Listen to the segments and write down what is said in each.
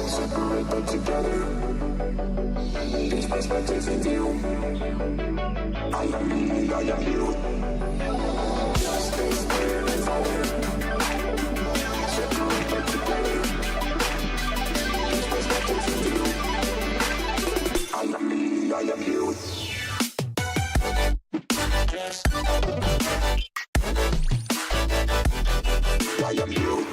Separate them together. Each perspective in view. I am me, I am you. Justice, fear, and fire. Separate them together. Each perspective in view. I am me, I am you. I am you.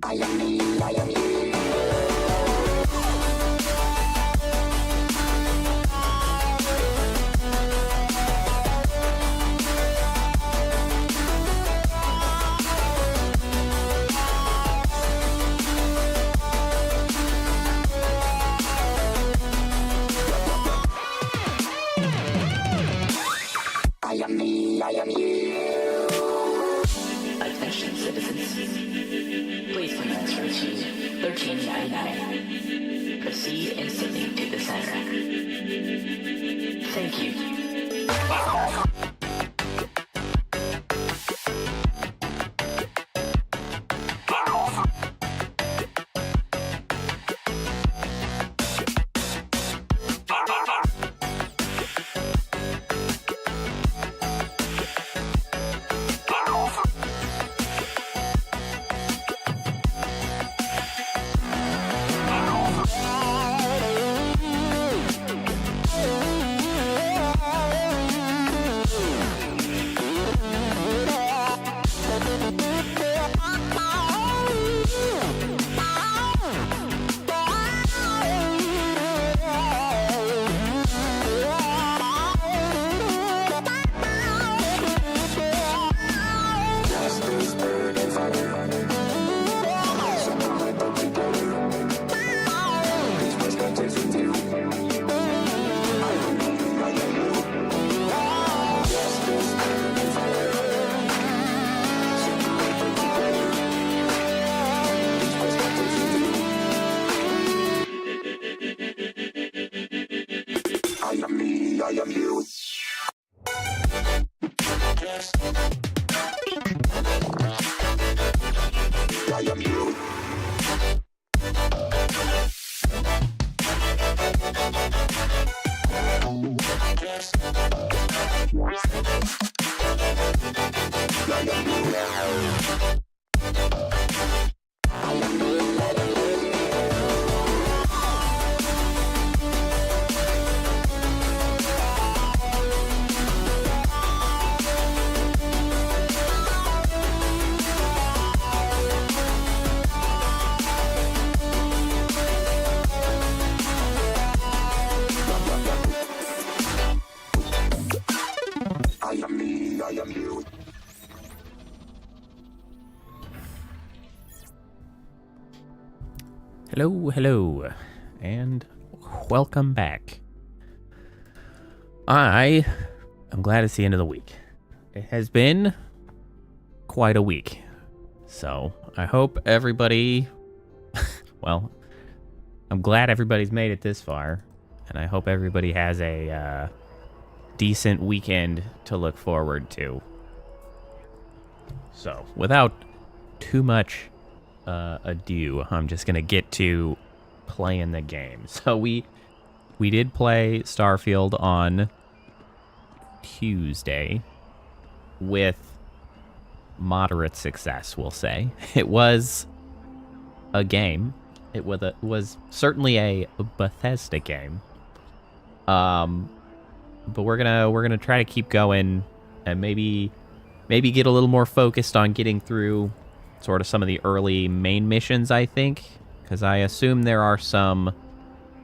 I am me, I am you. I am me, I am you. Attention citizens. Please transfer to 1399. Proceed instantly to the center. Thank you. I am me, I am you. I am you. I am me, I am you. Hello, and welcome back. I am glad it's the end of the week. It has been quite a week, so I hope everybody, well, I'm glad everybody's made it this far, and I hope everybody has a decent weekend to look forward to. So, without too much ado, I'm just gonna get to playing the game. So we did play Starfield on Tuesday with moderate success, we'll say. It was a game. It was certainly a Bethesda game. But we're gonna try to keep going and maybe get a little more focused on getting through sort of some of the early main missions, I think, because I assume there are some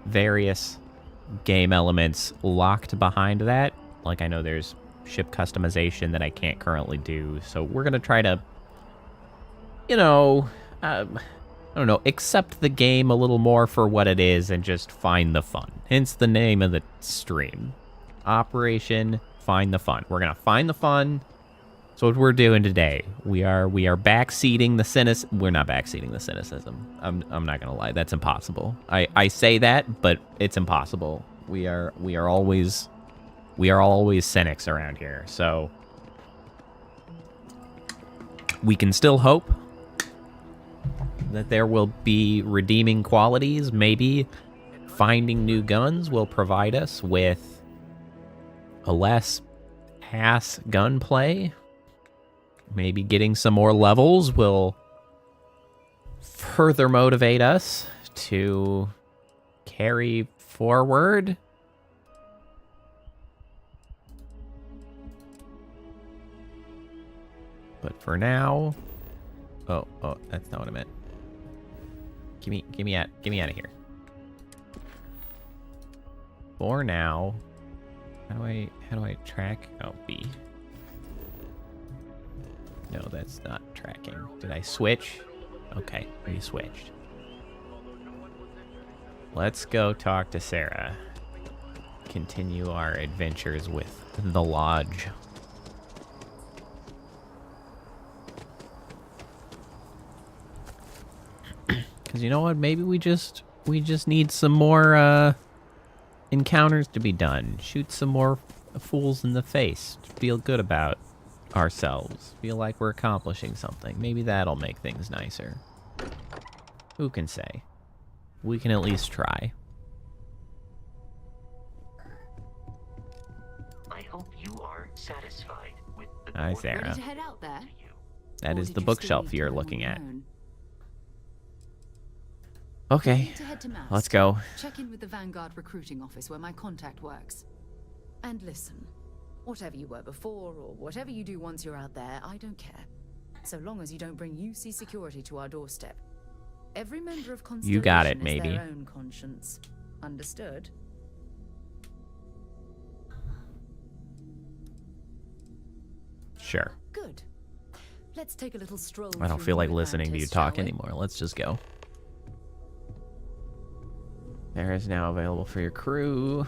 various game elements locked behind that. Like, I know there's ship customization that I can't currently do, so we're gonna try to, you know, I don't know, accept the game a little more for what it is and just find the fun. Hence the name of the stream. Operation Find the Fun. We're gonna find the fun, That's what we're doing today. We are backseating the cynicism. We're not backseating the cynicism. I'm not gonna lie. That's impossible. I say that, but it's impossible. We are always cynics around here. So we can still hope that there will be redeeming qualities. Maybe finding new guns will provide us with a less ass gunplay. Maybe getting some more levels will further motivate us to carry forward. But for now, oh, that's not what I meant. Get me out of here. For now, how do I track? Oh, B. No, that's not tracking. Did I switch? Okay, we switched. Let's go talk to Sarah. Continue our adventures with the Lodge. Because you know what? Maybe we just need some more encounters to be done. Shoot some more fools in the face. Feel good about ourselves. Feel like we're accomplishing something. Maybe that'll make things nicer. Who can say? We can at least try. I hope you are satisfied with the Hi, Sarah. Ready to head out there? That Or is did the you bookshelf still need you're to looking know on at. your own? Okay, You need to head to Mast. let's go. Check in with the Vanguard recruiting office where my contact works. And listen, whatever you were before or whatever you do once you're out there, I don't care. So long as you don't bring UC security to our doorstep. Every member of Constellation You got it, is maybe. their own conscience. Understood? Sure. Good. Let's take a little stroll. I don't through feel like New listening to you Atlantis, talk shall we? anymore. Let's just go. Sarah is now available for your crew.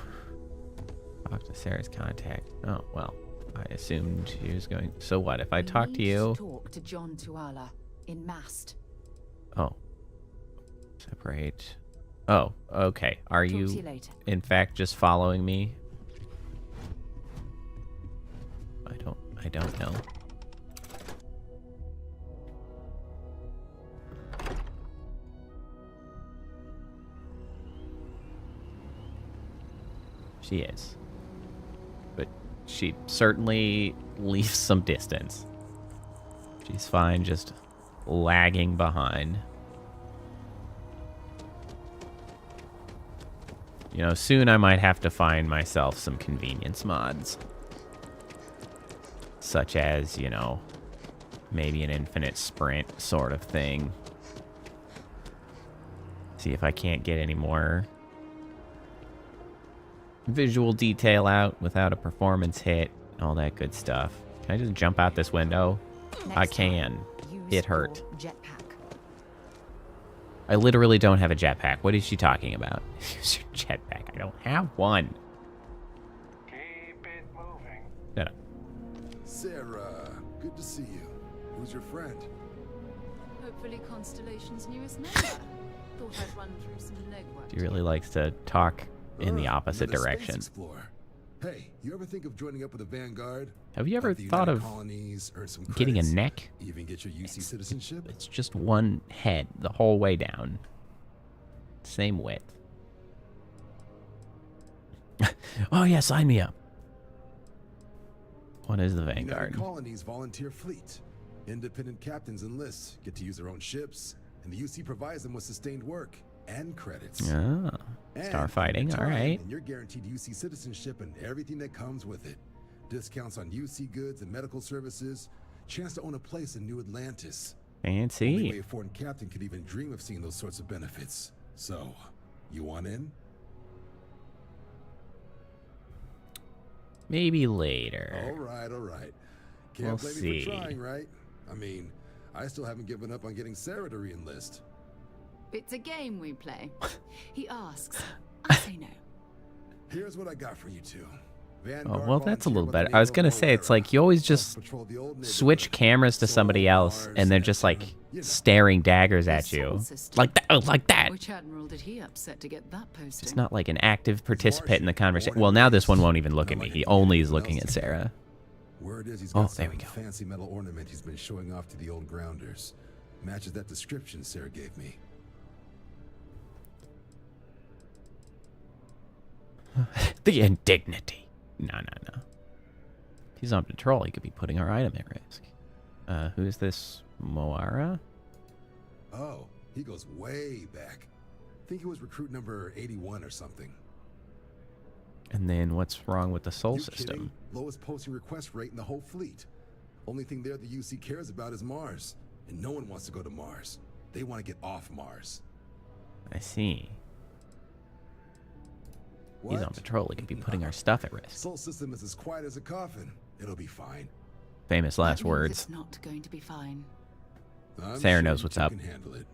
Talk to Sarah's contact. Oh, well. I assumed she was going... So what? If I You talk to need you... talk to John Tuala in Mast. Oh. Separate. Oh, okay. Are Talk to you, you later. in fact, just following me? I don't know. She is. But she certainly leaves some distance. She's fine just lagging behind. You know, soon I might have to find myself some convenience mods. Such as, you know, maybe an infinite sprint sort of thing. See if I can't get any more visual detail out without a performance hit. All that good stuff. Can I just jump out this window? I Next time, can. use It hurt. your jetpack. I literally don't have a jetpack. What is she talking about? Use your jetpack. I don't have one. Keep it moving. No, no. Sarah, good to see you. Who's your friend? Hopefully Constellation's newest member. Thought I'd run through some legwork. She really likes to talk in the Ah, opposite another space direction. explorer. Hey, you ever think of joining up with the Vanguard? Have you ever Like the thought United of Colonies, earn some getting a credits, neck? even get your UC citizenship? It's just one head the whole way down. Same width. Oh yeah, sign me up. What is the United Vanguard? Colonies volunteer fleet. Independent captains enlist, get to use their own ships, and the UC provides them with sustained work and credits. Ah, And starfighting, in all right. And you're guaranteed UC citizenship and everything that comes with it. Discounts on UC goods and medical services. Chance to own a place in New Atlantis. Only way Fancy. a foreign captain could even dream of seeing those sorts of benefits. So, you want in? Maybe later. All right. Can't We'll blame me see. for trying, right? I mean, I still haven't given up on getting Sarah to re-enlist. It's a game we play. He asks. I say no. Here's what I got for you two. Oh, well, that's a little better. I was going to say, it's like you always just switch cameras to somebody else, and they're just like staring daggers at you. Like that. Oh, like that. Which admiral did he upset to get that posting? It's not like an active participant in the conversation. Well, now this one won't even look at me. He only is looking at Sarah. Word is he's Oh, got there some we go. fancy metal ornament he's been showing off to the old grounders. Matches that description Sarah gave me. The indignity. No. If he's on patrol, he could be putting our item at risk. Who is this? Moara? Oh, he goes way back. Think he was recruit number 81 or something. And then what's wrong with the Sol You system? kidding? Lowest posting request rate in the whole fleet. Only thing there the UC cares about is Mars. And no one wants to go to Mars. They want to get off Mars. I see. What? He's on patrol. He could be putting our stuff at risk. Sol system is as quiet as a coffin. It'll be fine. Famous I last believe words. It's not going to be fine. I'm Sarah sure knows you what's two up. Can handle it.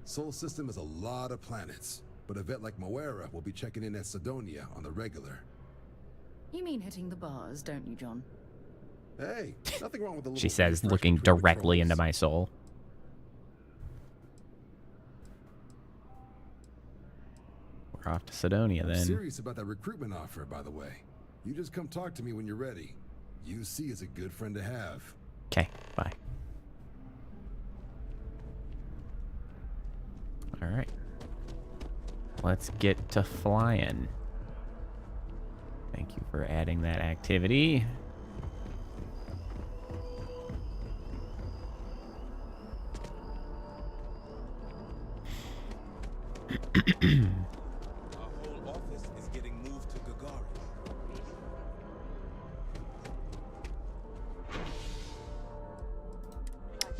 Sol system is a lot of planets, but a vet like Moara will be checking in at Sidonia on the regular. You mean hitting the bars, don't you, John? Hey, nothing wrong with the little She says, refresh looking between directly patrols. into my soul. We're off to Sidonia I'm then. serious about that recruitment offer, by the way. You just come talk to me when you're ready. UC is a good friend to have. Okay, bye. All right. Let's get to flying. Thank you for adding that activity. Our whole office is getting moved to Gagarin.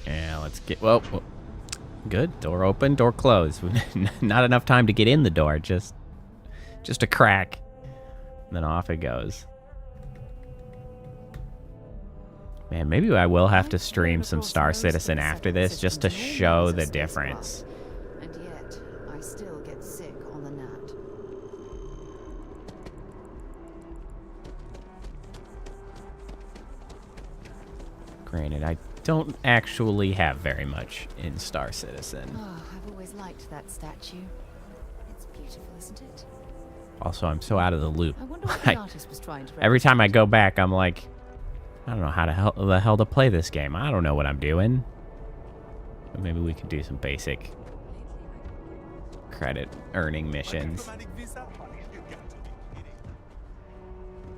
Yeah, let's get... Well, good. Door open, door closed. Not enough time to get in the door. Just a crack. Then off it goes. Man, maybe I will have to stream some Star Citizen after this just to show the difference. And yet, I still get sick on the gnat. Granted, I don't actually have very much in Star Citizen. Oh, I've always liked that statue. It's beautiful, isn't it? Also, I'm so out of the loop. I wonder what the artist was trying to Every time I represent. go back, I'm like, I don't know how the hell to play this game. I don't know what I'm doing. But maybe we could do some basic credit earning missions Diplomatic visa? You got to be kidding.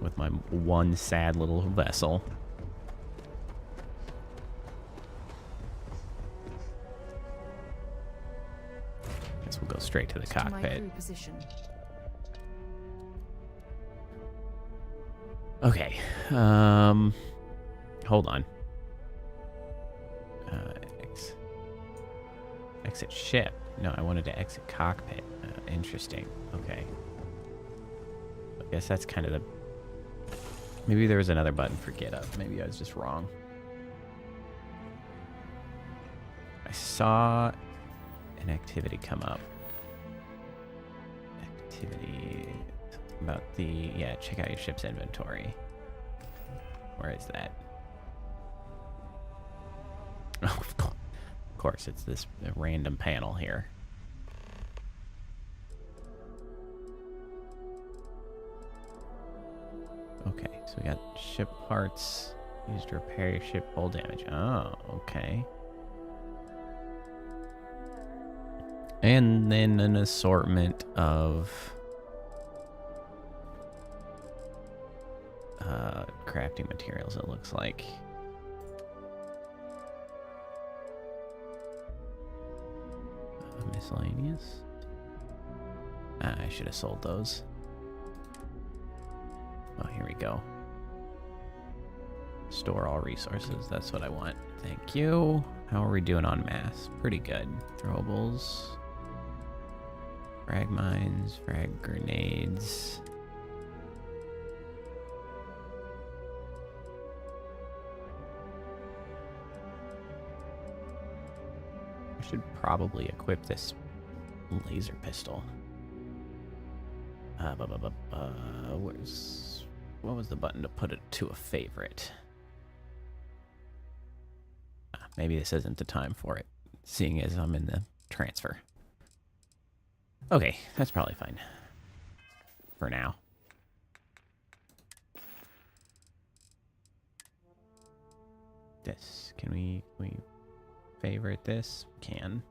with my one sad little vessel. Guess we'll go straight to the To my cockpit. crew position. Okay. Hold on. Exit ship. No, I wanted to exit cockpit. Interesting. Okay. I guess that's kind of the... Maybe there was another button for get up. Maybe I was just wrong. I saw an activity come up. Activity... About the... Yeah, check out your ship's inventory. Where is that? Oh, of course, it's this random panel here. Okay, so we got ship parts used to repair your ship hull damage. Oh, okay. And then an assortment of crafting materials, it looks like. Miscellaneous. I should have sold those. Oh, here we go. Store all resources. That's what I want. Thank you. How are we doing on mass? Pretty good. Throwables. Frag mines. Frag grenades. I should probably equip this laser pistol. Where's What was the button to put it to a favorite? Maybe this isn't the time for it, seeing as I'm in the transfer. Okay, that's probably fine. For now. This. Can we favorite this? Can.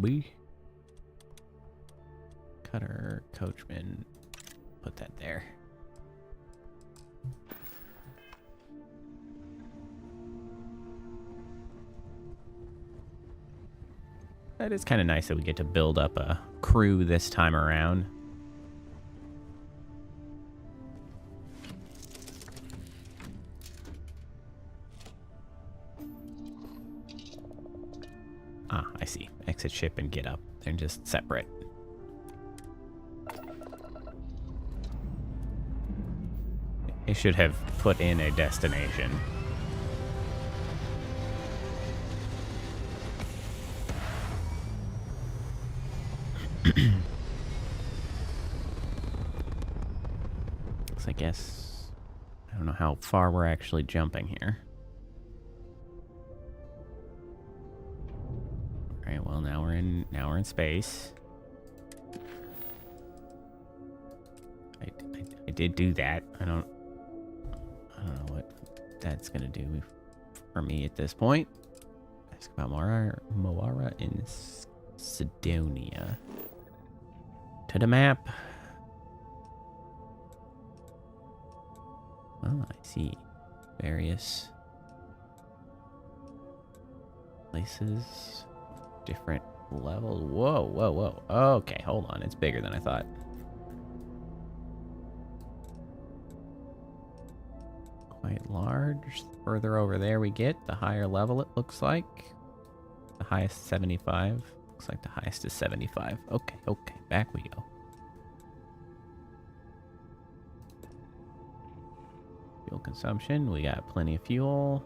B. Cutter, Coachman. Put that there. That is kind of nice that we get to build up a crew this time around. Ah, I see. Exit ship and get up. They're just separate. They should have put in a destination. I guess I don't know how far we're actually jumping here. All right, well now we're in space. I did do that. I don't know what that's gonna do for me at this point. Ask about Moara in Sidonia. To the map. Oh, I see various places, different levels. Whoa, whoa, whoa. Okay, hold on. It's bigger than I thought. Quite large. The further over there we get, the higher level it looks like. The highest 75. Looks like the highest is 75. Okay, okay. Back we go. Fuel consumption. We got plenty of fuel.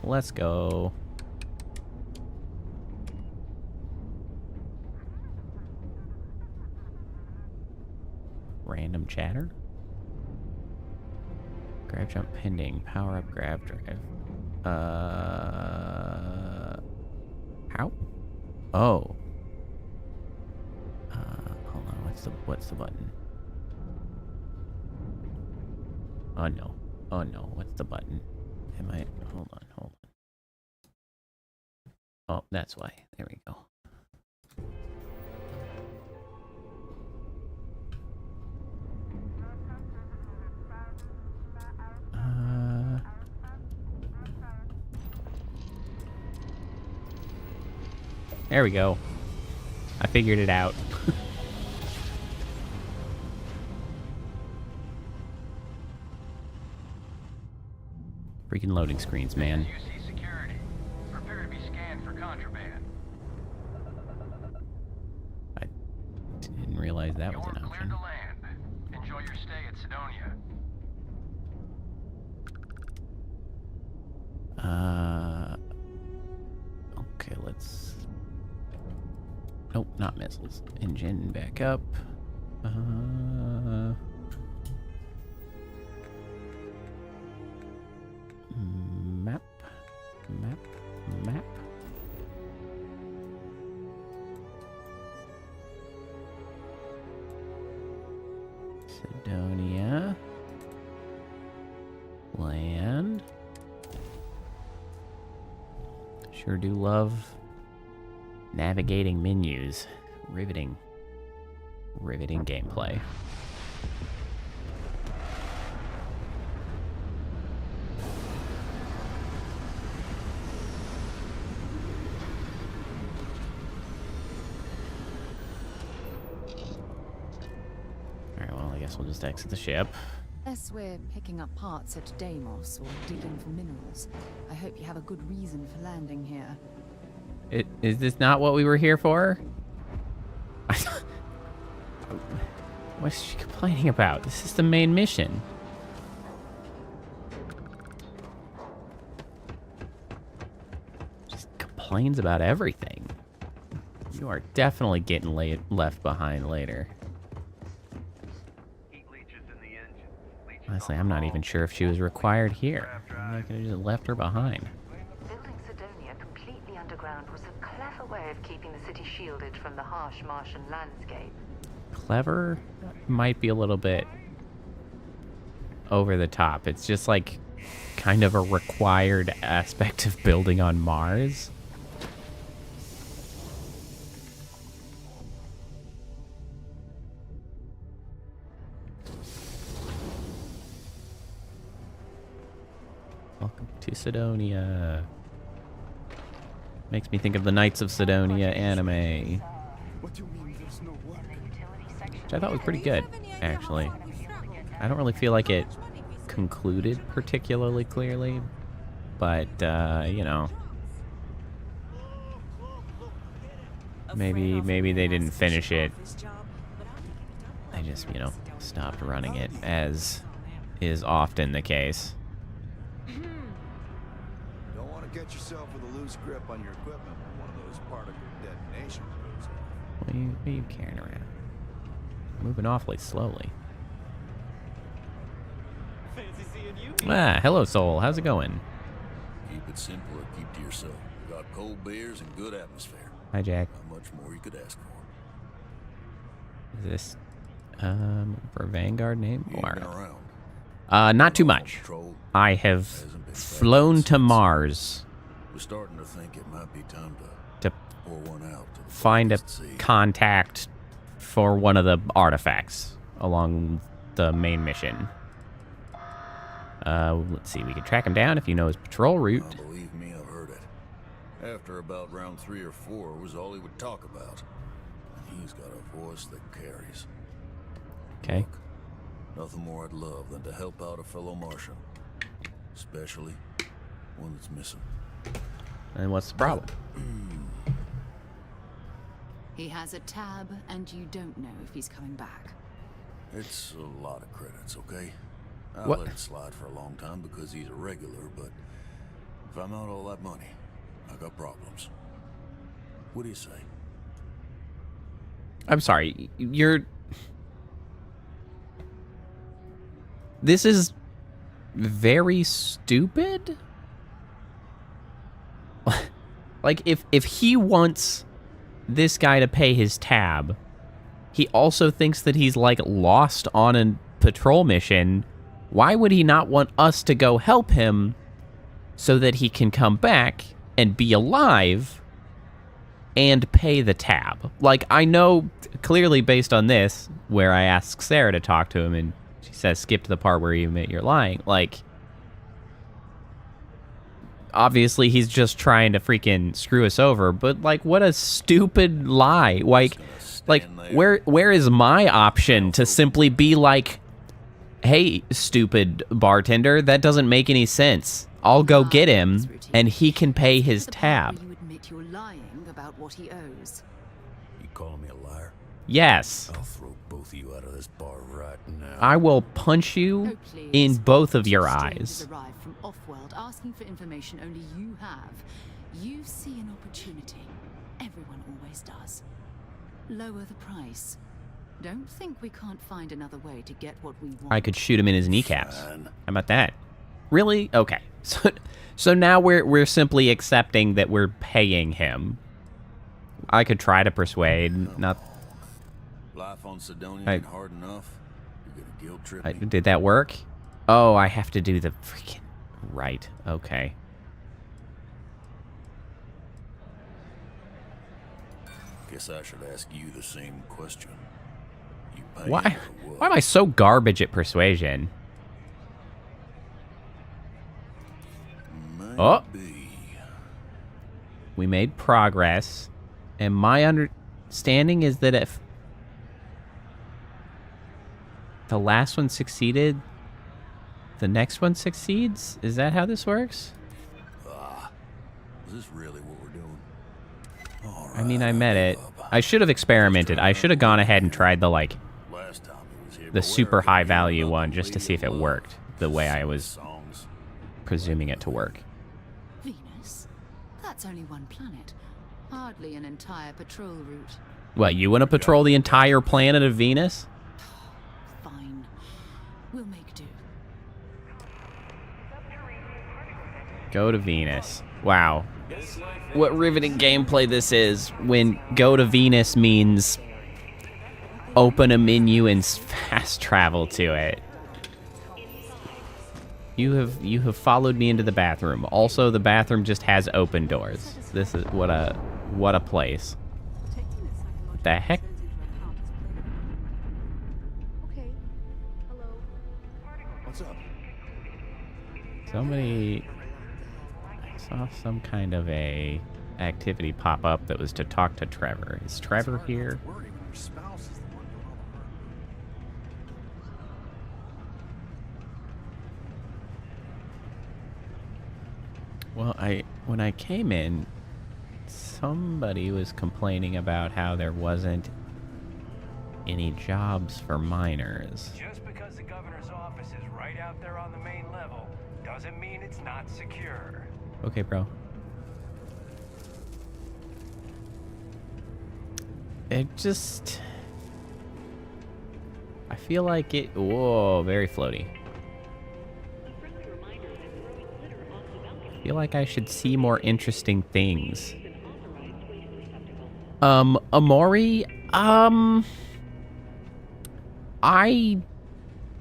Let's go. Random chatter. Grab jump pending. Power up grab drive. How? Oh. Hold on. What's the button? Oh no. Oh no. What's the button? Am I? Hold on. Hold on. Oh, that's why. There we go. There we go. I figured it out. Freaking loading screens, man. UC security. Prepare to be scanned for contraband. I didn't realize that was an You're cleared option. to land. Enjoy your stay at Sidonia. Okay, let's... Nope, not missiles. Engine back up. Map. Sidonia. Land. Sure do love navigating menus. Riveting gameplay. Alright, well, I guess we'll just exit the ship. Unless we're picking up parts at Deimos or digging for minerals, I hope you have a good reason for landing here. Is this not what we were here for? What is she complaining about? This is the main mission. Just complains about everything. You are definitely getting left behind later. Honestly, I'm not even sure if she was required here. I could have just left her behind. Building Sidonia completely underground was a clever way of keeping the city shielded from the harsh Martian landscape. Clever might be a little bit over the top. It's just like kind of a required aspect of building on Mars. Welcome to Sidonia. Makes me think of the Knights of Sidonia anime. What do you mean there's no work? Which I thought was pretty good, actually. I don't really feel like it concluded particularly clearly, but, you know. Maybe they didn't finish it. They just, you know, stopped running it, as is often the case. Don't want to get yourself with a loose grip on your equipment when one of those particle detonations goes off. What are you carrying around? Moving awfully slowly. Ah, hello, Soul. How's it going? Keep it simple or keep to yourself. Got cold beers and good atmosphere. Hi, Jack. Not much more you could ask for. Is this, for a Vanguard name? You Or, been around. not too much. Patrol. I have Hasn't been flown back to since. Mars We're starting to think it might be time to to pour one out. To the find a sea. contact for one of the artifacts along the main mission. Let's see. We can track him down if you know his patrol route. Oh, believe me, I've heard it. After about round 3 or 4 was all he would talk about. And he's got a voice that carries. Okay. Look, nothing more I'd love than to help out a fellow Martian. Especially one that's missing. And what's the problem? He has a tab, and you don't know if he's coming back. It's a lot of credits, okay? I'll What? let it slide for a long time because he's a regular, but if I'm out all that money, I got problems. What do you say? I'm sorry. This is very stupid. Like, if he wants this guy to pay his tab, he also thinks that he's, like, lost on a patrol mission. Why would he not want us to go help him so that he can come back and be alive and pay the tab? Like, I know clearly based on this, where I ask Sarah to talk to him and she says, skip to the part where you admit you're lying. Like, obviously he's just trying to freaking screw us over, but, like, what a stupid lie. Like, where is my option to simply be like, hey, stupid bartender, that doesn't make any sense. I'll go get him, and he can pay his tab. You admit you're lying about what he owes. You calling me a liar? Yes. I'll throw both of you out of this bar right now. I will punch you Oh, please. in both of your Strangers eyes. arrive from off-world asking for information only you have. You see an opportunity. Everyone always does. Lower the price. Don't think we can't find another way to get what we want. I could shoot him in his kneecaps. Fine. How about that? Really? Okay. So now we're simply accepting that we're paying him. I could try to persuade. Not. Life on Sidonia ain't hard enough. You're gonna guilt trip me? Did that work? Oh, I have to do the freaking right. Okay. Guess I should ask you the same question. You paying Why? or what? Why am I so garbage at persuasion? Oh. Maybe. We made progress, and my understanding is that if the last one succeeded, the next one succeeds? Is that how this works? Is this really what we're doing? All I mean, I right, met it. give up. I should have experimented. I should have gone ahead and tried the, like, Last time he was here, the but super where high could he value about one the just to see if it lady of worked love? the way I Sing was songs. presuming it to work. Venus? That's only one planet. Hardly an entire patrol route. Well, you want to patrol the entire planet of Venus? Fine. We'll make do. Go to Venus. Wow. What riveting gameplay this is when go to Venus means open a menu and fast travel to it. You have followed me into the bathroom. Also, the bathroom just has open doors. This is what a place. The heck? Okay. Hello. What's up? Somebody... I saw some kind of a activity pop up that was to talk to Trevor. Is Trevor here? Well, when I came in, somebody was complaining about how there wasn't any jobs for miners. Just because the governor's office is right out there on the main level doesn't mean it's not secure. Okay, bro. It just... I feel like it... Whoa, very floaty. I feel like I should see more interesting things. Amori? I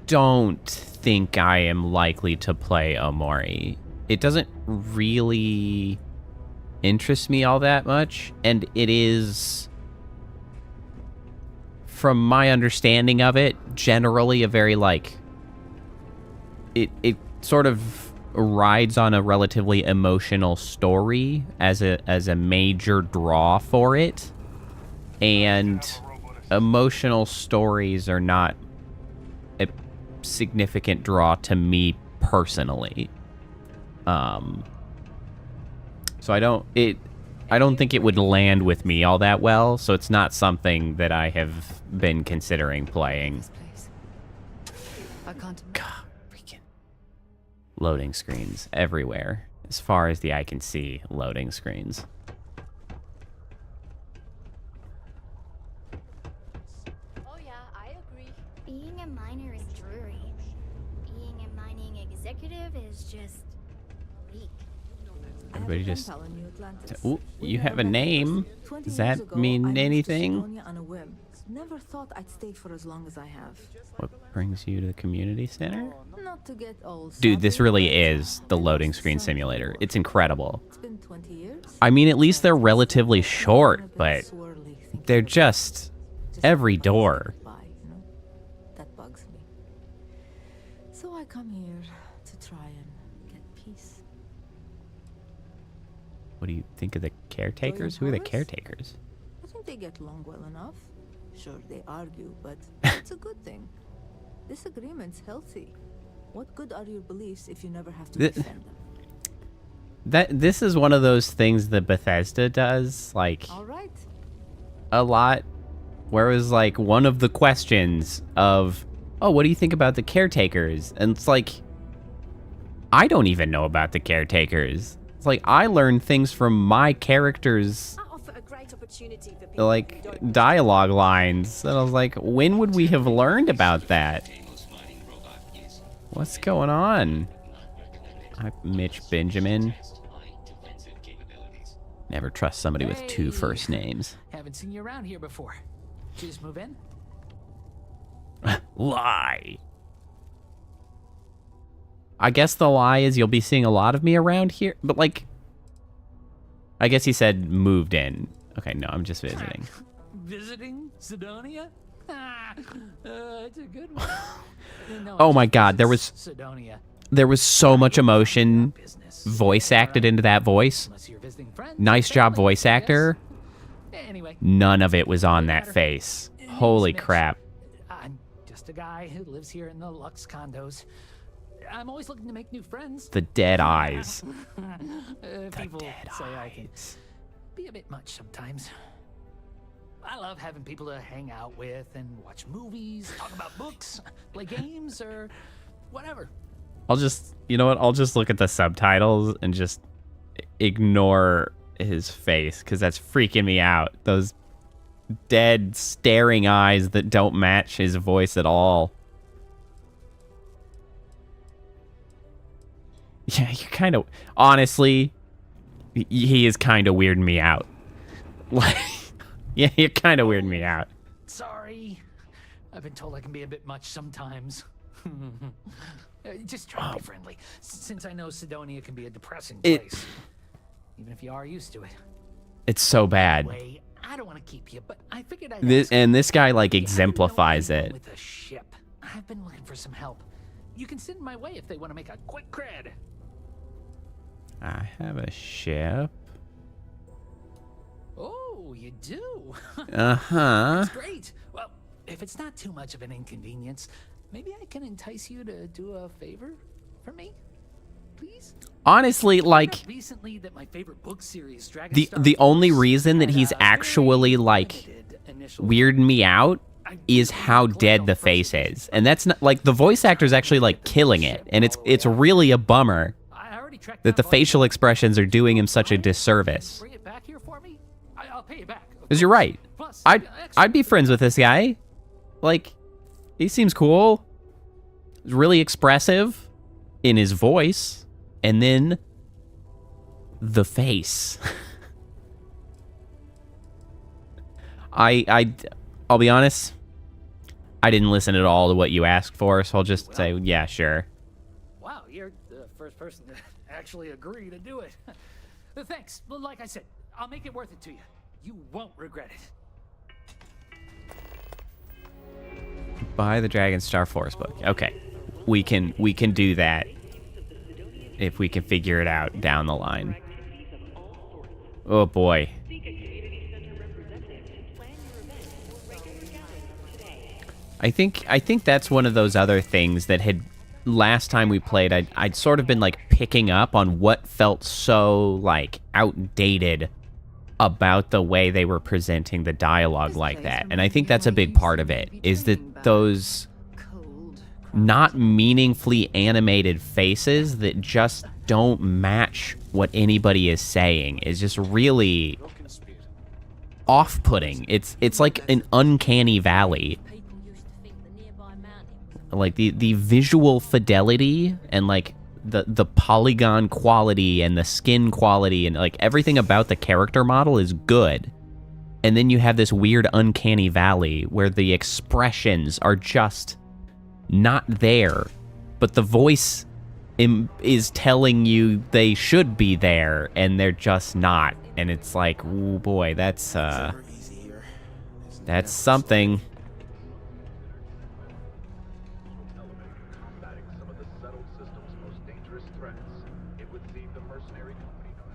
don't think I am likely to play Amori. It doesn't really interest me all that much, and it is, from my understanding of it, generally a very, like, it sort of rides on a relatively emotional story as a major draw for it, and emotional stories are not a significant draw to me personally. So I don't think it would land with me all that well, so it's not something that I have been considering playing. I can't. God, freaking loading screens everywhere. As far as the eye can see, loading screens. Oh yeah, I agree. Being a miner is dreary. Being a mining executive is just bleak. Everybody just... Ooh, you have a name. Does that mean anything? Never thought I'd stay for as long as I have. What brings you to the community center? Not to get all Dude, this really is the loading screen simulator. It's incredible. It's been 20 years. I mean, at least they're relatively short, but they're just every door. That bugs me. So I come here to try and get peace. What do you think of the caretakers? Who are the caretakers? I think they get along well enough. Sure, they argue, but it's a good thing. Disagreement's healthy. What good are your beliefs if you never have to defend them? This is one of those things that Bethesda does, like, All right. a lot, where it was like one of the questions of, oh, what do you think about the caretakers? And it's like, I don't even know about the caretakers. It's like, I learned things from my characters, like, dialogue lines. And I was like, when would we have learned about that? What's going on? I'm Mitch Benjamin. Never trust somebody with two first names. Haven't seen you around here before. Did you just move in? Lie. I guess the lie is you'll be seeing a lot of me around here, but like, I guess he said moved in. Okay, no, I'm just visiting. Visiting Sidonia? It's a good one. No, Oh my God, there was Sidonia. So much emotion voice acted into that voice. Nice job, voice actor. Anyway, None of it was on that face. Holy crap. I'm just a guy who lives here in the Lux condos. I'm always looking to make new friends. The dead eyes. People say I can be a bit much sometimes. I love having people to hang out with and watch movies, talk about books, play games, or whatever. I'll just, you know what? I'll just look at the subtitles and just ignore his face, because that's freaking me out. Those dead, staring eyes that don't match his voice at all. Yeah, you're kind of... Honestly, he is kind of weirding me out. Like, yeah, you're kind of weirding me out. Sorry. I've been told I can be a bit much sometimes. Just try to be friendly, since I know Sidonia can be a depressing place. Even if you are used to it. It's so bad. Anyway, I don't want to keep you, but I figured I'd This guy, like, exemplifies it. with a ship. I've been looking for some help. You can send my way if they want to make a quick cred. I have a ship. Oh, you do? Uh-huh. That's great. Well, if it's not too much of an inconvenience, maybe I can entice you to do a favor for me, please? Honestly, like, recently that my favorite book series, the only reason that he's actually, like, weirding me out is how dead the face is. And that's not, like, the voice actor's actually, like, killing it. And it's really a bummer that the facial expressions are doing him such a disservice. Bring it back here for me? I'll pay you back. Because you're right. I'd be friends with this guy. Like, he seems cool. He's really expressive in his voice. And then the face. I'll be honest. I didn't listen at all to what you asked for, so I'll just say, yeah, sure. Wow, you're the first person to actually agree to do it. Thanks. Like I said, I'll make it worth it to you. You won't regret it. Buy the Dragonstar Force book. Okay. We can do that if we can figure it out down the line. Oh boy. I think that's one of those other things that had last time we played I'd sort of been like picking up on what felt so like outdated about the way they were presenting the dialogue like that. And I think that's a big part of it, is that those not meaningfully animated faces that just don't match what anybody is saying is just really off-putting. It's like an uncanny valley. Like the visual fidelity and like the polygon quality and the skin quality and like everything about the character model is good. And then you have this weird uncanny valley where the expressions are just not there, but the voice is telling you they should be there and they're just not. And it's like, oh boy, that's something.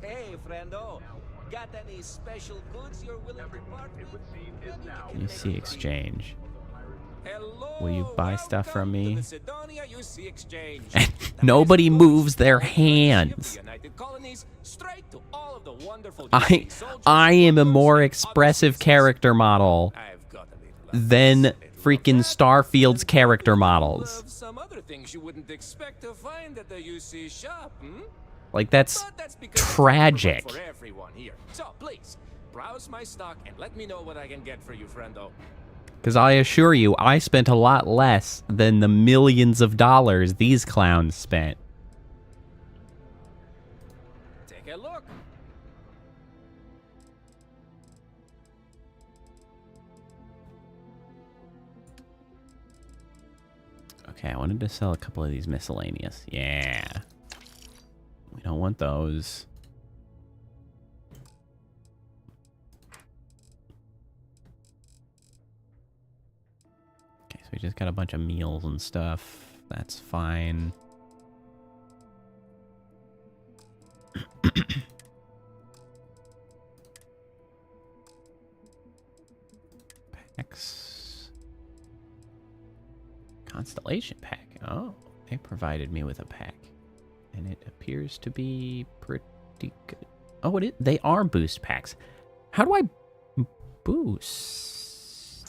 Hey, friendo, got any special goods you're willing to part with? You see exchange. Will you buy stuff from me? Nobody moves their hands. I am a more expressive character model than freaking Starfield's character models. Some other things you wouldn't expect to find at the UC shop, Like, that's tragic. For everyone here. So please browse my stock and let me know what I can get for you, friendo. Because I assure you, I spent a lot less than the millions of dollars these clowns spent. Take a look. Okay, I wanted to sell a couple of these miscellaneous. Yeah. We don't want those. Okay, so we just got a bunch of meals and stuff. That's fine. Packs. Constellation pack. Oh, they provided me with a pack. And it appears to be pretty good. Oh, they are boost packs. How do I boost?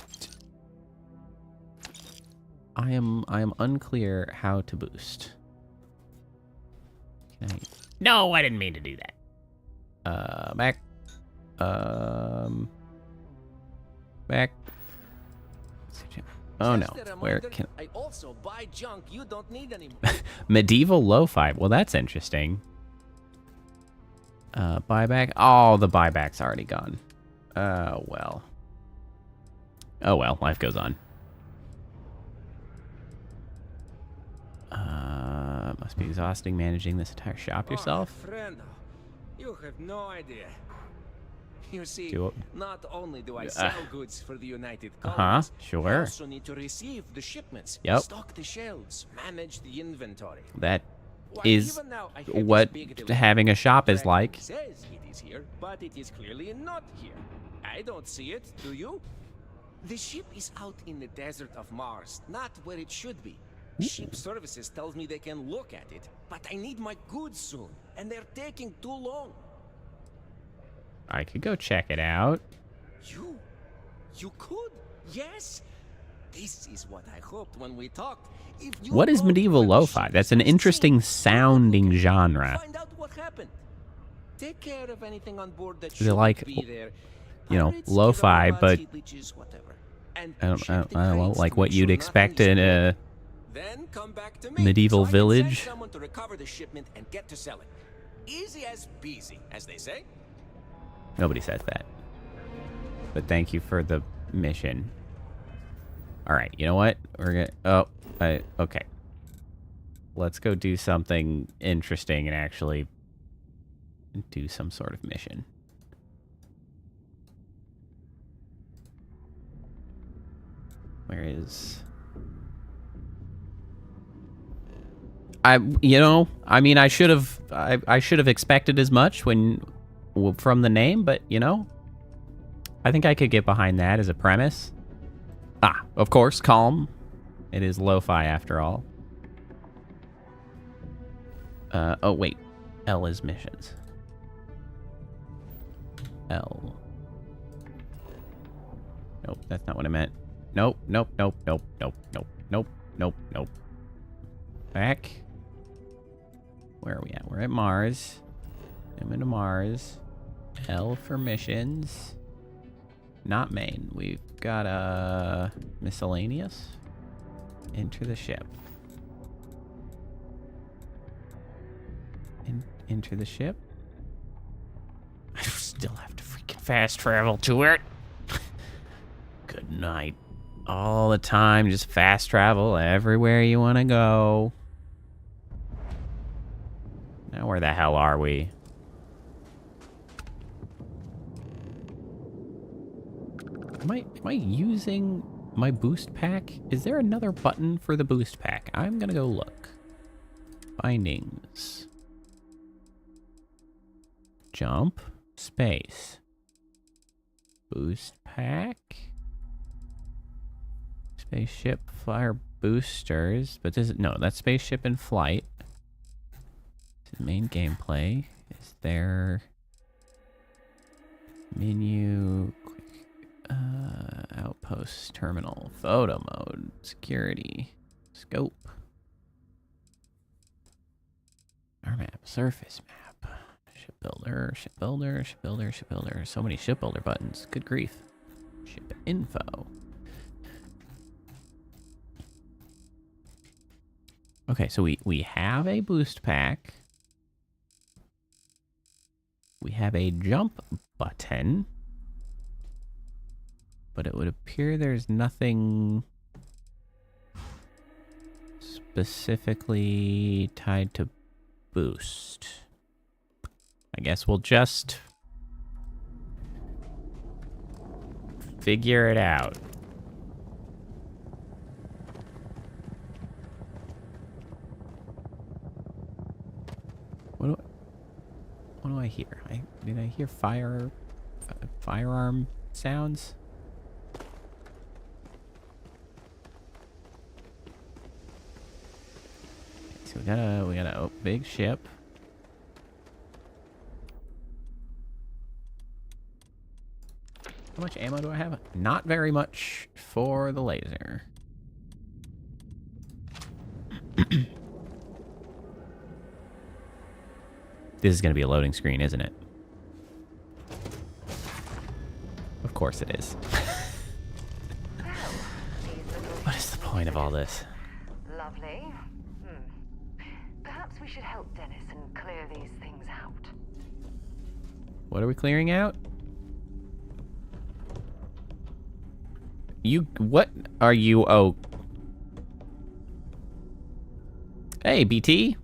I am unclear how to boost. Can I? No, I didn't mean to do that. Back. Back. Oh no, Just a where reminder, can... I also buy junk you don't need anymore. Medieval lo-fi. Well, that's interesting. Buyback. Oh, the buyback's already gone. Well. Oh well, life goes on. Must be exhausting managing this entire shop yourself. Oh, friend, you have no idea. You see, not only do I sell goods for the United Colonies, sure. I also need to receive the shipments, stock the shelves, manage the inventory. That Well, is even now, I have what this big delivery. having a shop is Track like. Says it is here, but it is clearly not here. I don't see it, do you? The ship is out in the desert of Mars, not where it should be. Ship services tells me they can look at it, but I need my goods soon, and they're taking too long. I could go check it out. You could? Yes? This is what I hoped when we talked. If you What is medieval lo-fi? That's an interesting sounding genre. Find out what happened. Take care of anything on board that Is it like, be there. you know, Pirates, lo-fi, robots, but heat leeches, whatever. And I check don't the know, crates like to what make you'd sure expect nothing in is a Then come back to me, medieval so I can send village. someone to recover the shipment and get to selling. Easy as peasy, as they say. Nobody says that. But thank you for the mission. All right, you know what? We're gonna... okay. Let's go do something interesting and actually do some sort of mission. Where is... I mean, I should have expected as much from the name, but you know, I think I could get behind that as a premise. Ah, of course, calm. It is lo-fi after all. Oh wait, L is missions. L. Nope, that's not what I meant. Nope. Back. Where are we at? We're at Mars. I'm into Mars. L for missions. Not main. We've got a miscellaneous. Enter the ship. Enter the ship. I still have to freaking fast travel to it. Good night. All the time, just fast travel everywhere you want to go. Now where the hell are we? Am I using my boost pack? Is there another button for the boost pack? I'm gonna go look. Findings. Jump. Space. Boost pack. Spaceship fire boosters. But this is... No, that's spaceship in flight. This is main gameplay. Is there... Menu... Outpost, terminal, photo mode, security, scope, our map, surface map, shipbuilder. So many shipbuilder buttons. Good grief. Ship info. Okay, so we have a boost pack. We have a jump button. But it would appear there's nothing specifically tied to boost. I guess we'll just figure it out. What do I hear? Did I hear firearm sounds? So we got a big ship. How much ammo do I have? Not very much for the laser. This is going to be a loading screen, isn't it? Of course it is. What point of all this? Lovely. Perhaps we should help Dennis and clear these things out. What are we clearing out? What are you? Oh. Hey, BT.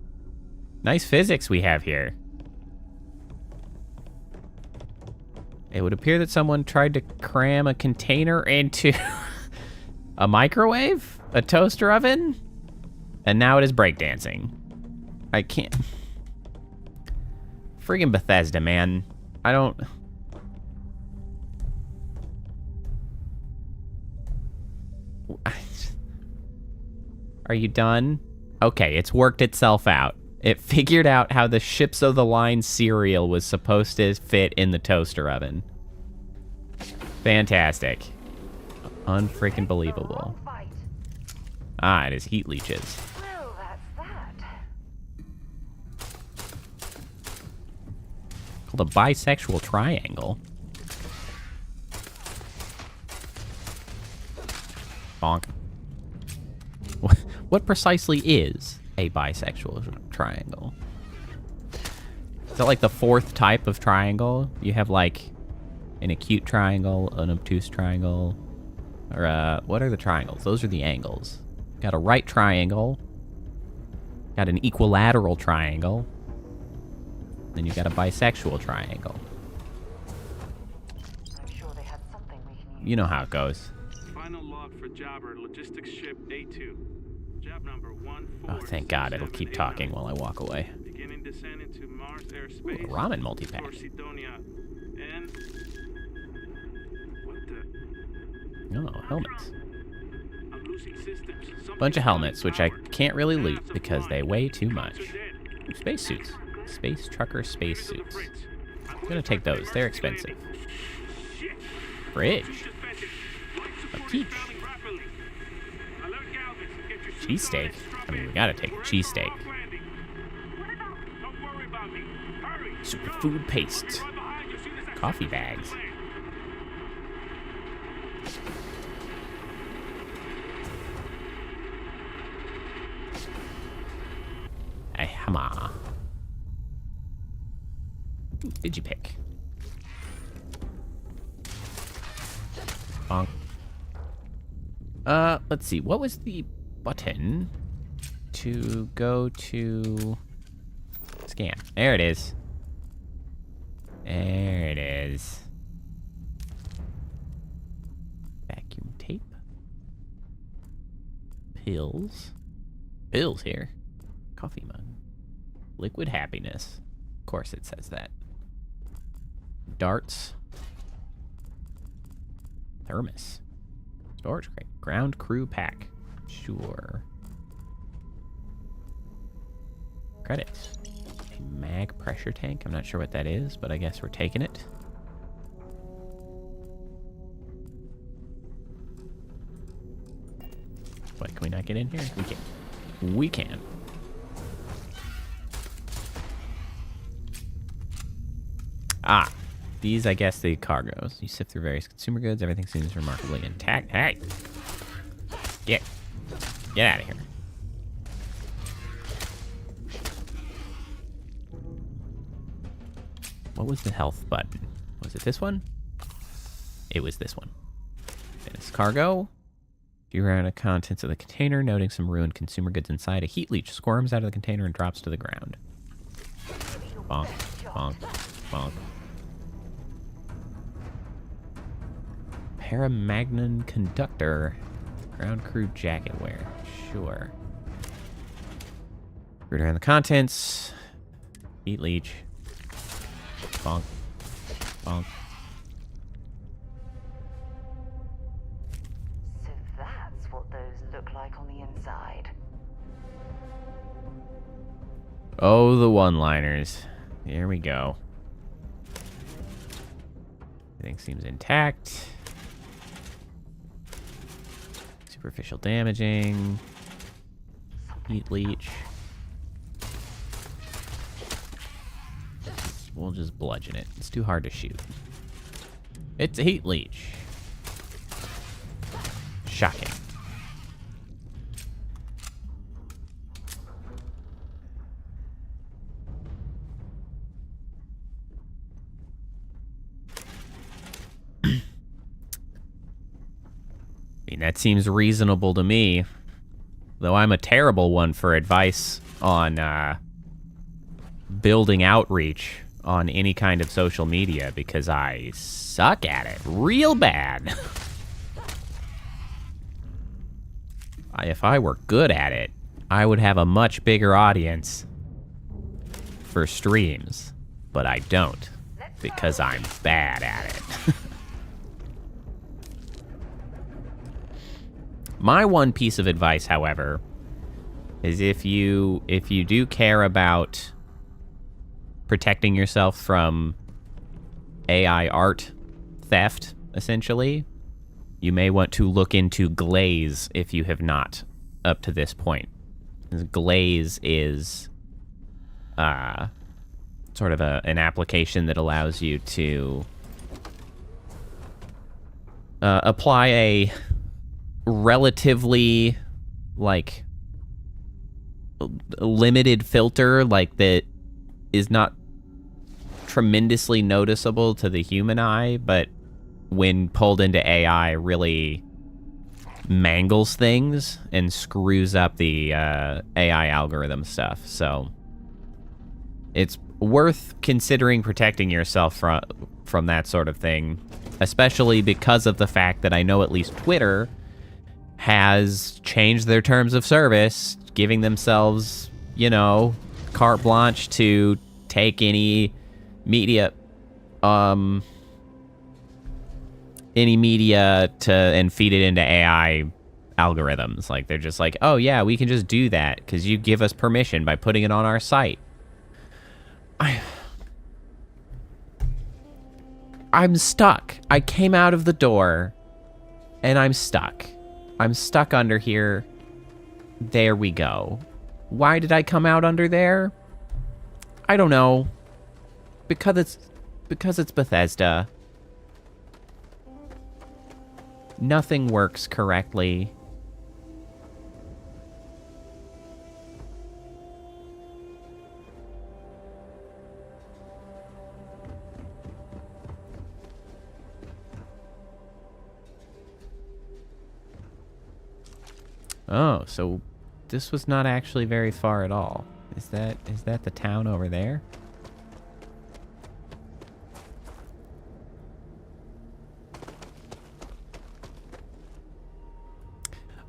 Nice physics we have here. It would appear that someone tried to cram a container into a microwave, a toaster oven, and now it is breakdancing. I can't. Friggin' Bethesda, man. I don't. Are you done? Okay, it's worked itself out. It figured out how the Ships of the Line cereal was supposed to fit in the toaster oven. Fantastic. Unfreaking believable. Ah, it is heat leeches. Well, that's that. Called a bisexual triangle. Bonk. What precisely is a bisexual triangle? Is that like the fourth type of triangle? You have like an acute triangle, an obtuse triangle, or what are the triangles? Those are the angles. Got a right triangle, got an equilateral triangle, then you got a bisexual triangle. I'm sure they had something we can use. You know how it goes. Final log for Jobber, logistics ship A2. Job number 14. Oh, thank God, it'll keep talking while I walk away. Beginning descent into Mars airspace. Ooh, a ramen multi-pack. Sidonia. And what the? Oh, helmets. I'm losing systems. Bunch of helmets, which I can't really loot because they weigh too much. Ooh, spacesuits. Space trucker spacesuits. I'm gonna take those. They're expensive. Fridge. A peach. Cheesesteak. I mean, we gotta take a cheesesteak. Superfood paste. Coffee bags. A hammer. Digipick. Bonk. Let's see. What was the button to go to scan? There it is. There it is. Vacuum tape. Pills. Pills here. Coffee mug. Liquid happiness. Of course it says that. Darts. Thermos. Storage crate. Ground crew pack. Sure. Credits. A mag pressure tank. I'm not sure what that is, but I guess we're taking it. What, can we not get in here? We can. We can. Ah. These, I guess, the cargoes. You sift through various consumer goods. Everything seems remarkably intact. Hey! Get out of here. What was the health button? Was it this one? It was this one. Finish cargo. You ran the contents of the container, noting some ruined consumer goods inside. A heat leech squirms out of the container and drops to the ground. Bonk, bonk, bonk. Paramagnon conductor. Ground crew jacket wear. Sure. Read around the contents. Heat leech. Bonk. Bonk. So that's what those look like on the inside. Oh, the one-liners. Here we go. Everything seems intact. Superficial damaging. Heat leech. We'll just bludgeon it. It's too hard to shoot. It's a heat leech. Shocking. mean, that seems reasonable to me. Though I'm a terrible one for advice on building outreach on any kind of social media because I suck at it real bad. If I were good at it, I would have a much bigger audience for streams, but I don't because I'm bad at it. My one piece of advice, however, is if you do care about protecting yourself from AI art theft, essentially, you may want to look into Glaze if you have not up to this point. Glaze is sort of an application that allows you to apply a relatively, like, limited filter, like, that is not tremendously noticeable to the human eye, but when pulled into AI really mangles things and screws up the AI algorithm stuff. So it's worth considering protecting yourself from that sort of thing, especially because of the fact that I know at least Twitter has changed their terms of service, giving themselves, you know, carte blanche to take any media and feed it into AI algorithms. Like, they're just like, oh yeah, we can just do that because you give us permission by putting it on our site. I'm stuck. I came out of the door and I'm stuck. I'm stuck under here. There we go. Why did I come out under there? I don't know. Because it's Bethesda. Nothing works correctly. Oh, so this was not actually very far at all. Is that the town over there?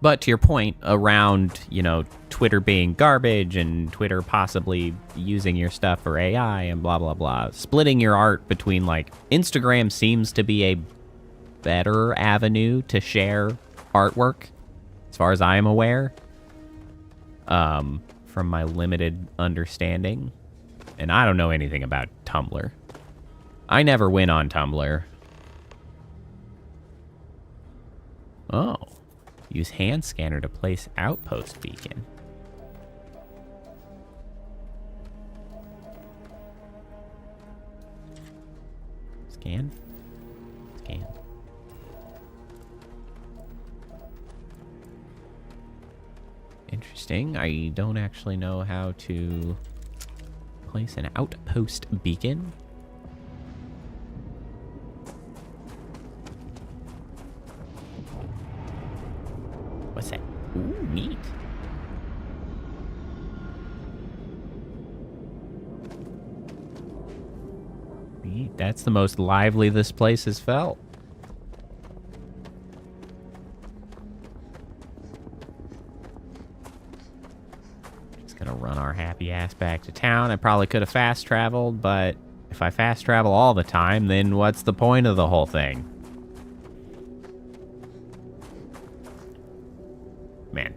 But to your point around, you know, Twitter being garbage and Twitter possibly using your stuff for AI and blah, blah, blah. Splitting your art between, like, Instagram seems to be a better avenue to share artwork, as far as I am aware, from my limited understanding. And I don't know anything about Tumblr. I never went on Tumblr. Oh. Use hand scanner to place outpost beacon. Scan. Scan. Interesting. I don't actually know how to place an outpost beacon. What's that? Ooh, neat. Neat. That's the most lively this place has felt. Just gonna run our happy ass back to town. I probably could have fast traveled, but if I fast travel all the time, then what's the point of the whole thing? Man,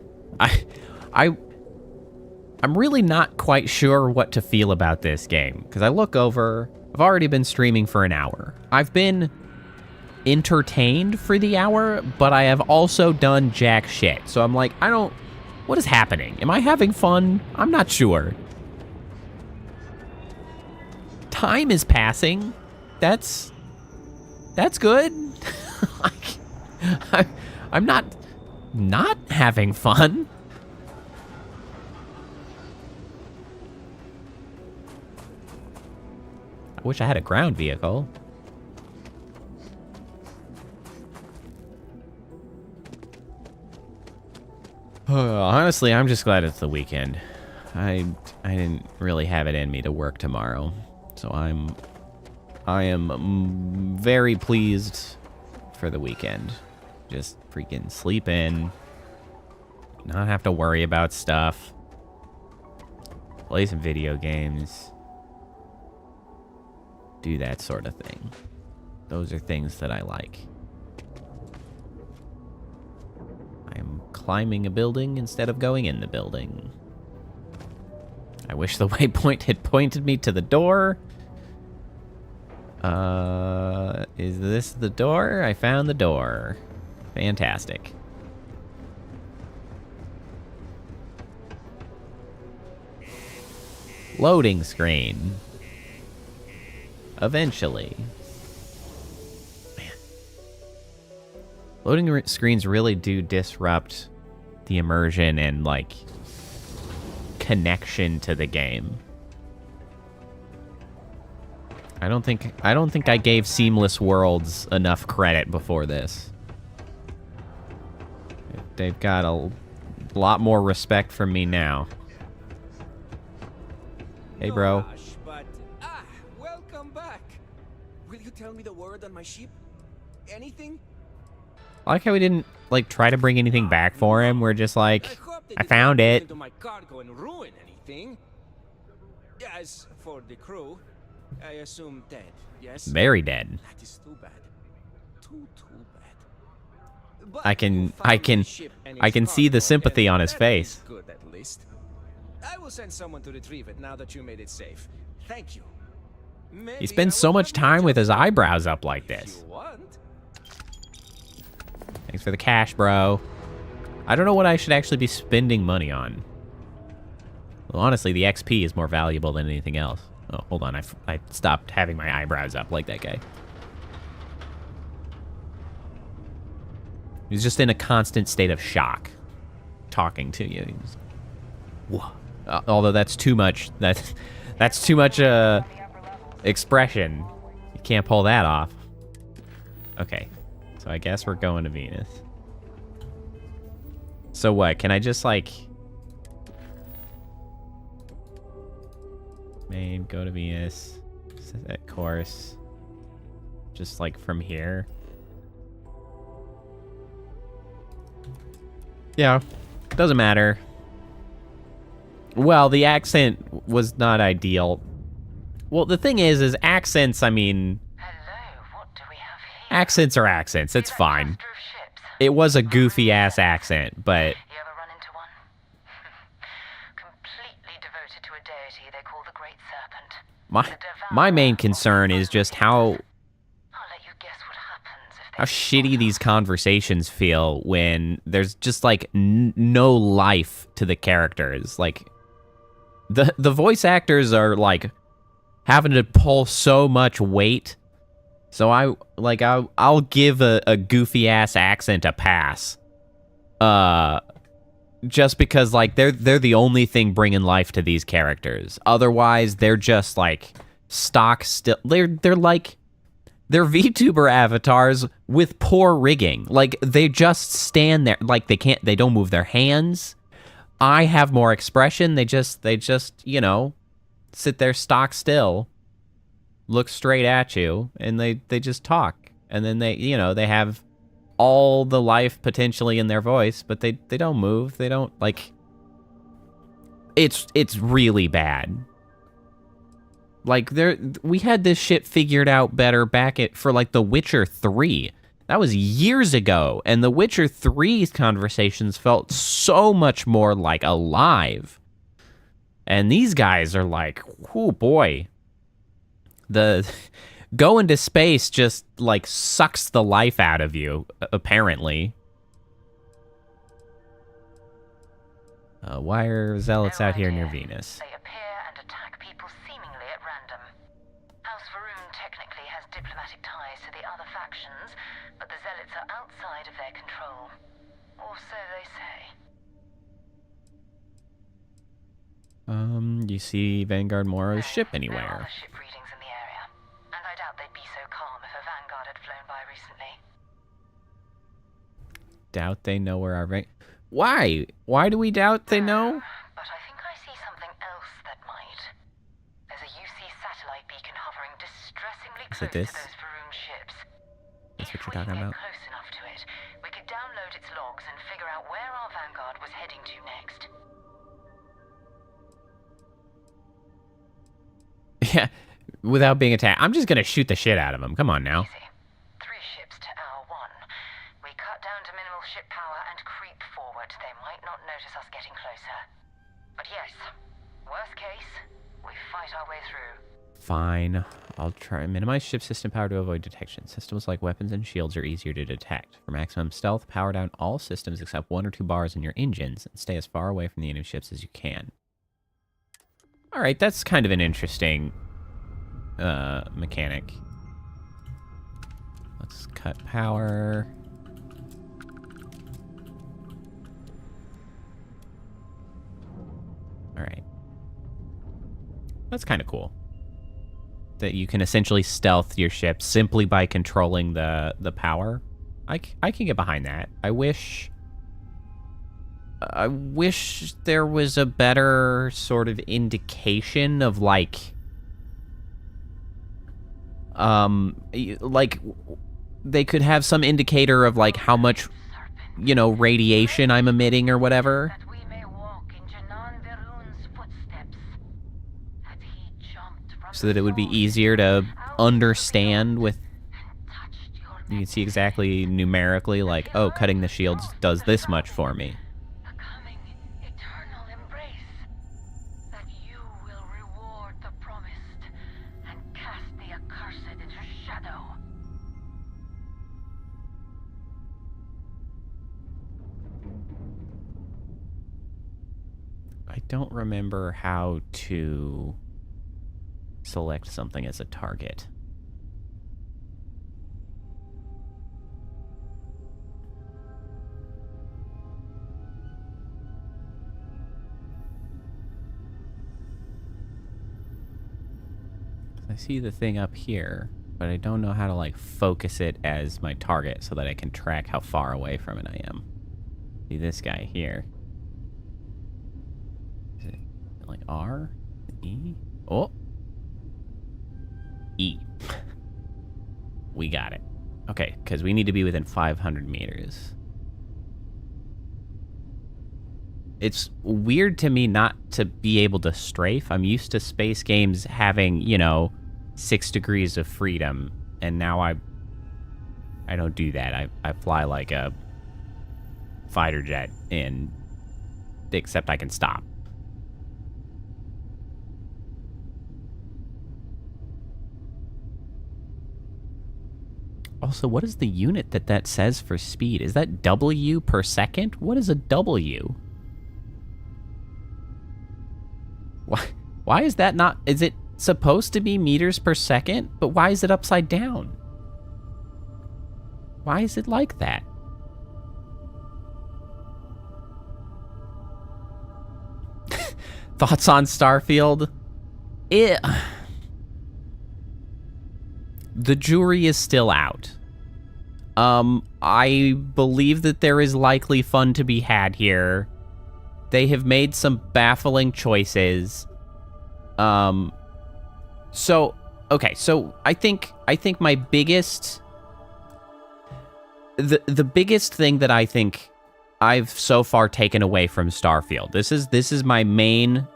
I'm really not quite sure what to feel about this game, because I look over, I've already been streaming for an hour. I've been entertained for the hour, but I have also done jack shit. So I'm like, what is happening? Am I having fun? I'm not sure. Time is passing. That's good. I'm not having fun. I wish I had a ground vehicle. Honestly, I'm just glad it's the weekend. I didn't really have it in me to work tomorrow, so I am very pleased for the weekend. Just freaking sleep in, not have to worry about stuff, play some video games, do that sort of thing. Those are things that I like. I am climbing a building instead of going in the building. I wish the waypoint had pointed me to the door. Is this the door? I found the door. Fantastic. Loading screen. Eventually. Man. Loading screens really do disrupt the immersion and, like, connection to the game. I don't think I gave Seamless Worlds enough credit before this. They've got a lot more respect from me now. Hey, bro. But welcome back. Will you tell me the word on my ship? Anything? I like how we didn't, like, try to bring anything back for him. We're just like, I found it. Into my cargo and ruin anything. As for the crew, I assume dead. Yes. Very dead. That is too bad. Too bad. But I can see the sympathy on his face. Good, at least. I will send someone to retrieve it now that you made it safe. Thank you. He spends so much time with his eyebrows up like this. Thanks for the cash, bro. I don't know what I should actually be spending money on. Well, honestly, the XP is more valuable than anything else. Oh, hold on. I stopped having my eyebrows up like that guy. He's just in a constant state of shock talking to you. He's, whoa. Although that's too much. That's too much expression. You can't pull that off. Okay. So I guess we're going to Venus. So what? Can I just, like... Main, go to Venus. Set course. Just, like, from here. Yeah. Doesn't matter. Well, the accent was not ideal. Well, the thing is accents, I mean... Accents are accents. It's fine. It was a goofy-ass accent, but... You ever run into one? Completely devoted to a deity they call the Great Serpent. My main concern is just how shitty these conversations feel when there's just, like, no life to the characters. Like, the voice actors are, like, having to pull so much weight. So I'll give a goofy ass accent a pass. Just because, like, they're the only thing bringing life to these characters. Otherwise, they're just, like, stock still. They're VTuber avatars with poor rigging. Like, they just stand there. Like, they don't move their hands. I have more expression. They just, you know, sit there stock still, look straight at you, and they just talk. And then they, you know, they have all the life potentially in their voice, but they don't move. They don't, like, it's really bad. Like, we had this shit figured out better back for, like, The Witcher 3. That was years ago, and The Witcher 3's conversations felt so much more, like, alive. And these guys are like, oh boy. The going to space just, like, sucks the life out of you, apparently. Why are zealots out here near Venus? They appear and attack people seemingly at random. House Varun technically has diplomatic ties to the other factions, but the zealots are outside of their control. Or so they say. Do you see Vanguard Moro's ship There anywhere? are other ship readings in the area, and I doubt they'd be so calm if a Vanguard had flown by recently. Doubt they know where our Why? Why do we doubt they know? But I think I see something else that might. There's a UC satellite beacon hovering distressingly Is close it this? to those Faroon ships. That's what If you're we talking can about? get close enough to it, we could download its logs and figure out where our vanguard was heading to next. Yeah, without being attacked. I'm just gonna shoot the shit out of him. Come on now. 3 ships to hour 1. We cut down to minimal ship power and creep forward. They might not notice us getting closer. But yes, worst case, we fight our way through. Fine. I'll try minimize ship system power to avoid detection. Systems like weapons and shields are easier to detect. For maximum stealth, power down all systems except 1 or 2 bars in your engines and stay as far away from the enemy ships as you can. All right, that's kind of an interesting mechanic. Let's cut power. All right. That's kind of cool. That you can essentially stealth your ship simply by controlling the power. I can get behind that. I wish there was a better sort of indication of like they could have some indicator of like how much, you know, radiation I'm emitting or whatever. So that it would be easier to understand with, you can see exactly numerically like, oh, cutting the shields does this much for me. I don't remember how to select something as a target. I see the thing up here, but I don't know how to like focus it as my target so that I can track how far away from it I am. See this guy here. Is it like R? E? Oh! E. We got it. Okay, because we need to be within 500 meters. It's weird to me not to be able to strafe. I'm used to space games having, you know, 6 degrees of freedom, and now I don't do that. I fly like a fighter jet, and except I can stop. Also, what is the unit that says for speed? Is that W per second? What is a W? Why is that not... Is it supposed to be meters per second? But why is it upside down? Why is it like that? Thoughts on Starfield? The jury is still out. I believe that there is likely fun to be had here. They have made some baffling choices. So I think my biggest... The biggest thing that I think I've so far taken away from Starfield, this is my main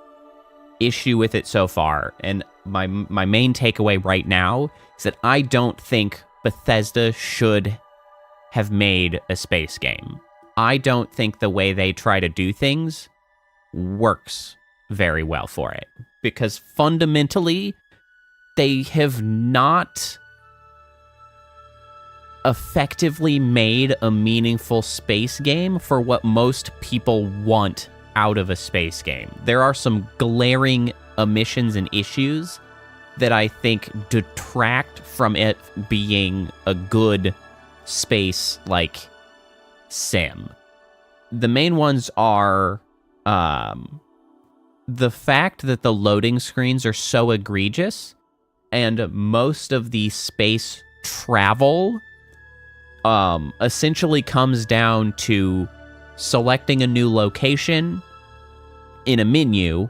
issue with it so far, and my main takeaway right now is that I don't think Bethesda should have made a space game. I don't think the way they try to do things works very well for it, because fundamentally they have not effectively made a meaningful space game for what most people want out of a space game. There are some glaring omissions and issues that I think detract from it being a good space like sim. The main ones are the fact that the loading screens are so egregious, and most of the space travel essentially comes down to selecting a new location in a menu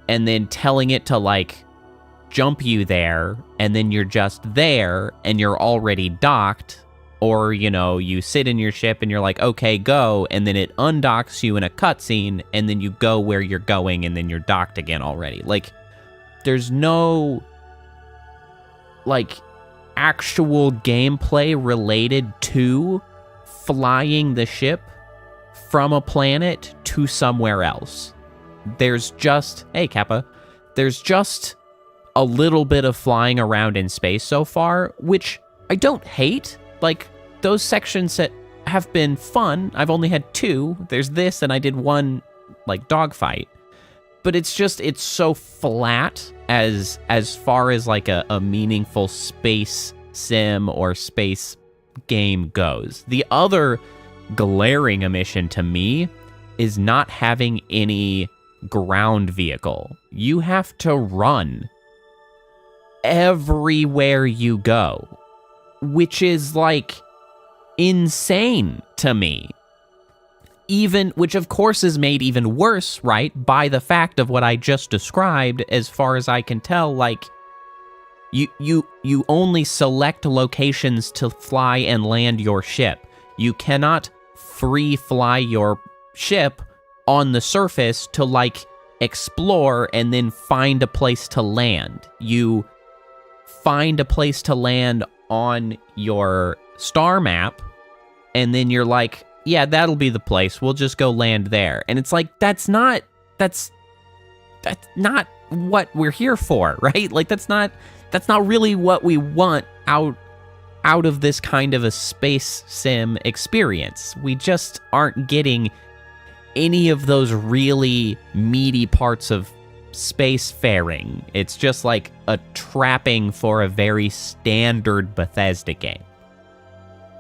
and then telling it to, like, jump you there, and then you're just there and you're already docked, or, you know, you sit in your ship and you're like, okay, go, and then it undocks you in a cutscene, and then you go where you're going, and then you're docked again already. Like, there's no, like, actual gameplay related to flying the ship from a planet to somewhere else. There's just, hey, Kappa, there's just a little bit of flying around in space so far, which I don't hate. Like, those sections that have been fun, I've only had 2. There's this, and I did 1, like, dogfight. But it's just, it's so flat as far as, like, a meaningful space sim or space game goes. The other glaring omission to me is not having any ground vehicle. You have to run everywhere you go, which is, like, insane to me. Even, which of course is made even worse, right, by the fact of what I just described. As far as I can tell, like, you only select locations to fly and land your ship. You cannot free fly your ship on the surface to, like, explore and then find a place to land. You find a place to land on your star map, and then you're like, yeah, that'll be the place. We'll just go land there. And it's like, that's not what we're here for, right? Like, that's not really what we want out of this kind of a space sim experience. We just aren't getting any of those really meaty parts of spacefaring. It's just like a trapping for a very standard Bethesda game.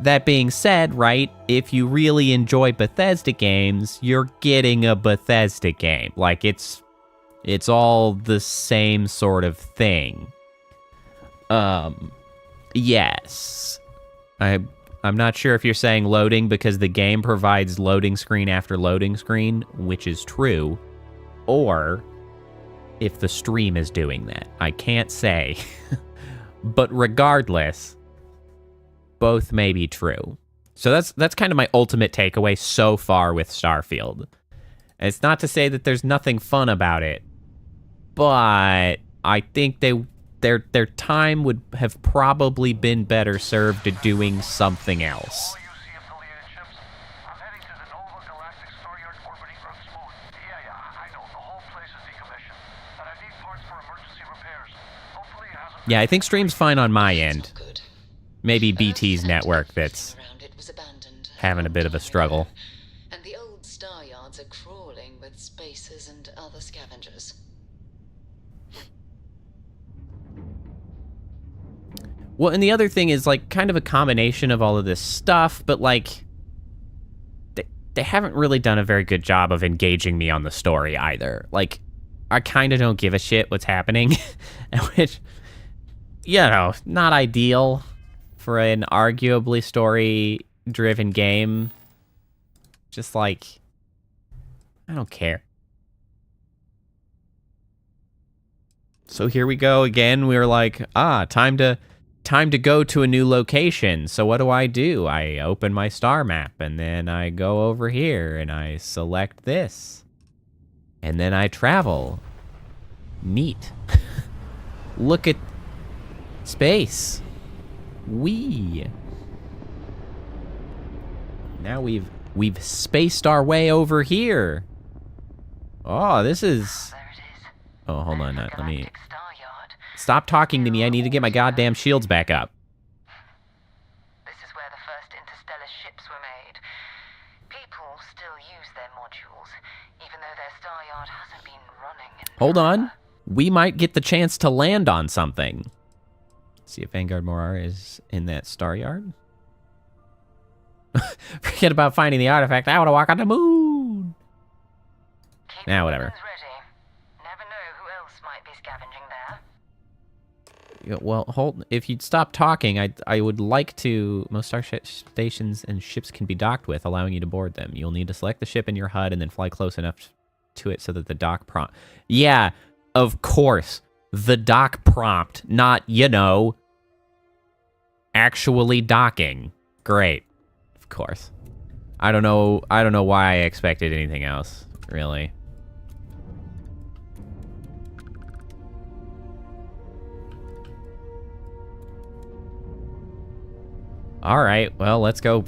That being said, right, if you really enjoy Bethesda games, you're getting a Bethesda game. Like, it's all the same sort of thing. Yes. I'm not sure if you're saying loading because the game provides loading screen after loading screen, which is true, or if the stream is doing that. I can't say. But regardless, both may be true. So that's kind of my ultimate takeaway so far with Starfield. And it's not to say that there's nothing fun about it, but I think their time would have probably been better served to doing something else. Yeah, I think stream's fine on my end. Maybe BT's network that's having a bit of a struggle. And the old star yards are crawling with spacers and other scavengers. Well, and the other thing is, like, kind of a combination of all of this stuff, but, like, they haven't really done a very good job of engaging me on the story either. Like, I kind of don't give a shit what's happening, which, you know, not ideal for an arguably story-driven game. Just, like, I don't care. So here we go again. We were like, time to go to a new location. So what do? I open my star map, and then I go over here, and I select this. And then I travel. Neat. Look at space. Wee. Now we've spaced our way over here. Oh, this is... Oh, hold on. Let me... Stop talking to me. I need to get my goddamn shields back up. This is where the first interstellar ships were made. People still use their modules, even though their star yard hasn't been running in... Hold on. We might get the chance to land on something. See if Vanguard Morar is in that star yard. Forget about finding the artifact. I want to walk on the moon. Keep whatever. Ready. Never know who else might be scavenging there. Well, hold. If you'd stop talking, I would like to. Most star stations and ships can be docked with, allowing you to board them. You'll need to select the ship in your HUD and then fly close enough to it so that the dock prompt. Yeah, of course, the dock prompt, not actually docking. Great, of course. I don't know why I expected anything else, really. Alright, well, let's go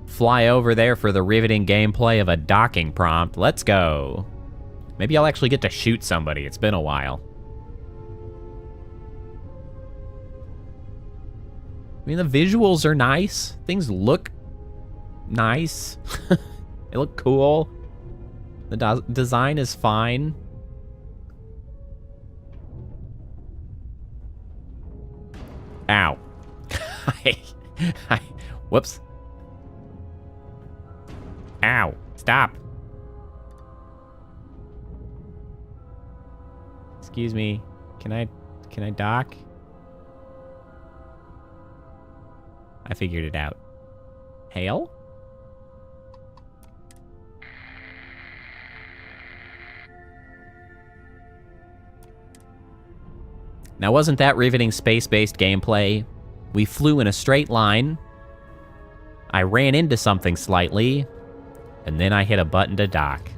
fly over there for the riveting gameplay of a docking prompt. Let's go. Maybe I'll actually get to shoot somebody. It's been a while. I mean, the visuals are nice. Things look nice. They look cool. The design is fine. Ow. Whoops. Ow. Stop. Excuse me. Can I dock? I figured it out. Hail? Now, wasn't that riveting space-based gameplay? We flew in a straight line. I ran into something slightly, and then I hit a button to dock.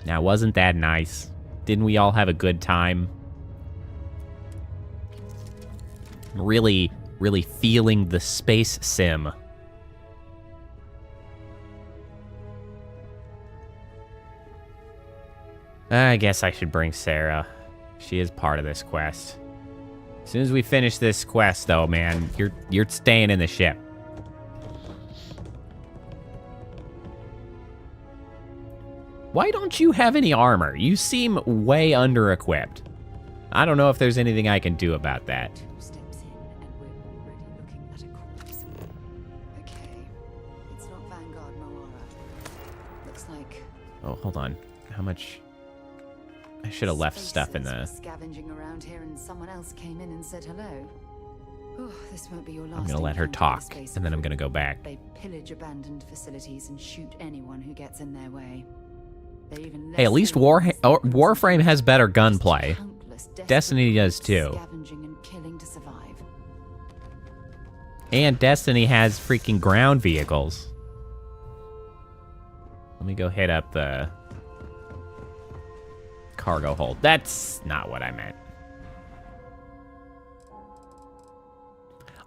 Now, wasn't that nice? Didn't we all have a good time? Really feeling the space sim. I guess I should bring Sarah. She is part of this quest. As soon as we finish this quest, though, man, you're staying in the ship. Why don't you have any armor? You seem way under-equipped. I don't know if there's anything I can do about that. 2 steps in, and we're already looking at a corpse. Okay, it's not Vanguard Moara. Looks like. Oh, hold on. How much? I should have left stuff in the. Scavenging around here, and someone else came in and said hello. Oh, this won't be your last. I'm gonna let her talk, and then I'm gonna go back. They pillage abandoned facilities and shoot anyone who gets in their way. Hey, at least Warframe has better gunplay. Destiny does too. And Destiny has freaking ground vehicles. Let me go hit up the cargo hold. That's not what I meant.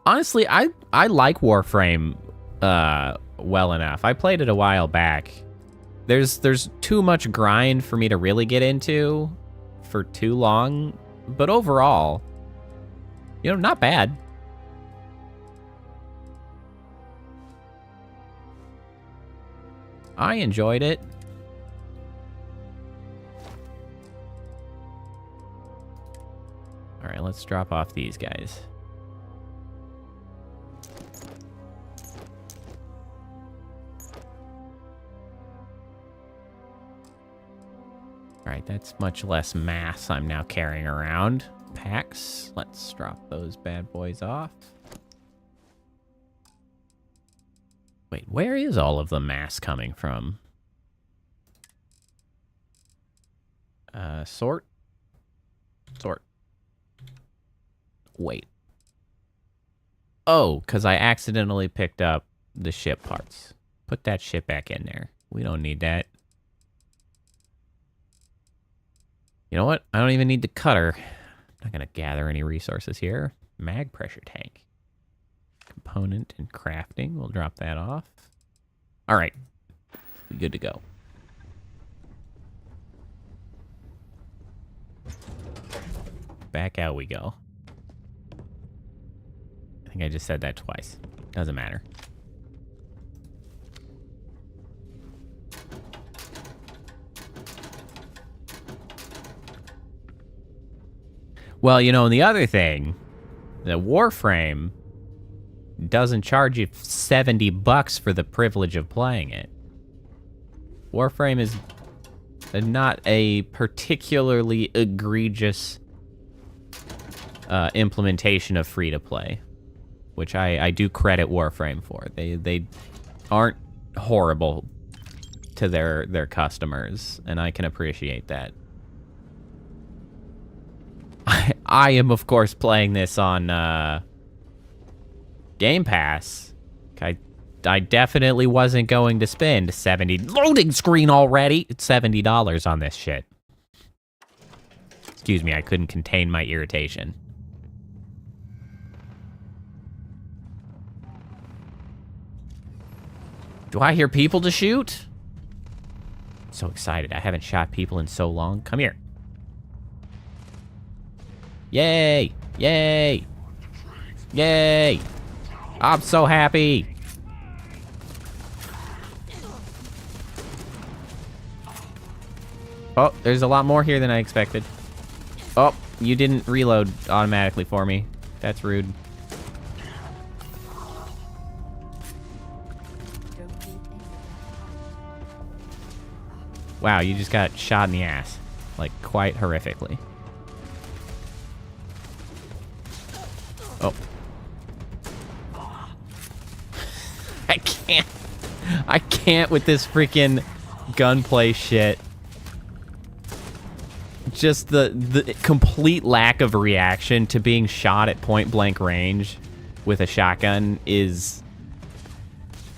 Honestly, I like Warframe well enough. I played it a while back. There's too much grind for me to really get into for too long, but overall, not bad. I enjoyed it. All right, let's drop off these guys. Alright, that's much less mass I'm now carrying around. Packs. Let's drop those bad boys off. Wait, where is all of the mass coming from? Sort? Sort. Wait. Oh, because I accidentally picked up the ship parts. Put that shit back in there. We don't need that. You know what? I don't even need the cutter. I'm not going to gather any resources here. Mag pressure tank. Component and crafting. We'll drop that off. All right. We're good to go. Back out we go. I think I just said that twice. Doesn't matter. Well, and the other thing, the Warframe doesn't charge you $70 for the privilege of playing it. Warframe is not a particularly egregious implementation of free-to-play, which I do credit Warframe for. They aren't horrible to their customers, and I can appreciate that. I am, of course, playing this on Game Pass. I definitely wasn't going to spend $70... Loading screen already! It's $70 on this shit. Excuse me, I couldn't contain my irritation. Do I hear people to shoot? So excited. I haven't shot people in so long. Come here. Yay! Yay! Yay! I'm so happy! Oh, there's a lot more here than I expected. Oh, you didn't reload automatically for me. That's rude. Wow, you just got shot in the ass. Like, quite horrifically. Oh. I can't with this freaking gunplay shit. Just the complete lack of reaction to being shot at point blank range with a shotgun is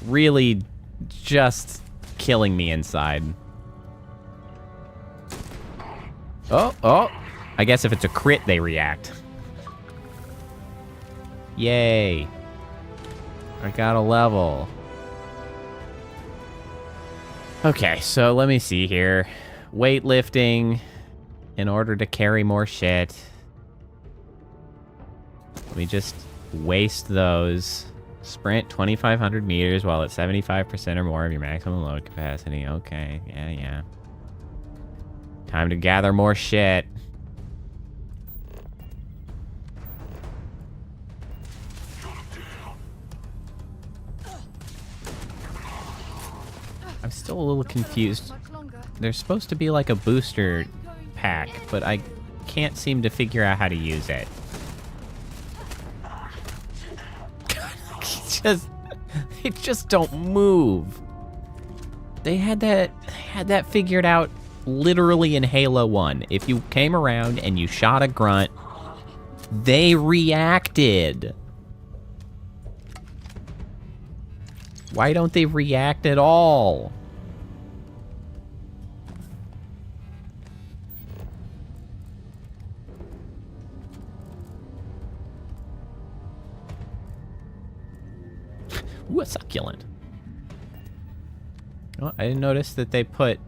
really just killing me inside. Oh. I guess if it's a crit, they react. Yay. I got a level. Okay, so let me see here. Weightlifting in order to carry more shit. Let me just waste those. Sprint 2,500 meters while at 75% or more of your maximum load capacity. Okay, yeah. Time to gather more shit. I'm still a little confused. There's supposed to be like a booster pack, but I can't seem to figure out how to use it. They just don't move. They had that figured out literally in Halo 1. If you came around and you shot a grunt, they reacted. Why don't they react at all? Ooh, a succulent. Oh, I didn't notice that they put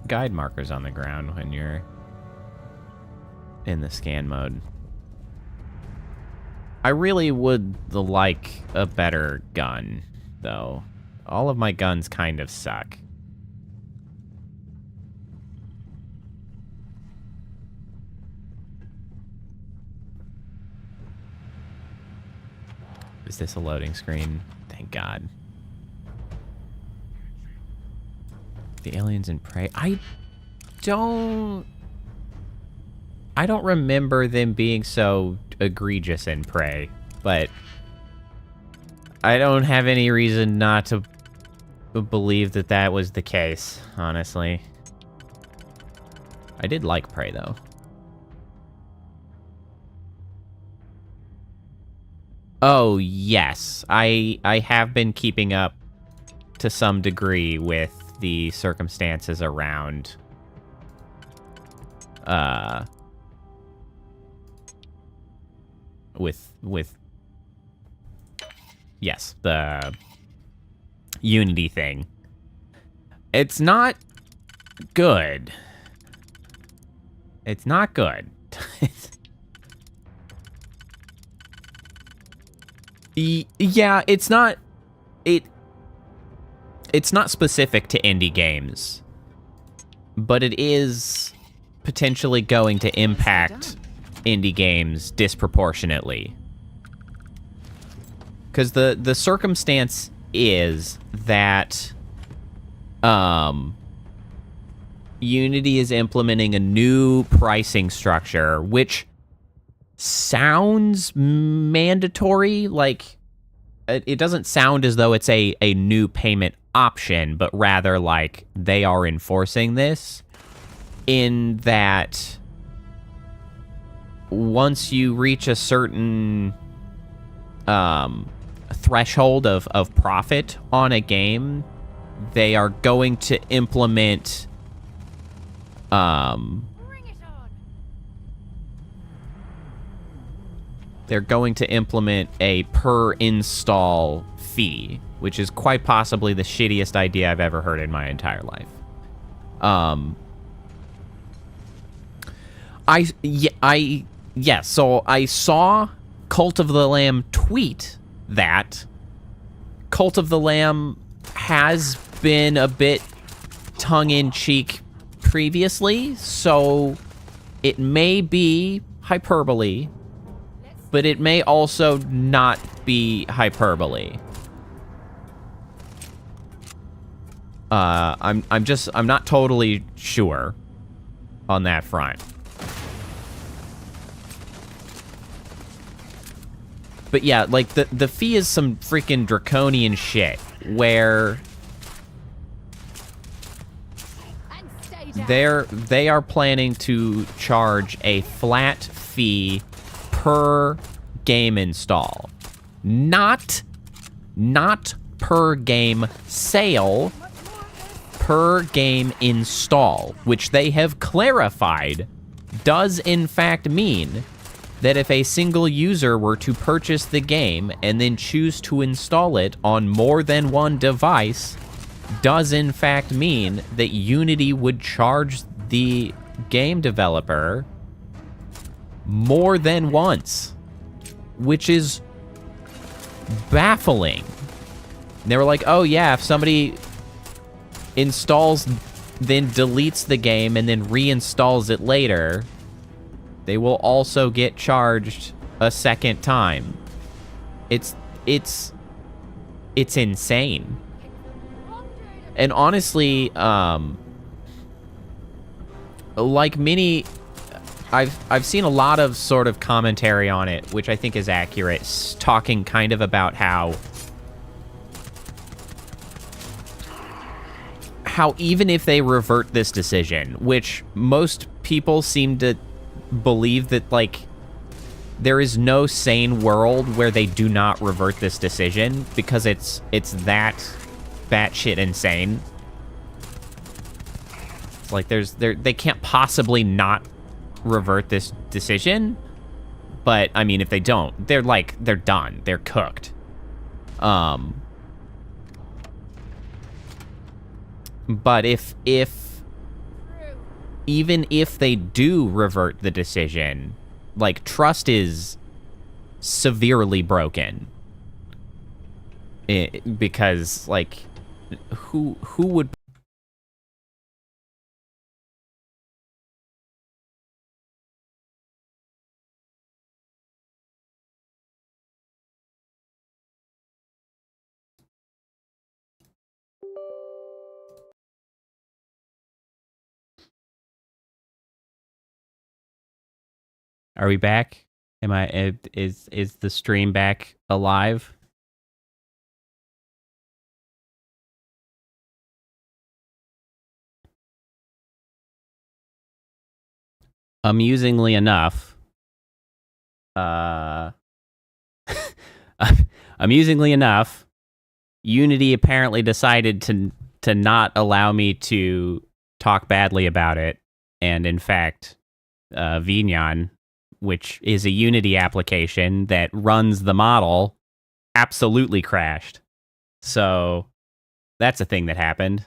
guide markers on the ground when you're in the scan mode. I really would like a better gun, though. All of my guns kind of suck. Is this a loading screen? Thank God. The aliens in Prey. I don't remember them being so egregious in Prey, but I don't have any reason not to believe that was the case, honestly. I did like Prey, though. Oh, yes. I have been keeping up to some degree with the circumstances around with yes, the Unity thing. It's not good. It's not good. Yeah, it's not specific to indie games, but it is potentially going to impact indie games disproportionately. Because the circumstance is that Unity is implementing a new pricing structure, which sounds mandatory. Like, it doesn't sound as though it's a new payment option, but rather like they are enforcing this in that once you reach a certain threshold of profit on a game, they are going to implement they're going to implement a per install fee, which is quite possibly the shittiest idea I've ever heard in my entire life. So I saw Cult of the Lamb tweet that Cult of the Lamb has been a bit tongue-in-cheek previously, so it may be hyperbole, but it may also not be hyperbole. I'm not totally sure on that front. But yeah, like the fee is some freaking draconian shit where they are planning to charge a flat fee per game install. Not per game sale, per game install, which they have clarified does in fact mean that if a single user were to purchase the game and then choose to install it on more than one device, does in fact mean that Unity would charge the game developer more than once, which is baffling. They were like, oh yeah, if somebody installs, then deletes the game and then reinstalls it later, they will also get charged a second time. It's insane. And honestly, like many, I've seen a lot of sort of commentary on it, which I think is accurate, talking kind of about how even if they revert this decision, which most people seem to believe that, like, there is no sane world where they do not revert this decision because it's that batshit insane. It's like they can't possibly not revert this decision. But I mean, if they don't, they're done. They're cooked. But even if they do revert the decision, like, trust is severely broken. Because, like, who would... Are we back? Is the stream back alive? Amusingly enough, Unity apparently decided to not allow me to talk badly about it, and in fact, Vignon, which is a Unity application that runs the model, absolutely crashed. So that's a thing that happened.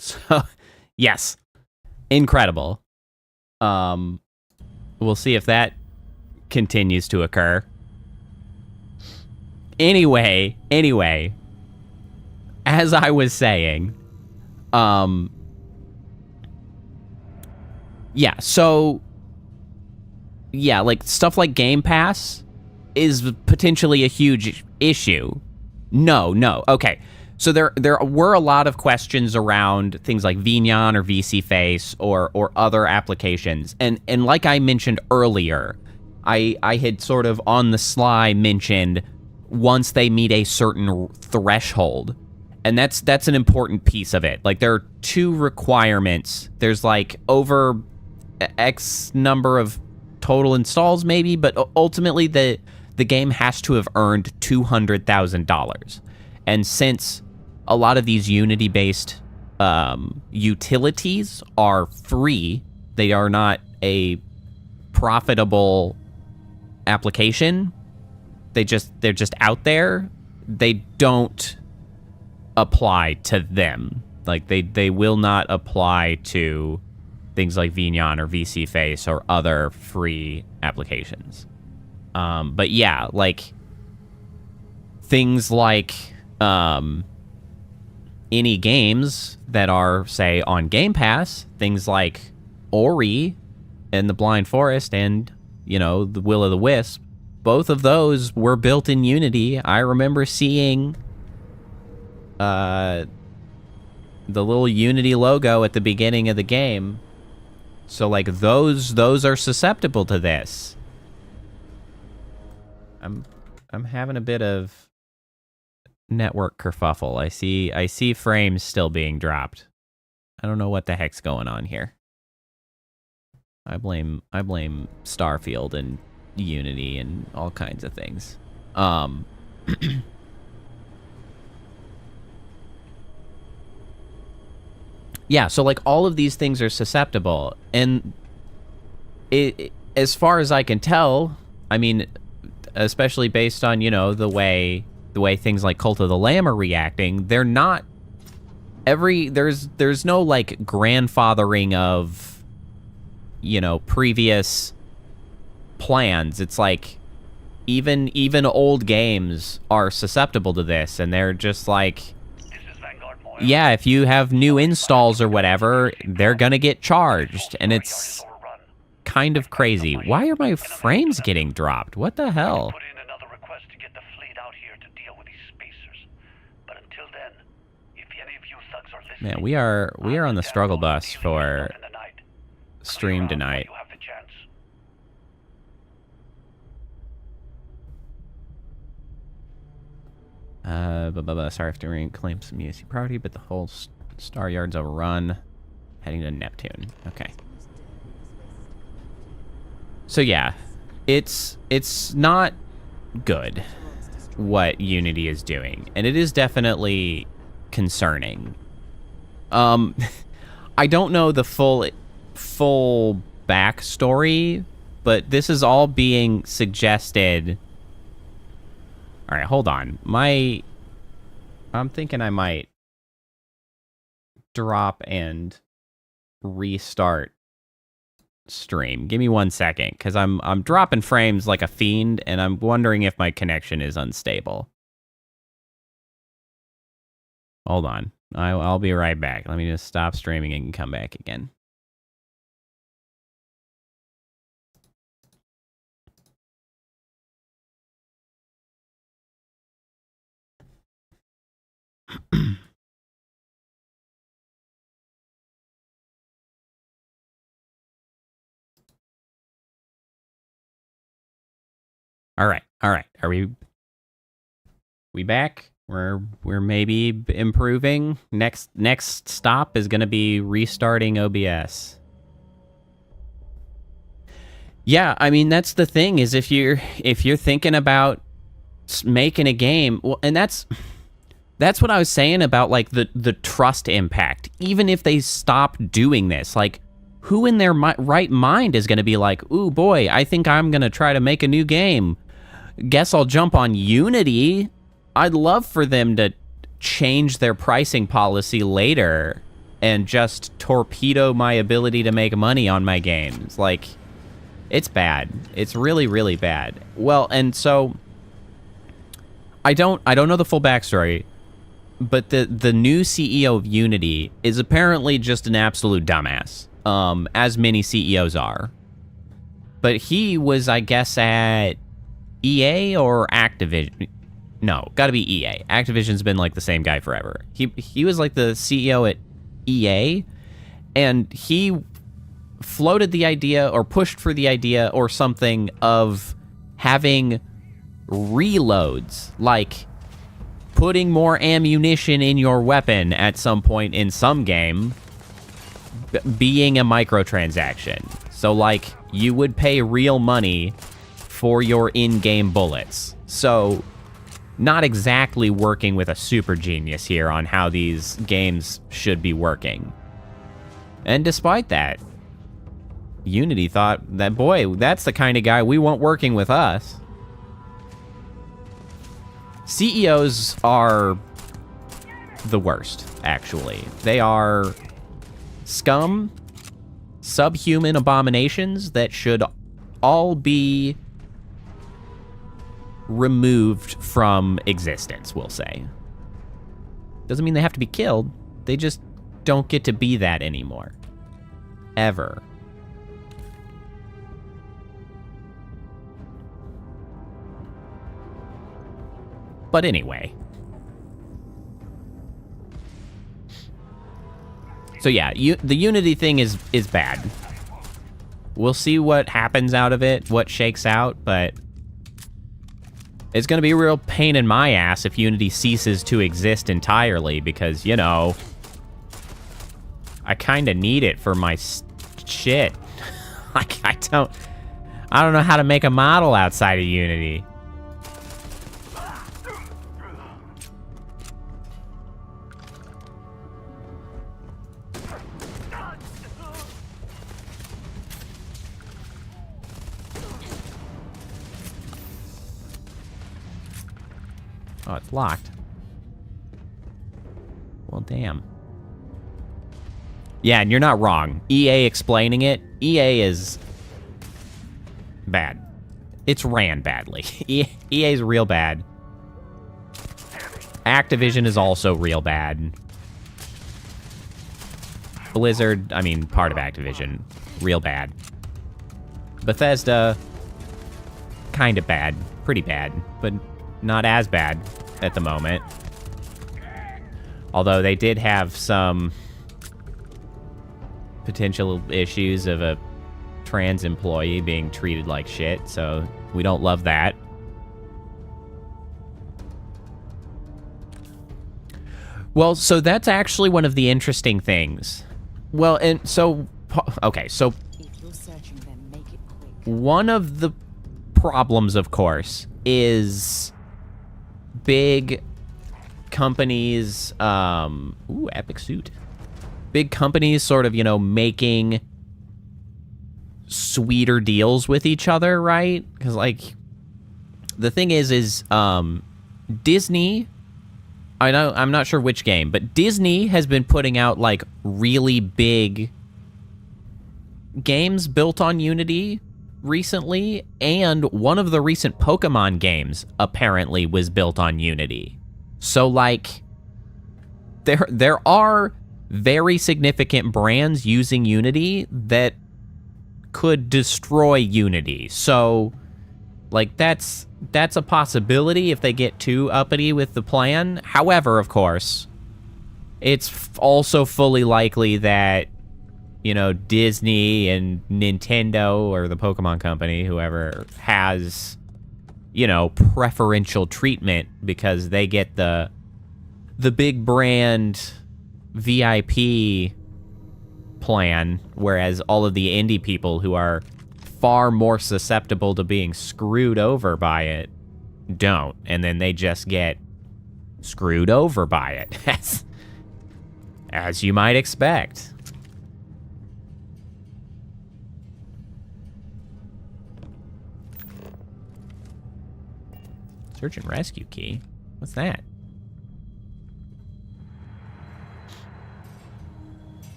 So, yes, incredible. We'll see if that continues to occur. Anyway, as I was saying, yeah, so, yeah, like, stuff like Game Pass is potentially a huge issue. No, okay. So there were a lot of questions around things like VNyan or VC Face or other applications. And like I mentioned earlier, I had sort of on the sly mentioned once they meet a certain threshold. And that's an important piece of it. Like, there are 2 requirements. There's like over X number of total installs maybe, but ultimately the game has to have earned $200,000. And since a lot of these Unity-based utilities are free, they are not a profitable application. They're just out there. They don't apply to them. Like, they will not apply to things like VNyan or VC Face or other free applications. But yeah, like things like any games that are, say, on Game Pass, things like Ori and the Blind Forest and, the Will o' the Wisp, both of those were built in Unity. I remember seeing the little Unity logo at the beginning of the game. So, like, those are susceptible to this. I'm having a bit of network kerfuffle. I see frames still being dropped. I don't know what the heck's going on here. I blame Starfield and Unity and all kinds of things. Yeah, so like all of these things are susceptible, and as far as I can tell, I mean, especially based on, the way things like Cult of the Lamb are reacting, they're not there's no like grandfathering of, previous plans. It's like even old games are susceptible to this, and they're just like, yeah, if you have new installs or whatever, they're gonna get charged, and it's kind of crazy. Why are my frames getting dropped? What the hell? Man, we are on the struggle bus for stream tonight. Sorry, I have to reclaim some UC property, but the whole Star Yard's overrun. Heading to Neptune. Okay. So yeah, it's not good what Unity is doing, and it is definitely concerning. I don't know the full backstory, but this is all being suggested. All right, hold on. I'm thinking I might drop and restart stream. Give me 1 second, because I'm dropping frames like a fiend, and I'm wondering if my connection is unstable. Hold on. I'll be right back. Let me just stop streaming and come back again. All right. Are we back? We're maybe improving. Next stop is going to be restarting OBS. Yeah, I mean, that's the thing, is if you're thinking about making a game, well, and that's what I was saying about like the trust impact. Even if they stop doing this, like, who in their right mind is going to be like, ooh boy, I think I'm going to try to make a new game. Guess I'll jump on Unity. I'd love for them to change their pricing policy later and just torpedo my ability to make money on my games. Like, it's bad. It's really, really bad. Well, and so I don't know the full backstory, but the new CEO of Unity is apparently just an absolute dumbass, as many CEOs are. But he was, I guess, at EA or Activision. No, gotta be EA. Activision's been like the same guy forever. He was like the CEO at EA, and he floated the idea or pushed for the idea or something of having reloads, like putting more ammunition in your weapon at some point in some game being a microtransaction. So, like, you would pay real money for your in-game bullets. So, not exactly working with a super genius here on how these games should be working. And despite that, Unity thought that, boy, that's the kind of guy we want working with us. CEOs are the worst, actually. They are scum, subhuman abominations that should all be removed from existence, we'll say. Doesn't mean they have to be killed. They just don't get to be that anymore. Ever. But anyway. So yeah, the Unity thing is bad. We'll see what happens out of it, what shakes out, but it's going to be a real pain in my ass if Unity ceases to exist entirely because, you know, I kind of need it for my shit. I don't know how to make a model outside of Unity. Oh, it's locked. Well, damn. Yeah, and you're not wrong. EA explaining it, EA is bad. It's ran badly. EA's real bad. Activision is also real bad. Blizzard, I mean, part of Activision, real bad. Bethesda, kind of bad. Pretty bad, but not as bad at the moment. Although they did have some potential issues of a trans employee being treated like shit, so we don't love that. Well, so that's actually one of the interesting things. Well, and so, okay, so one of the problems, of course, is big companies, ooh, epic suit. Big companies sort of, you know, making sweeter deals with each other, right? Because, like, the thing is Disney, I know, I'm not sure which game, but Disney has been putting out, like, really big games built on Unity recently, and one of the recent Pokemon games apparently was built on Unity. So, like, there are very significant brands using Unity that could destroy Unity. So, like, that's a possibility if they get too uppity with the plan. However, of course, it's also fully likely that, you know, Disney and Nintendo or the Pokemon Company, whoever, has, you know, preferential treatment because they get the big brand VIP plan, whereas all of the indie people who are far more susceptible to being screwed over by it don't, and then they just get screwed over by it, as you might expect. Search and rescue key? What's that?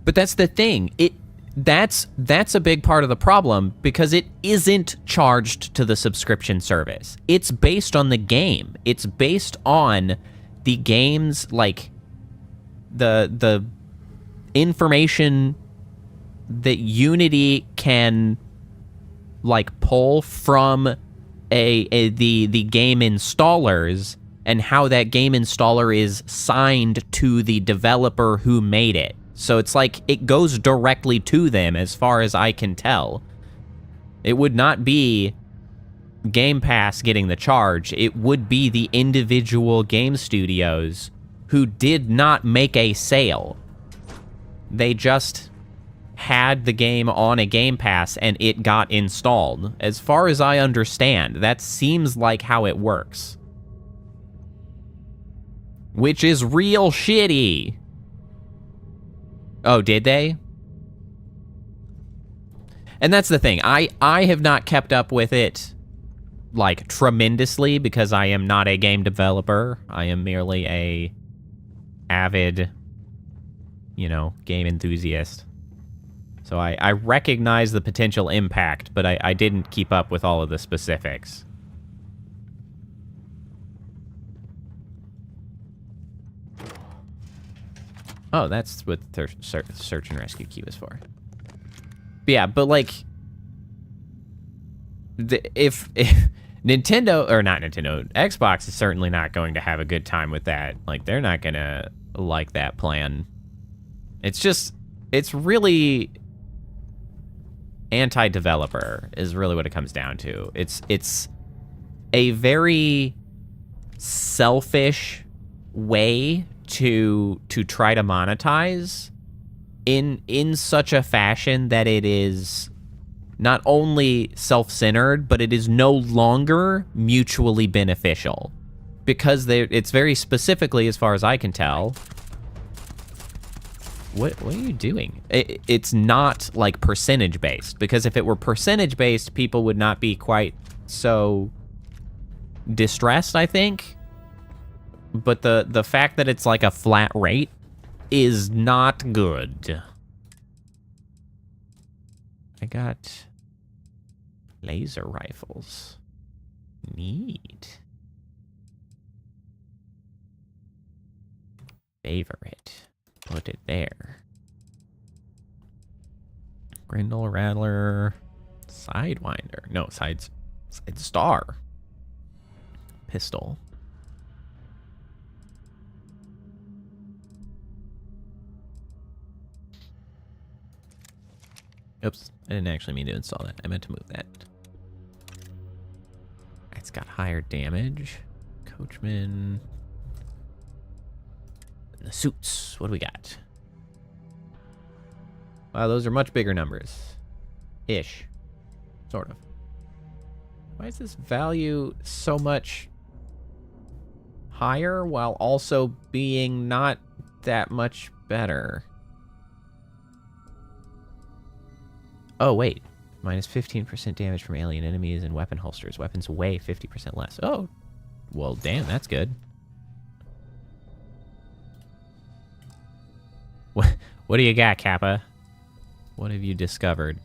But that's the thing. That's a big part of the problem because it isn't charged to the subscription service. It's based on the game. It's based on the game's, like, the information that Unity can like pull from the game installers and how that game installer is signed to the developer who made it. So it's like it goes directly to them as far as I can tell. It would not be Game Pass getting the charge. It would be the individual game studios who did not make a sale. They just had the game on a Game Pass and it got installed. As far as I understand, that seems like how it works. Which is real shitty. Oh, did they? And that's the thing. I have not kept up with it, like, tremendously because I am not a game developer. I am merely a avid, you know, game enthusiast. So I recognize the potential impact, but I didn't keep up with all of the specifics. Oh, that's what search and rescue key was for. But yeah, but like, if Nintendo, or not Nintendo, Xbox is certainly not going to have a good time with that. Like, they're not gonna like that plan. It's really anti-developer is really what it comes down to. It's a very selfish way to try to monetize in such a fashion that it is not only self-centered, but it is no longer mutually beneficial. Because it's very specifically, as far as I can tell... What are you doing? It's not, like, percentage-based. Because if it were percentage-based, people would not be quite so distressed, I think. But the fact that it's, like, a flat rate is not good. I got laser rifles. Neat. Favorite. Put it there. Grindle, Rattler, Sidewinder. No, Side Star. Pistol. Oops, I didn't actually mean to install that. I meant to move that. It's got higher damage. Coachman. The suits. What do we got? Wow, those are much bigger numbers. Ish. Sort of. Why is this value so much higher while also being not that much better? Oh, wait. Minus 15% damage from alien enemies and weapon holsters. Weapons weigh 50% less. Oh. Well, damn, that's good. What do you got, Kappa? What have you discovered?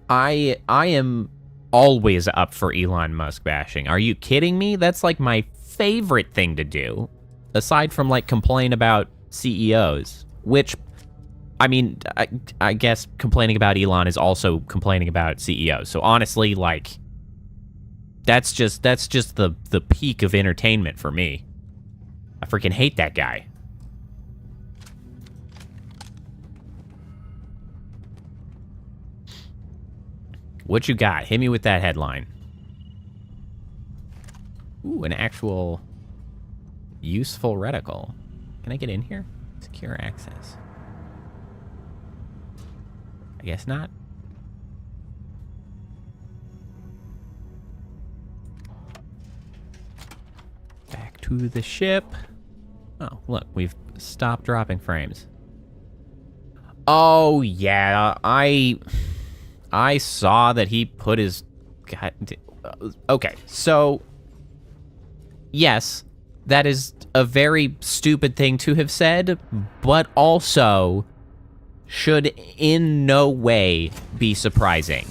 I am always up for Elon Musk bashing. Are you kidding me? That's like my favorite thing to do. Aside from like complain about CEOs, which I mean, I guess complaining about Elon is also complaining about CEOs. So honestly, like, that's just the peak of entertainment for me. I freaking hate that guy. What you got? Hit me with that headline. Ooh, an actual useful reticle. Can I get in here? Secure access. I guess not. Back to the ship. Oh, look, we've stopped dropping frames. Oh, yeah, I saw that he put his... God, okay, so... Yes, that is a very stupid thing to have said, but also should in no way be surprising.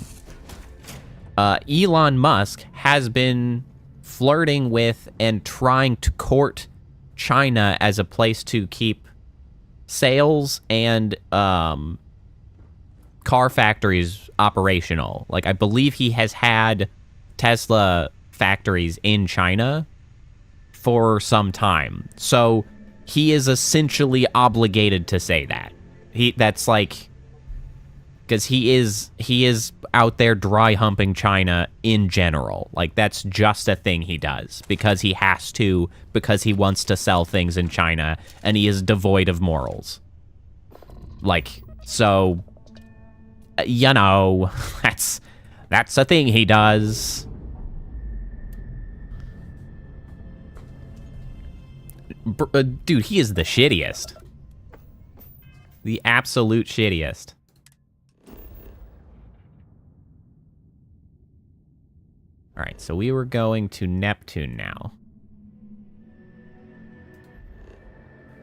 Elon Musk has been flirting with and trying to court China as a place to keep sales and car factories operational. Like, I believe he has had Tesla factories in China for some time. So he is essentially obligated to say that. That's like, because he is out there dry humping China in general. Like, that's just a thing he does because he has to, because he wants to sell things in China, and he is devoid of morals. Like, so, you know, that's a thing he does. Dude, he is the shittiest. The absolute shittiest. All right, so we were going to Neptune now.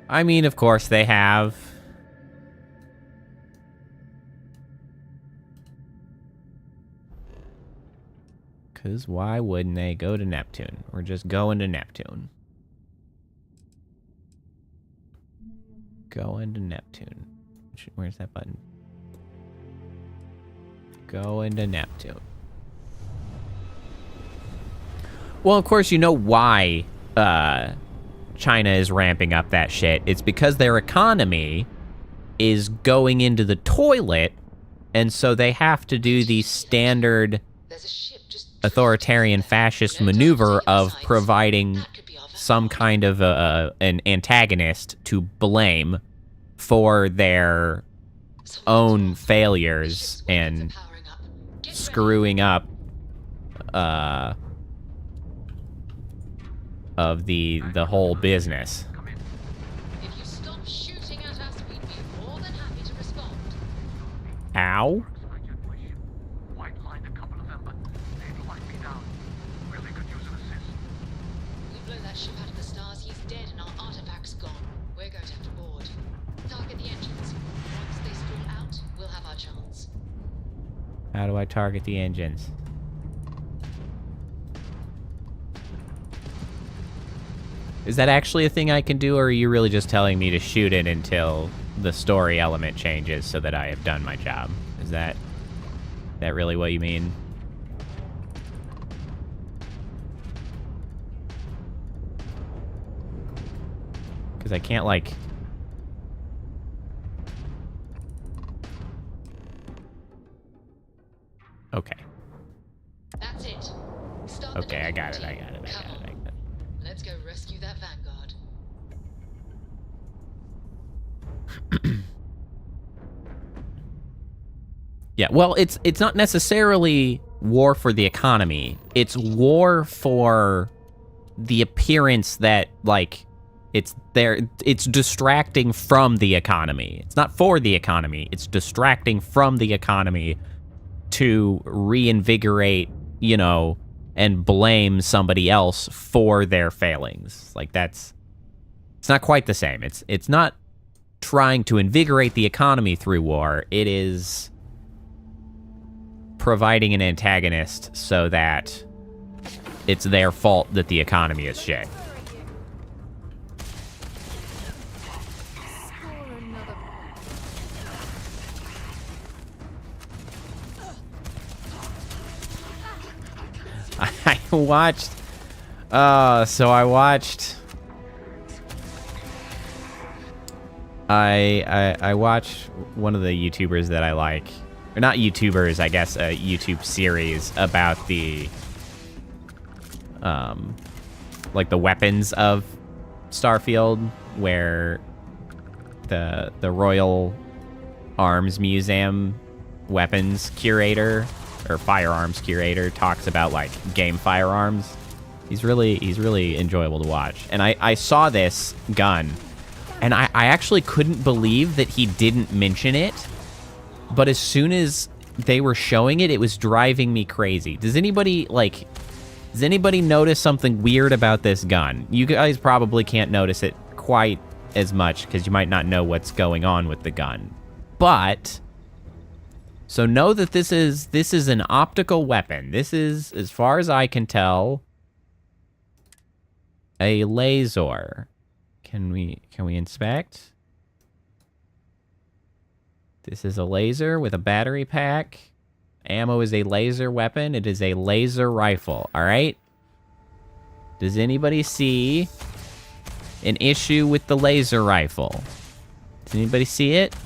I mean, of course they have. Because why wouldn't they go to Neptune? We're just going to Neptune. Going to Neptune. Where's that button? Going to Neptune. Well, of course, you know why China is ramping up that shit. It's because their economy is going into the toilet, and so they have to do the standard authoritarian fascist maneuver of providing some kind of an antagonist to blame for their own failures and screwing up of the whole business. If you stop shooting at us, we'd be more than happy to respond. Ow. We blow that ship out of the stars, he's dead and our artifact's gone. We're going to have to board. Target the engines. Once they stall out, we'll have our chance. How do I target the engines? Is that actually a thing I can do, or are you really just telling me to shoot it until the story element changes so that I have done my job? Is that really what you mean? Because I can't, like... Okay. That's it. Start Okay, I got it. Let's go rescue that Vanguard. Yeah, well, it's not necessarily war for the economy. It's war for the appearance that, like, it's distracting from the economy. It's not for the economy. It's distracting from the economy to reinvigorate, you know, and blame somebody else for their failings. Like, it's not quite the same. It's not trying to invigorate the economy through war. It is providing an antagonist so that it's their fault that the economy is shit. I watched... I watched one of the YouTubers that I like. Or not YouTubers, I guess, a YouTube series about the... like the weapons of Starfield, where the Royal Arms Museum weapons curator, or firearms curator, talks about, like, game firearms. He's really enjoyable to watch. And I saw this gun, and I actually couldn't believe that he didn't mention it, but as soon as they were showing it, it was driving me crazy. Does anybody notice something weird about this gun? You guys probably can't notice it quite as much because you might not know what's going on with the gun. But, so know that this is an optical weapon. This is, as far as I can tell, a laser. Can we inspect? This is a laser with a battery pack. Ammo is a laser weapon. It is a laser rifle, all right? Does anybody see an issue with the laser rifle? Does anybody see it?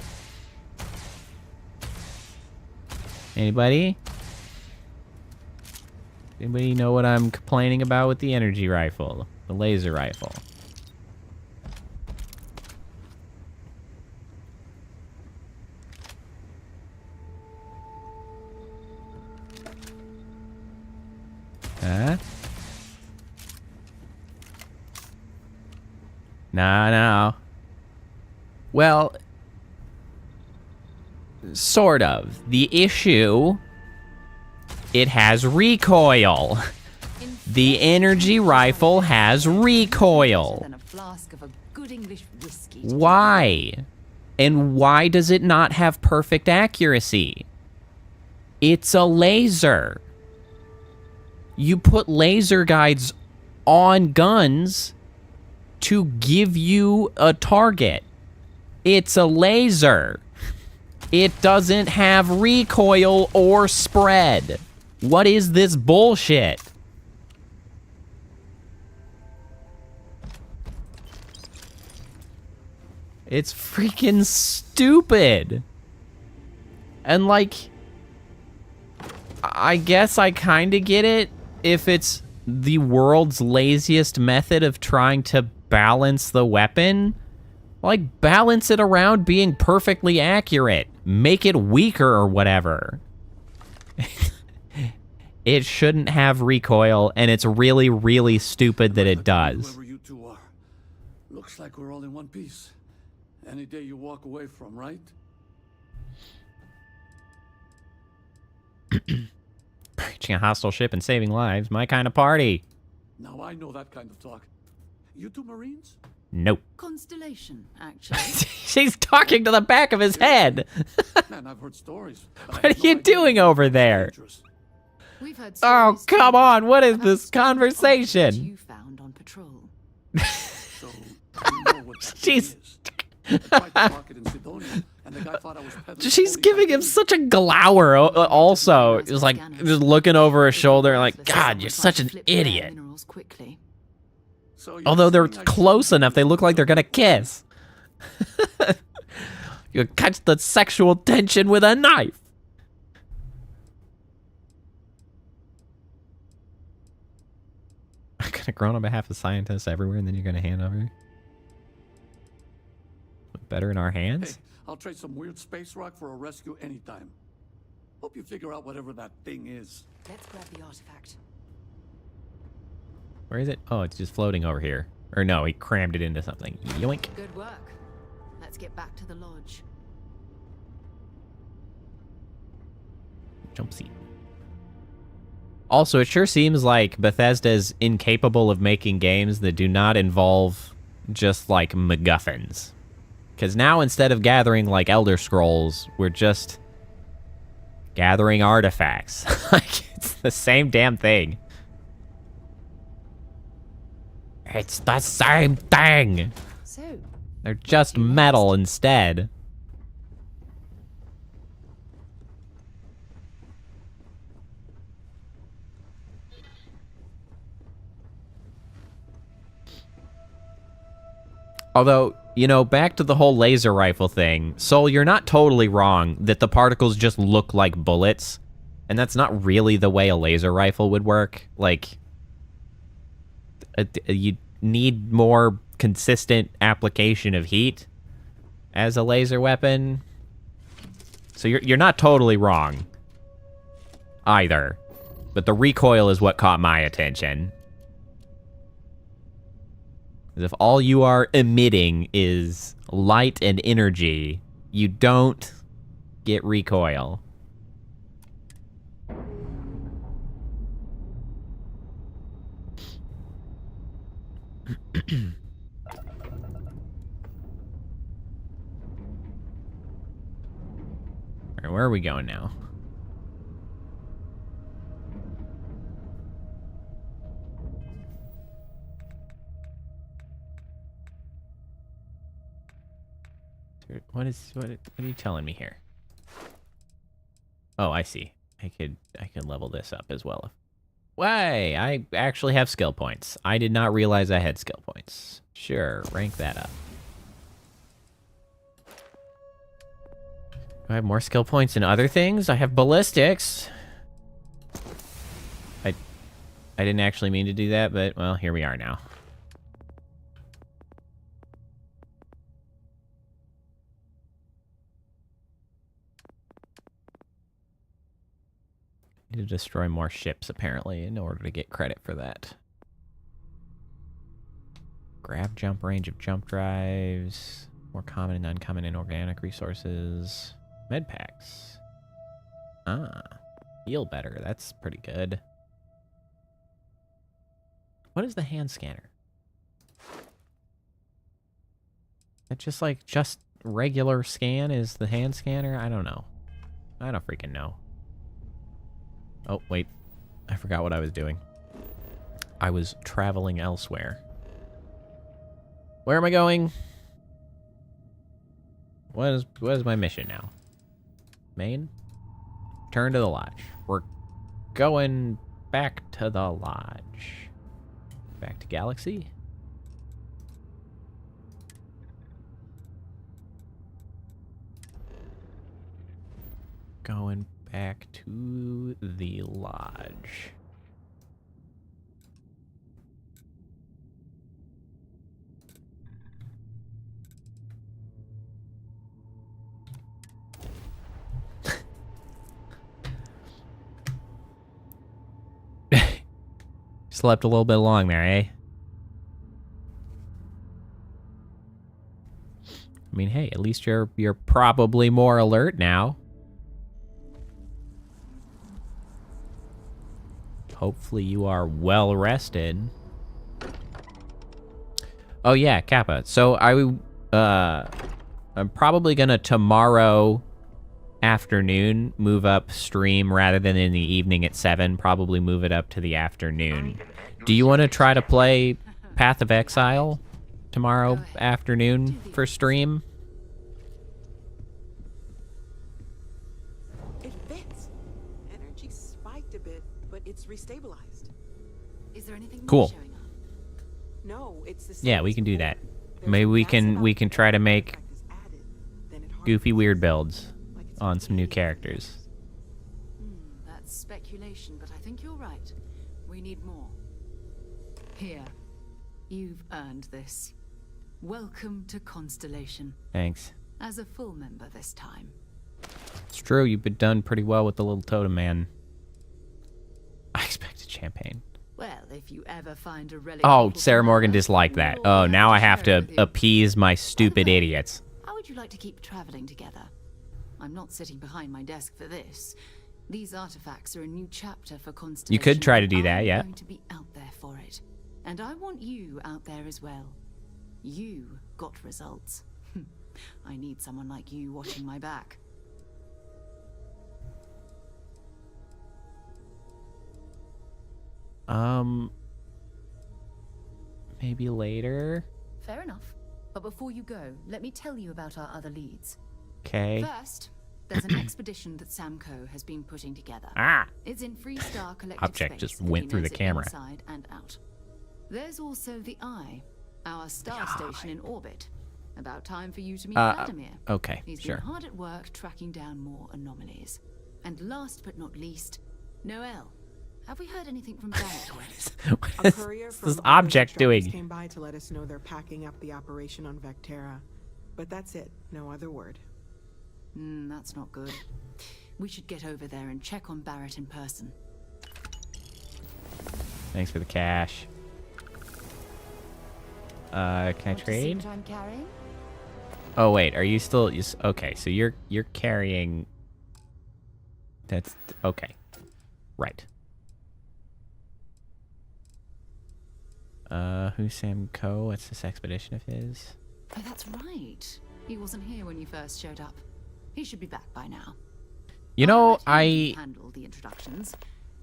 Anybody? Anybody know what I'm complaining about with the energy rifle? The laser rifle. Huh? No. Well, sort of. The issue, it has recoil. The energy rifle has recoil. Why? And why does it not have perfect accuracy? It's a laser. You put laser guides on guns to give you a target. It's a laser. It doesn't have recoil or spread. What is this bullshit? It's freaking stupid. And like, I guess I kind of get it if it's the world's laziest method of trying to balance the weapon. Like, balance it around being perfectly accurate. Make it weaker or whatever. It shouldn't have recoil, and it's really, really stupid that it does. Whoever you two are. Looks like we're all in one piece. Any day you walk away from, right? Preaching a hostile ship and saving lives, my kind of party. Now I know that kind of talk. You two Marines? Nope. Constellation, actually. She's talking to the back of his head. Man, I've heard stories. What are you doing over there? We've heard Oh, come on. What is this conversation? You found on patrol. So, you know what that She's... is. I tried to market in Sidonia, and the guy thought I was peddling She's holy giving him such a glower also. It's like, just looking over her shoulder like, God, you're such an idiot. So Although they're close enough, they look like they're gonna kiss. You catch the sexual tension with a knife. I'm gonna groan on behalf of scientists everywhere, and then you're gonna hand over. Better in our hands? Hey, I'll trade some weird space rock for a rescue anytime. Hope you figure out whatever that thing is. Let's grab the artifact. Where is it? Oh, it's just floating over here. Or no, he crammed it into something. Yoink. Good work. Let's get back to the lodge. Jump seat. Also, it sure seems like Bethesda's incapable of making games that do not involve just like MacGuffins. Because now instead of gathering like Elder Scrolls, we're just gathering artifacts. Like, it's the same damn thing. It's the same thing. So, they're just metal instead. Although, you know, back to the whole laser rifle thing. Sol, you're not totally wrong that the particles just look like bullets. And that's not really the way a laser rifle would work. Like, you need more consistent application of heat as a laser weapon. So you're not totally wrong either. But the recoil is what caught my attention. If all you are emitting is light and energy, you don't get recoil. Alright, where are we going now? What are you telling me here? Oh, I see. I could level this up as well. Why? I actually have skill points. I did not realize I had skill points. Sure, rank that up. Do I have more skill points in other things? I have ballistics. I didn't actually mean to do that, but, well, here we are now. Need to destroy more ships, apparently, in order to get credit for that. Grab jump range of jump drives. More common and uncommon inorganic resources. Med packs. Ah. Heal better. That's pretty good. What is the hand scanner? It's just like, just regular scan is the hand scanner? I don't know. I don't freaking know. Oh, wait. I forgot what I was doing. I was traveling elsewhere. Where am I going? What is my mission now? Main? Turn to the lodge. We're going back to the lodge. Back to Galaxy? Going back to the lodge. Slept a little bit long there, eh? I mean, hey, at least you're probably more alert now. Hopefully you are well rested. Oh yeah, Kappa. So I'm probably gonna tomorrow afternoon move up stream rather than in the evening at 7. Probably move it up to the afternoon. Do you want to try to play Path of Exile tomorrow afternoon for stream? It fits. Energy spiked a bit, but it's restabilized. Is there anything Cool. showing up? No, it's the same. Yeah, we can do that. Maybe we can try to make goofy weird builds on some new characters. That's speculation, but I think you're right. We need more. Here. You've earned this. Welcome to Constellation. Thanks. As a full member this time. It's true, you've been done pretty well with the little totem man. I expected champagne. Well, if you ever find a relic. Oh, Sarah Morgan disliked that. Oh, now I have to appease my stupid idiots. How would you like to keep traveling together? I'm not sitting behind my desk for this. These artifacts are a new chapter for Constellation. You could try to do that, yeah. I'm going to be out there for it. And I want you out there as well. You got results. I need someone like you watching my back. Maybe later? Fair enough. But before you go, let me tell you about our other leads. Okay. First, there's an expedition that Samco has been putting together. Ah! It's in Freestar Collective Object Space, just and went he through knows the it camera. Inside and out. There's also the Eye, our star station in orbit. About time for you to meet Vladimir. Okay, He's sure. been hard at work tracking down more anomalies. And last but not least, Noel. Have we heard anything from Barrett yet? A courier from this object doing? came by to let us know they're packing up the operation on Vectera. But that's it. No other word. That's not good. We should get over there and check on Barrett in person. Thanks for the cash. Can I trade? I'm carrying? Oh wait, are you still? Okay, so you're carrying. That's okay. Right. Who's Sam Coe? What's this expedition of his? Oh, that's right. He wasn't here when you first showed up. He should be back by now. You know, I'll let him handle the introductions.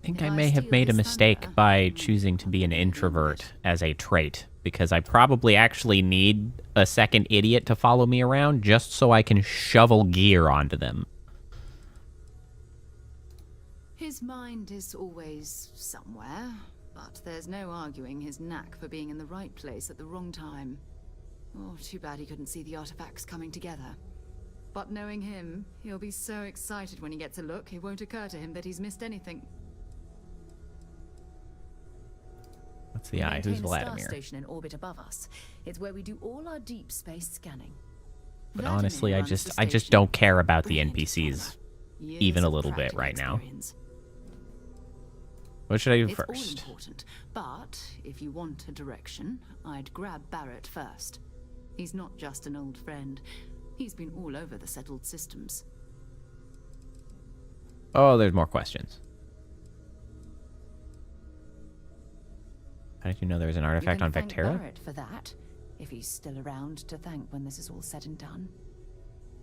think I may have made a mistake by choosing to be an introvert as a trait, because I probably actually need a second idiot to follow me around just so I can shovel gear onto them. His mind is always somewhere, but there's no arguing his knack for being in the right place at the wrong time. Oh, too bad he couldn't see the artifacts coming together. But knowing him, he'll be so excited when he gets a look, it won't occur to him that he's missed anything. What's the eye? Who's We maintain a Vladimir? star station in orbit above us. It's where we do all our deep space scanning. But Vladimir honestly, I runs just the station. don't care about the NPCs Years even a of little bit practical right now. experience. What should I do It's all first? important, but if you want a direction, I'd grab Barrett first. He's not just an old friend. He's been all over the settled systems. Oh, there's more questions. How did you know there was an artifact You on can thank Vectera? Barrett for that, if he's still around to thank when this is all said and done.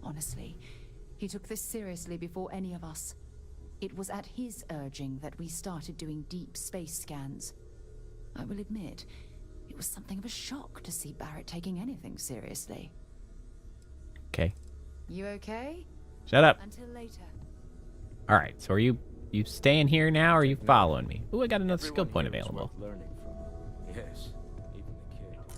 Honestly, he took this seriously before any of us. It was at his urging that we started doing deep space scans. I will admit, it was something of a shock to see Barrett taking anything seriously. Okay. You okay? Shut up. Until later. All right. So are you staying here now, or are you following me? Ooh, I got another skill point available. Yes, even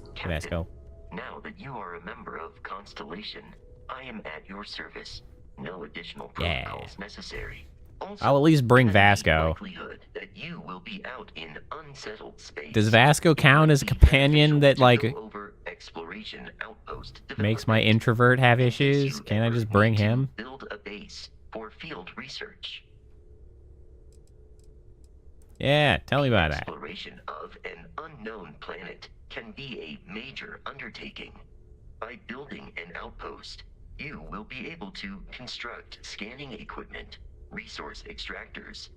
the kid. Vasco. Now that you are a member of Constellation, I am at your service. No additional Yeah. protocols necessary. Also, I'll at least bring there is Vasco. likelihood that you will be out in unsettled space. Does Vasco count as a companion that, like, Over exploration outpost makes my introvert have issues? Can't I just bring him? build a base for field research. Yeah, tell me about that. Exploration of an unknown planet can be a major undertaking. By building an outpost, you will be able to construct scanning equipment, resource extractors,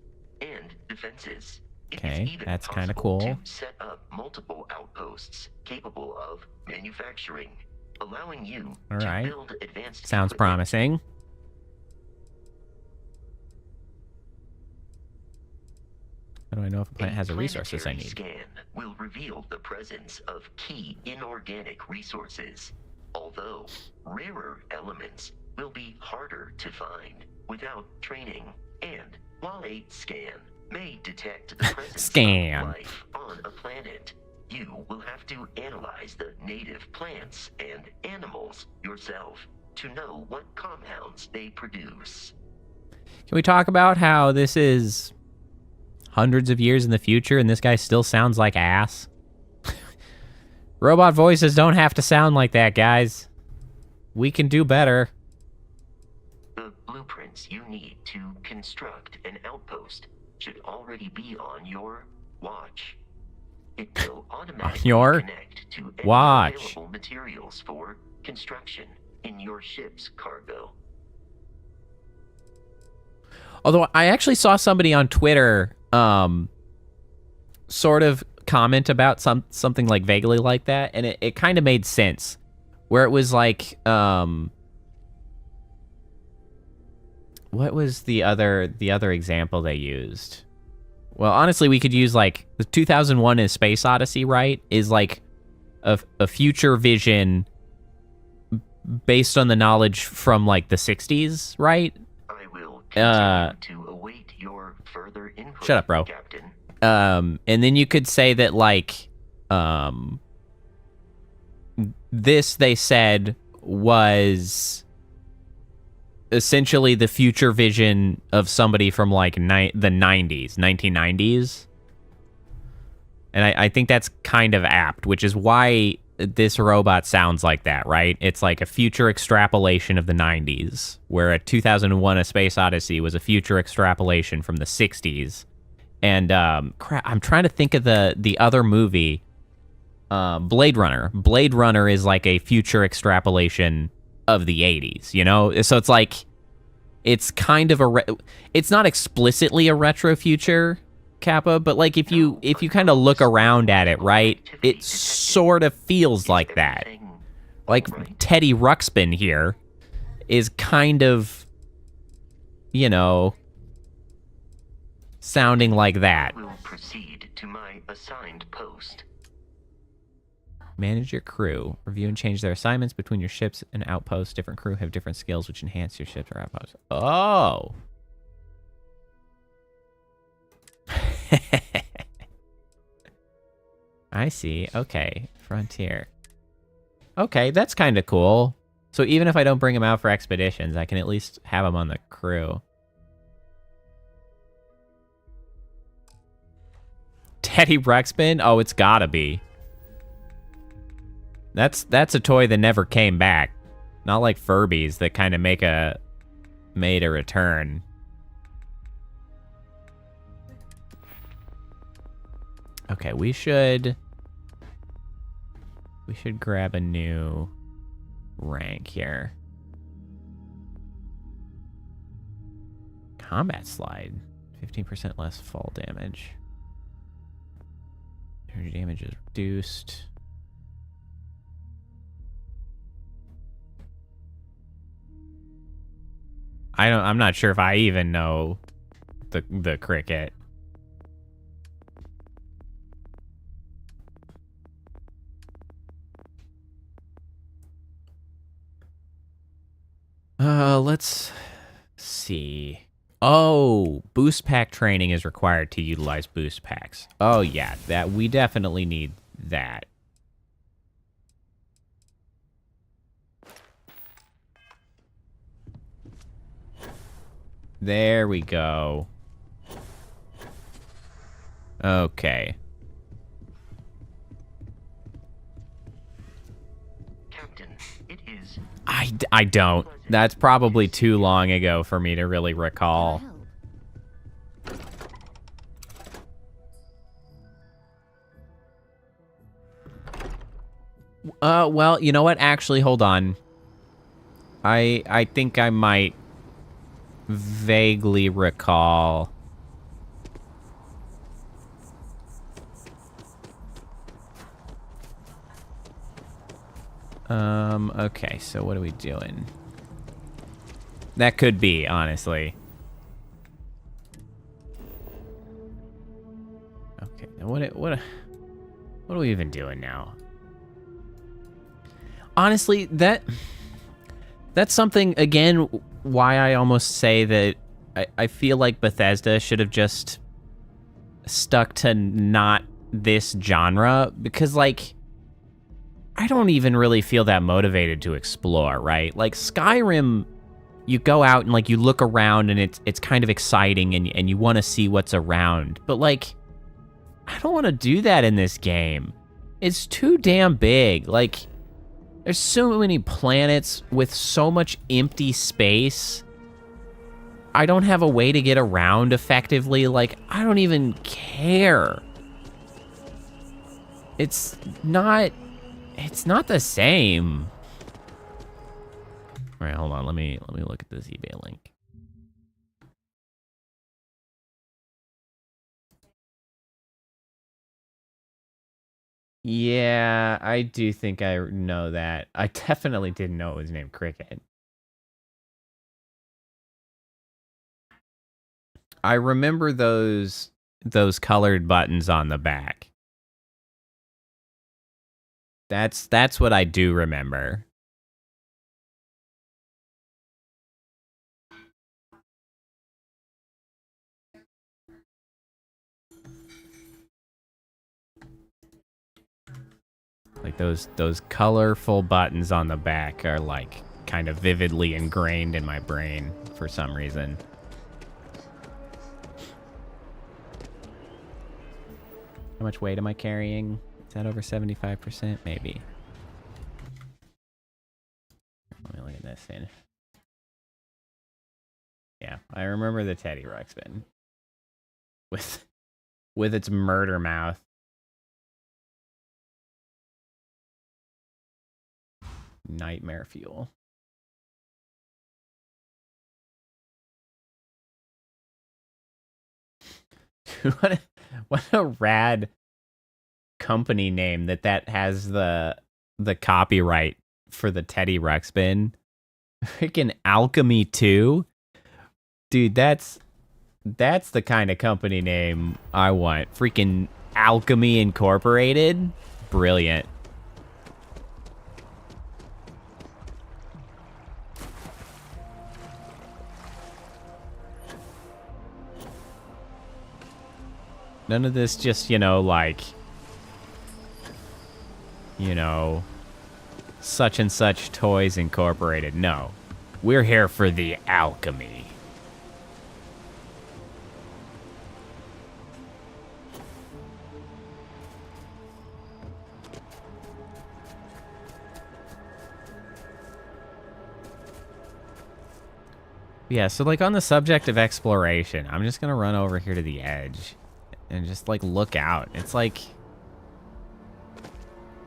and defenses. It is Okay, even that's kind of possible cool. to set up multiple outposts capable of manufacturing, allowing you All to right. build advanced Sounds equipment. promising. How do I know if a planet has the resources I Planetary need? Scan will reveal the presence of key inorganic resources, although rarer elements will be harder to find without training. And while a scan may detect the presence Scan. of life on a planet, you will have to analyze the native plants and animals yourself to know what compounds they produce. Can we talk about how this is hundreds of years in the future and this guy still sounds like ass? Robot voices don't have to sound like that, guys. We can do better. The blueprints you need to construct an outpost should already be on your watch. It will automatically your connect to any watch. available materials for construction in your ship's cargo. Although I actually saw somebody on Twitter sort of comment about something like vaguely like that, and it kind of made sense. Where it was like, what was the other example they used? Well, honestly, we could use like the 2001 is Space Odyssey, right? Is like a future vision based on the knowledge from like the 60s, right? I will continue to await your further input, Shut up, bro. Captain. And then you could say that like this, they said, was essentially the future vision of somebody from like the 90s, 1990s. And I think that's kind of apt, which is why this robot sounds like that, right? It's like a future extrapolation of the 90s, where a 2001 A Space Odyssey was a future extrapolation from the 60s. And crap, I'm trying to think of the other movie, Blade Runner. Blade Runner is like a future extrapolation of the 80s, you know? So it's like, it's kind of it's not explicitly a retro future, Kappa, but like if you kind of look around at it, right, it sort of feels like that. Like Teddy Ruxpin here is kind of, you know, sounding like that. Will proceed to my assigned post. Manage your crew. Review and change their assignments between your ships and outposts. Different crew have different skills which enhance your ships or outposts. Oh. I see. Okay. Frontier. Okay, that's kind of cool. So even if I don't bring them out for expeditions, I can at least have them on the crew. Teddy Ruxpin? Oh, it's gotta be. That's a toy that never came back. Not like Furbies that kind of made a return. Okay, we should grab a new rank here. Combat slide. 15% less fall damage. Energy damage is reduced. I'm not sure if I even know the cricket. Let's see. Oh, boost pack training is required to utilize boost packs. Oh yeah, that we definitely need that. There we go. Okay. Captain, it is. I don't. That's probably too long ago for me to really recall. Well, you know what? Actually, hold on. I think I might vaguely recall. Okay, so what are we doing? That could be, honestly. Okay, now what are we even doing now? Honestly, that's something, again, why I almost say that I feel like Bethesda should have just stuck to not this genre, because, like, I don't even really feel that motivated to explore, right? Like, Skyrim, you go out and, like, you look around and it's kind of exciting and you want to see what's around. But, like, I don't want to do that in this game. It's too damn big. Like, there's so many planets with so much empty space. I don't have a way to get around effectively. Like, I don't even care. It's not the same. All right, hold on. Let me look at this eBay link. Yeah, I do think I know that. I definitely didn't know it was named Cricket. I remember those colored buttons on the back. That's what I do remember. Like those colorful buttons on the back are like kind of vividly ingrained in my brain for some reason. How much weight am I carrying? Is that over 75%? Maybe. Let me look at this thing. Yeah, I remember the Teddy Ruxpin with its murder mouth. Nightmare fuel. Dude, what a rad company name that has the copyright for the Teddy Ruxpin. Freaking Alchemy 2. Dude, that's That's the kind of company name I want. Freaking Alchemy Incorporated. Brilliant. None of this just, you know, like, you know, such and such Toys Incorporated. No. We're here for the alchemy. Yeah, so like on the subject of exploration, I'm just gonna run over here to the edge and just like look out. It's like,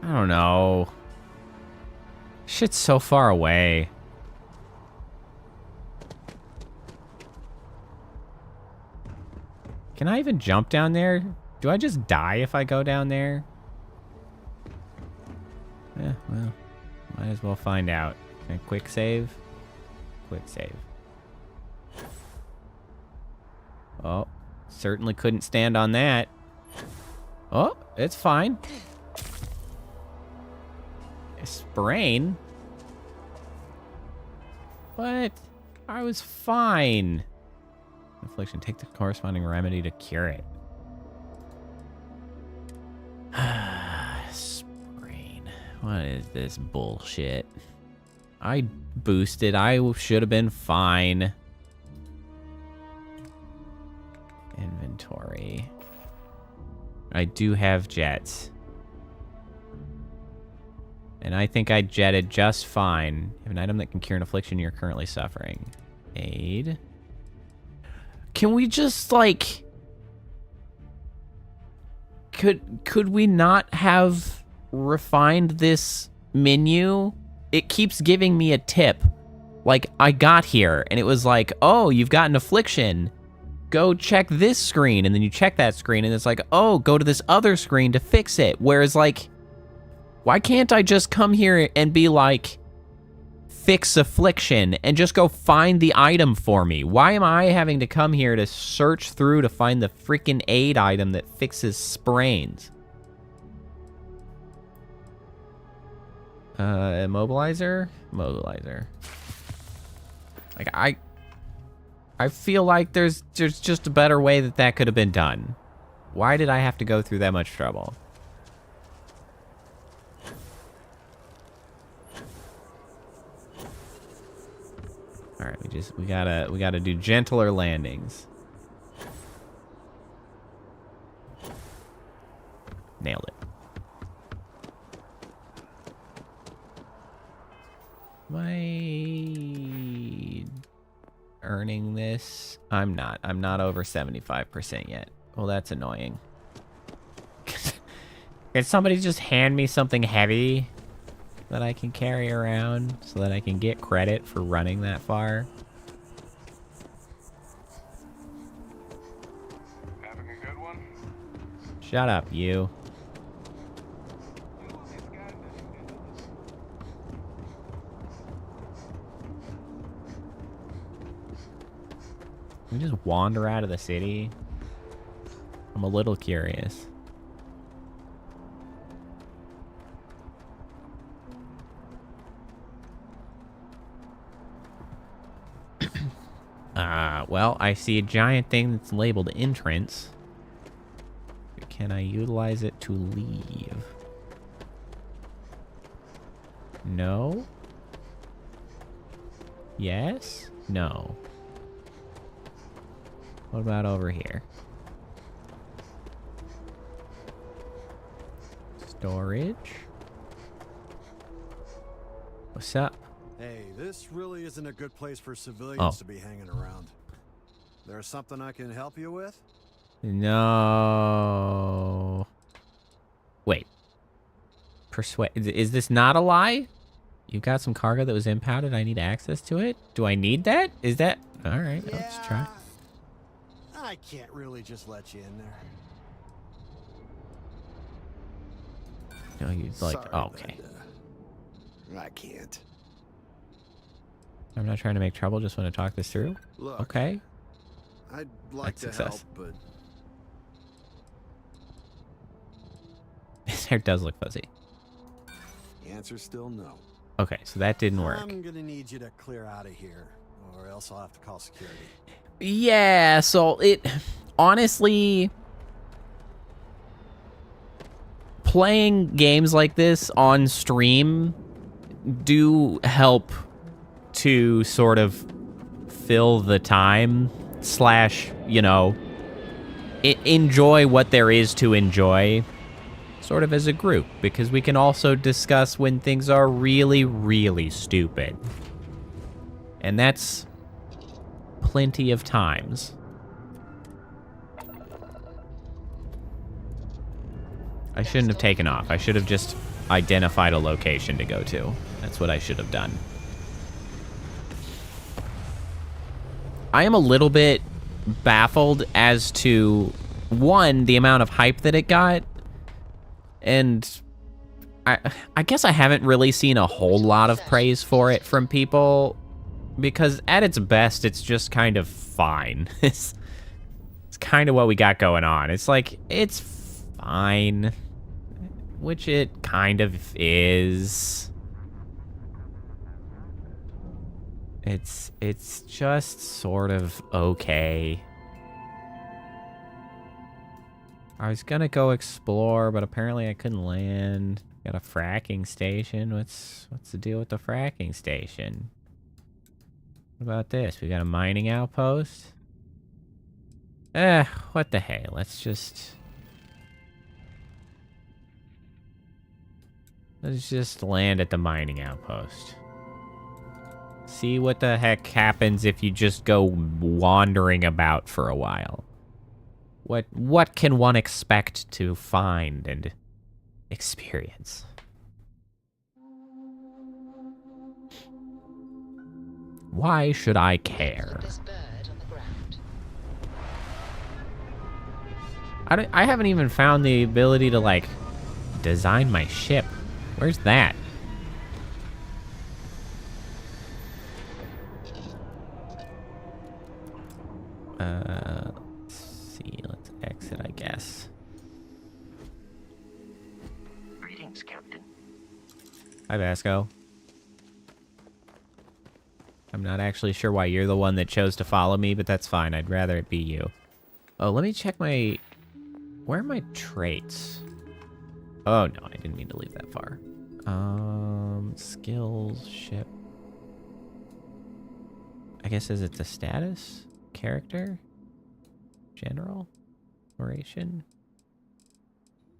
I don't know. Shit's so far away. Can I even jump down there? Do I just die if I go down there? Yeah, well, might as well find out. Okay, quick save. Quick save. Oh, certainly couldn't stand on that. Oh, it's fine. A sprain? What? I was fine. Affliction. Take the corresponding remedy to cure it. Sprain. What is this bullshit? I boosted. I should have been fine. Inventory. I do have jets. And I think I jetted just fine. You have an item that can cure an affliction you're currently suffering. Aid. Can we just, like... Could we not have refined this menu? It keeps giving me a tip. Like, I got here, and it was like, oh, you've got an affliction. Go check this screen, and then you check that screen, and it's like, oh, go to this other screen to fix it. Whereas, like, why can't I just come here and be like, fix affliction, and just go find the item for me? Why am I having to come here to search through to find the freaking aid item that fixes sprains? Immobilizer? Immobilizer. Like, I feel like there's just a better way that could have been done. Why did I have to go through that much trouble? All right, we gotta do gentler landings. Nailed it. Am I earning this? I'm not over 75% yet. Well, that's annoying. Can somebody just hand me something heavy that I can carry around so that I can get credit for running that far? Having a good one? Shut up, you. Can we just wander out of the city? I'm a little curious. Well, I see a giant thing that's labeled entrance. Can I utilize it to leave? No? Yes? No. What about over here? Storage? What's up? Hey, this really isn't a good place for civilians to be hanging around. There's something I can help you with? No. Wait. Persuade. Is this not a lie? You got some cargo that was impounded. I need access to it. Do I need that? Is that... All right, yeah, let's try. I can't really just let you in there. No, you'd like... Sorry, oh, okay. but, I can't. I'm not trying to make trouble. Just want to talk this through. Look, okay. I'd like That's to success. help, but His hair does look fuzzy. the answer's still no. Okay, so that didn't work. I'm gonna need you to clear out of here, or else I'll have to call security. Yeah, so it... Honestly... Playing games like this on stream do help to sort of fill the time / you know, enjoy what there is to enjoy sort of as a group, because we can also discuss when things are really, really stupid. And that's plenty of times. I shouldn't have taken off. I should have just identified a location to go to. That's what I should have done. I am a little bit baffled as to, one, the amount of hype that it got, and I guess I haven't really seen a whole lot of praise for it from people, because at its best, it's just kind of fine. It's kind of what we got going on. It's like, it's fine, which it kind of is. It's just sort of okay. I was gonna go explore, but apparently I couldn't land. Got a fracking station. What's the deal with the fracking station? What about this? We got a mining outpost? What the hey? Let's just land at the mining outpost. See what the heck happens if you just go wandering about for a while. What can one expect to find and experience? Why should I care? I haven't even found the ability to, like, design my ship. Where's that? Let's see. Let's exit, I guess. Greetings, Captain. Hi, Vasco. I'm not actually sure why you're the one that chose to follow me, but that's fine. I'd rather it be you. Oh, let me check my... Where are my traits? Oh, no, I didn't mean to leave that far. Skills, ship. I guess, is it the status? Character? General? Oration?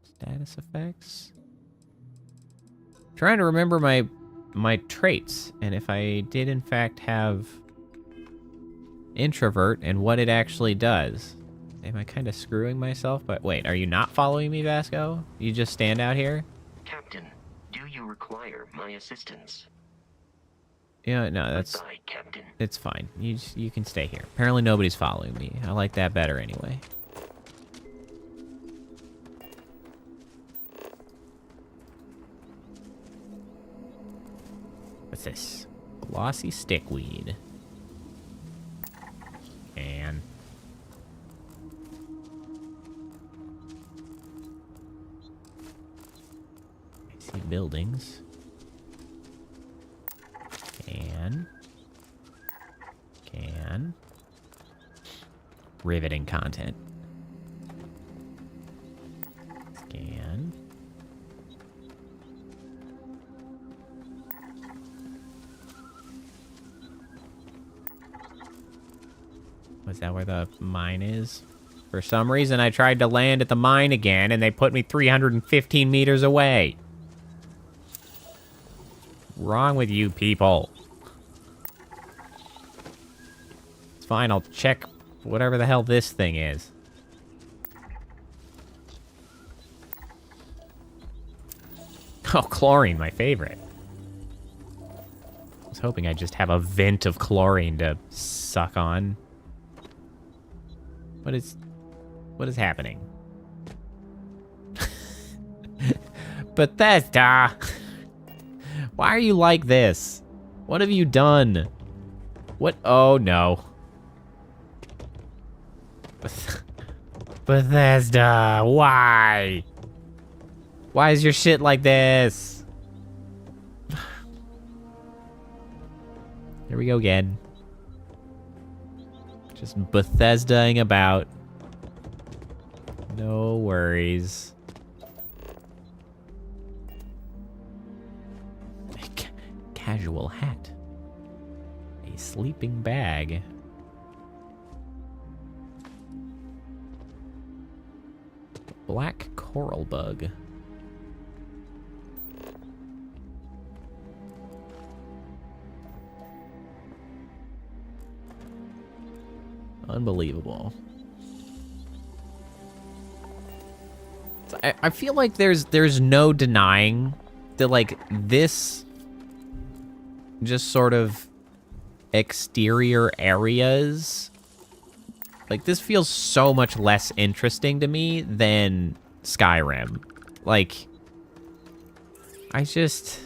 Status effects? Trying to remember my traits, and if I did in fact have introvert and what it actually does. Am I kind of screwing myself? But wait, are you not following me, Vasco? You just stand out here? Captain, do you require my assistance? Yeah, no, that's... Goodbye, Captain. It's fine. You can stay here. Apparently nobody's following me. I like that better anyway. What's this? Glossy stickweed. And... I see buildings. Can. Riveting content. Scan. Was that where the mine is? For some reason, I tried to land at the mine again, and they put me 315 meters away. Wrong with you people? It's fine, I'll check whatever the hell this thing is. Oh, chlorine, my favorite. I was hoping I'd just have a vent of chlorine to suck on. What is happening? Bethesda! Why are you like this? What have you done? What? Oh, no. Bethesda, why? Why is your shit like this? Here we go again. Just Bethesdaing about. No worries. Casual hat. A sleeping bag. Black coral bug. Unbelievable. I feel like there's no denying that, like, this just sort of exterior areas, like, this feels so much less interesting to me than Skyrim. Like, I just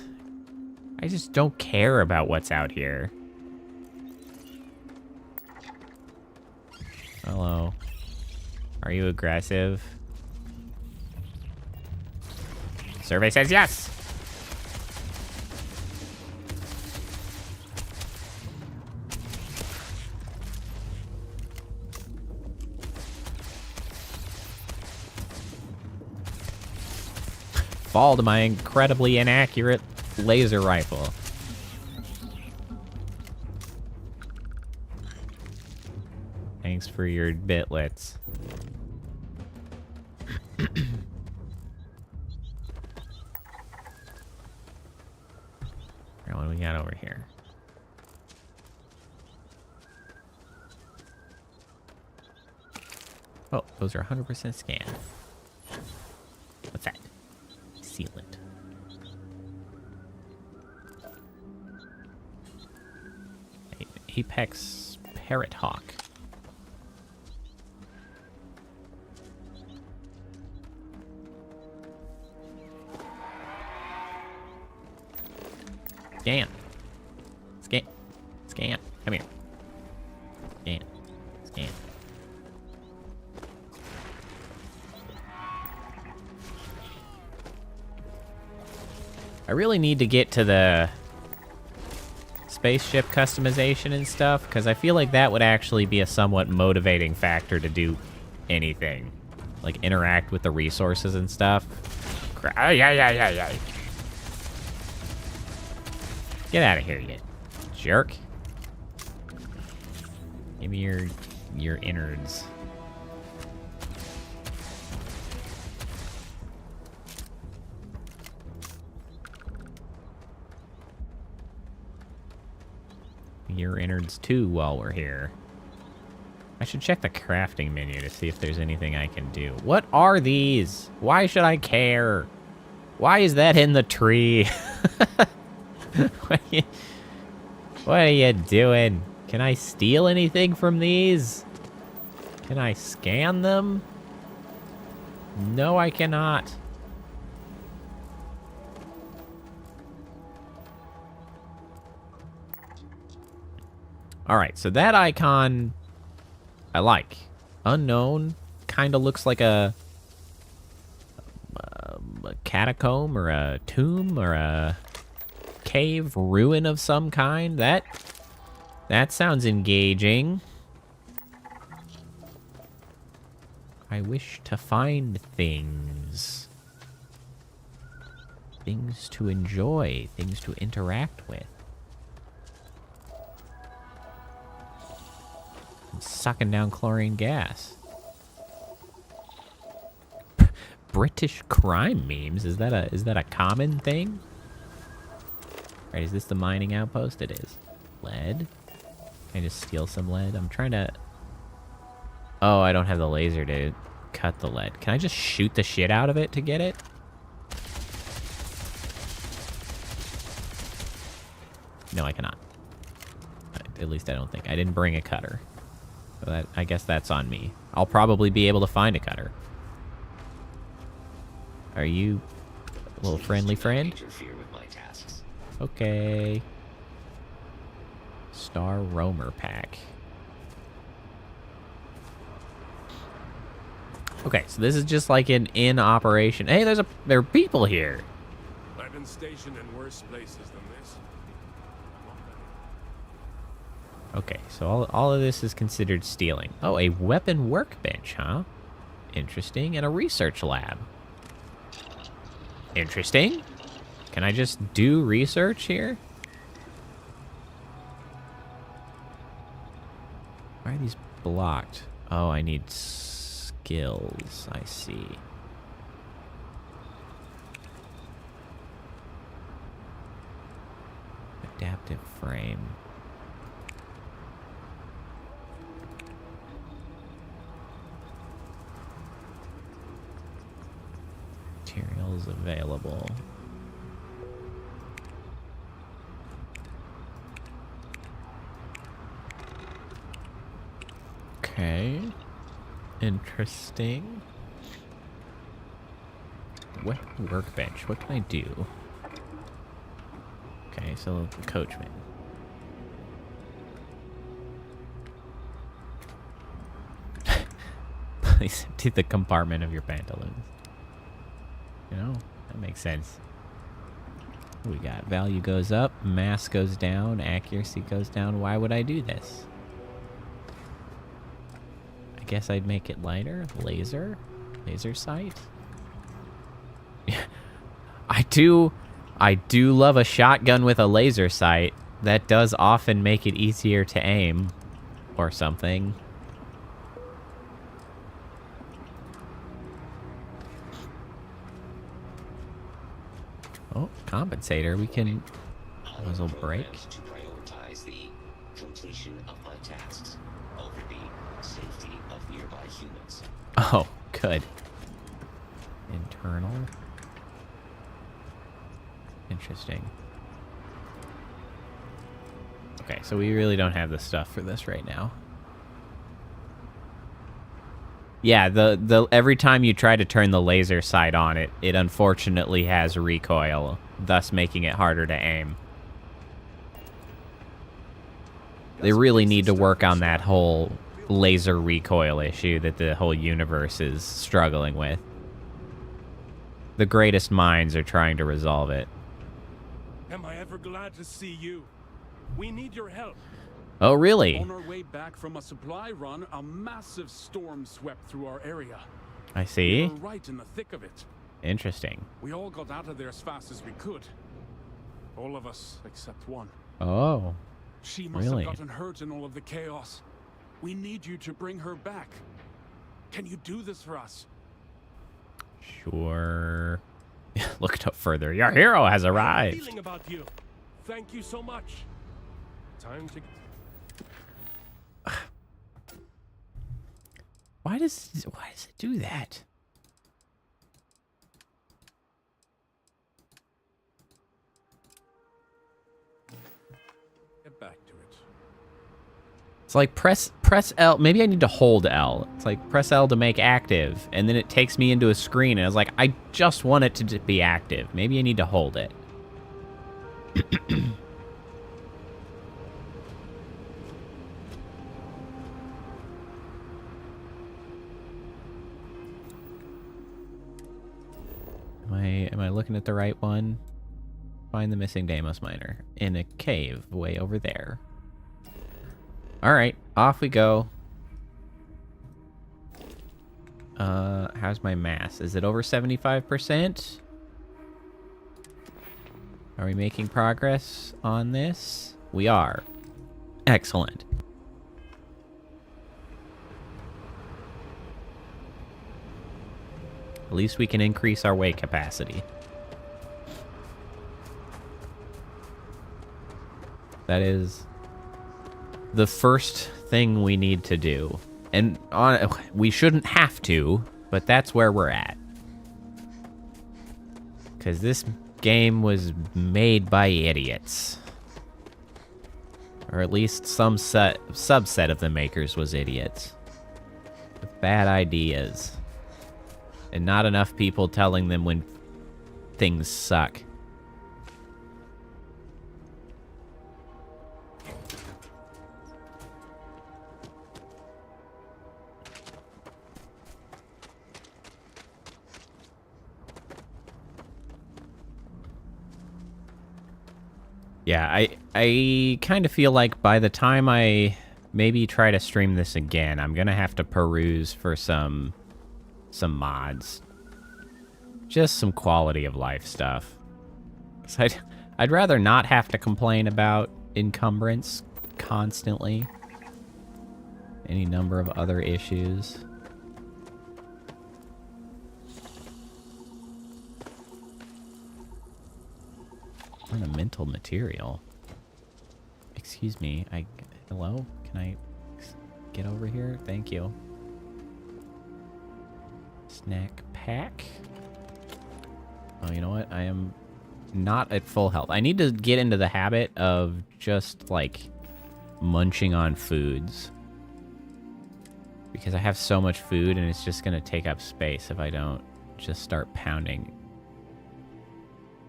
don't care about what's out here. Hello. Are you aggressive? Survey says yes. Fall to my incredibly inaccurate laser rifle. Thanks for your bitlets. Alright, what do we got over here? Oh, those are 100% scan. What's that? Sealant. Apex Parrot Hawk. Scan. Scan. Scan. Come here. Scan. Scan. I really need to get to the spaceship customization and stuff, because I feel like that would actually be a somewhat motivating factor to do anything. Like, interact with the resources and stuff. Yeah. Get out of here, you jerk. Give me your innards. Your innards too while we're here. I should check the crafting menu to see if there's anything I can do. What are these? Why should I care? Why is that in the tree? What are you doing? Can I steal anything from these? Can I scan them? No, I cannot. Alright, so that icon I like. Unknown kind of looks like a catacomb or a tomb or a cave ruin of some kind. That sounds engaging. I wish to find things. Things to enjoy, things to interact with. I'm sucking down chlorine gas. British crime memes? Is that a common thing? Right, is this the mining outpost? It is. Lead? Can I just steal some lead? I'm trying to... Oh, I don't have the laser to cut the lead. Can I just shoot the shit out of it to get it? No, I cannot. At least I don't think. I didn't bring a cutter. So I guess that's on me. I'll probably be able to find a cutter. Are you a little friendly friend? Okay. Star Roamer pack. Okay, so this is just like an in operation. Hey, there are people here. I've been stationed in worse places than this. Okay, so all of this is considered stealing. Oh, a weapon workbench, huh? Interesting. And a research lab. Interesting. Can I just do research here? Why are these blocked? Oh, I need skills. I see. Adaptive frame. Materials available. Okay. Interesting. What workbench? What can I do? Okay, so the coachman. Please empty the compartment of your pantaloons. You know, that makes sense. We got value goes up, mass goes down, accuracy goes down. Why would I do this? I guess I'd make it lighter. Laser sight. Yeah, I do love a shotgun with a laser sight. That does often make it easier to aim, or something. Oh, compensator. We can muzzle brake. To prioritize the completion of my tasks over the safety of nearby humans. Oh, good. Internal. Interesting. Okay, so we really don't have the stuff for this right now. Yeah, the every time you try to turn the laser sight on, it unfortunately has recoil, thus making it harder to aim. They really need to work on that whole laser recoil issue that the whole universe is struggling with. The greatest minds are trying to resolve it. Am I ever glad to see you? We need your help. Oh, really? On our way back from a supply run, a massive storm swept through our area. I see. We were right in the thick of it. Interesting. We all got out of there as fast as we could. All of us except one. Oh, She must really? have gotten hurt in all of the chaos. We need you to bring her back. Can you do this for us? Sure. Look no further. Your hero has arrived. Feeling about you. Thank you so much. Time to. Why does it do that? Get back to it. It's like press L. Maybe I need to hold L. It's like press L to make active, and then it takes me into a screen, and I was like, I just want it to be active. Maybe I need to hold it. Am I looking at the right one? Find the missing Deimos miner in a cave way over there. All right, off we go. How's my mass? Is it over 75%? Are we making progress on this? We are. Excellent. At least we can increase our weight capacity. That is the first thing we need to do. And we shouldn't have to, but that's where we're at. Because this game was made by idiots. Or at least some subset of the makers was idiots. With bad ideas. And not enough people telling them when things suck. Yeah, I kind of feel like by the time I maybe try to stream this again, I'm gonna have to peruse for some mods. Just some quality of life stuff. 'Cause I'd rather not have to complain about encumbrance constantly. Any number of other issues. Ornamental material. Excuse me. Hello? Can I get over here? Thank you. Snack pack. Oh, you know what? I am not at full health. I need to get into the habit of just, like, munching on foods. Because I have so much food and it's just going to take up space if I don't just start pounding.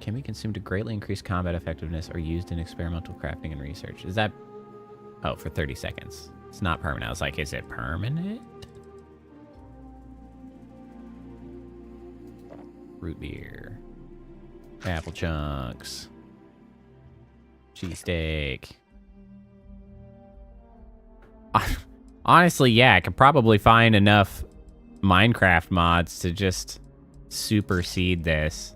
Can be consumed to greatly increase combat effectiveness or used in experimental crafting and research. Is that... Oh, for 30 seconds. It's not permanent. I was like, is it permanent? Root beer. Apple chunks. Cheesesteak. Honestly, yeah, I could probably find enough Minecraft mods to just supersede this.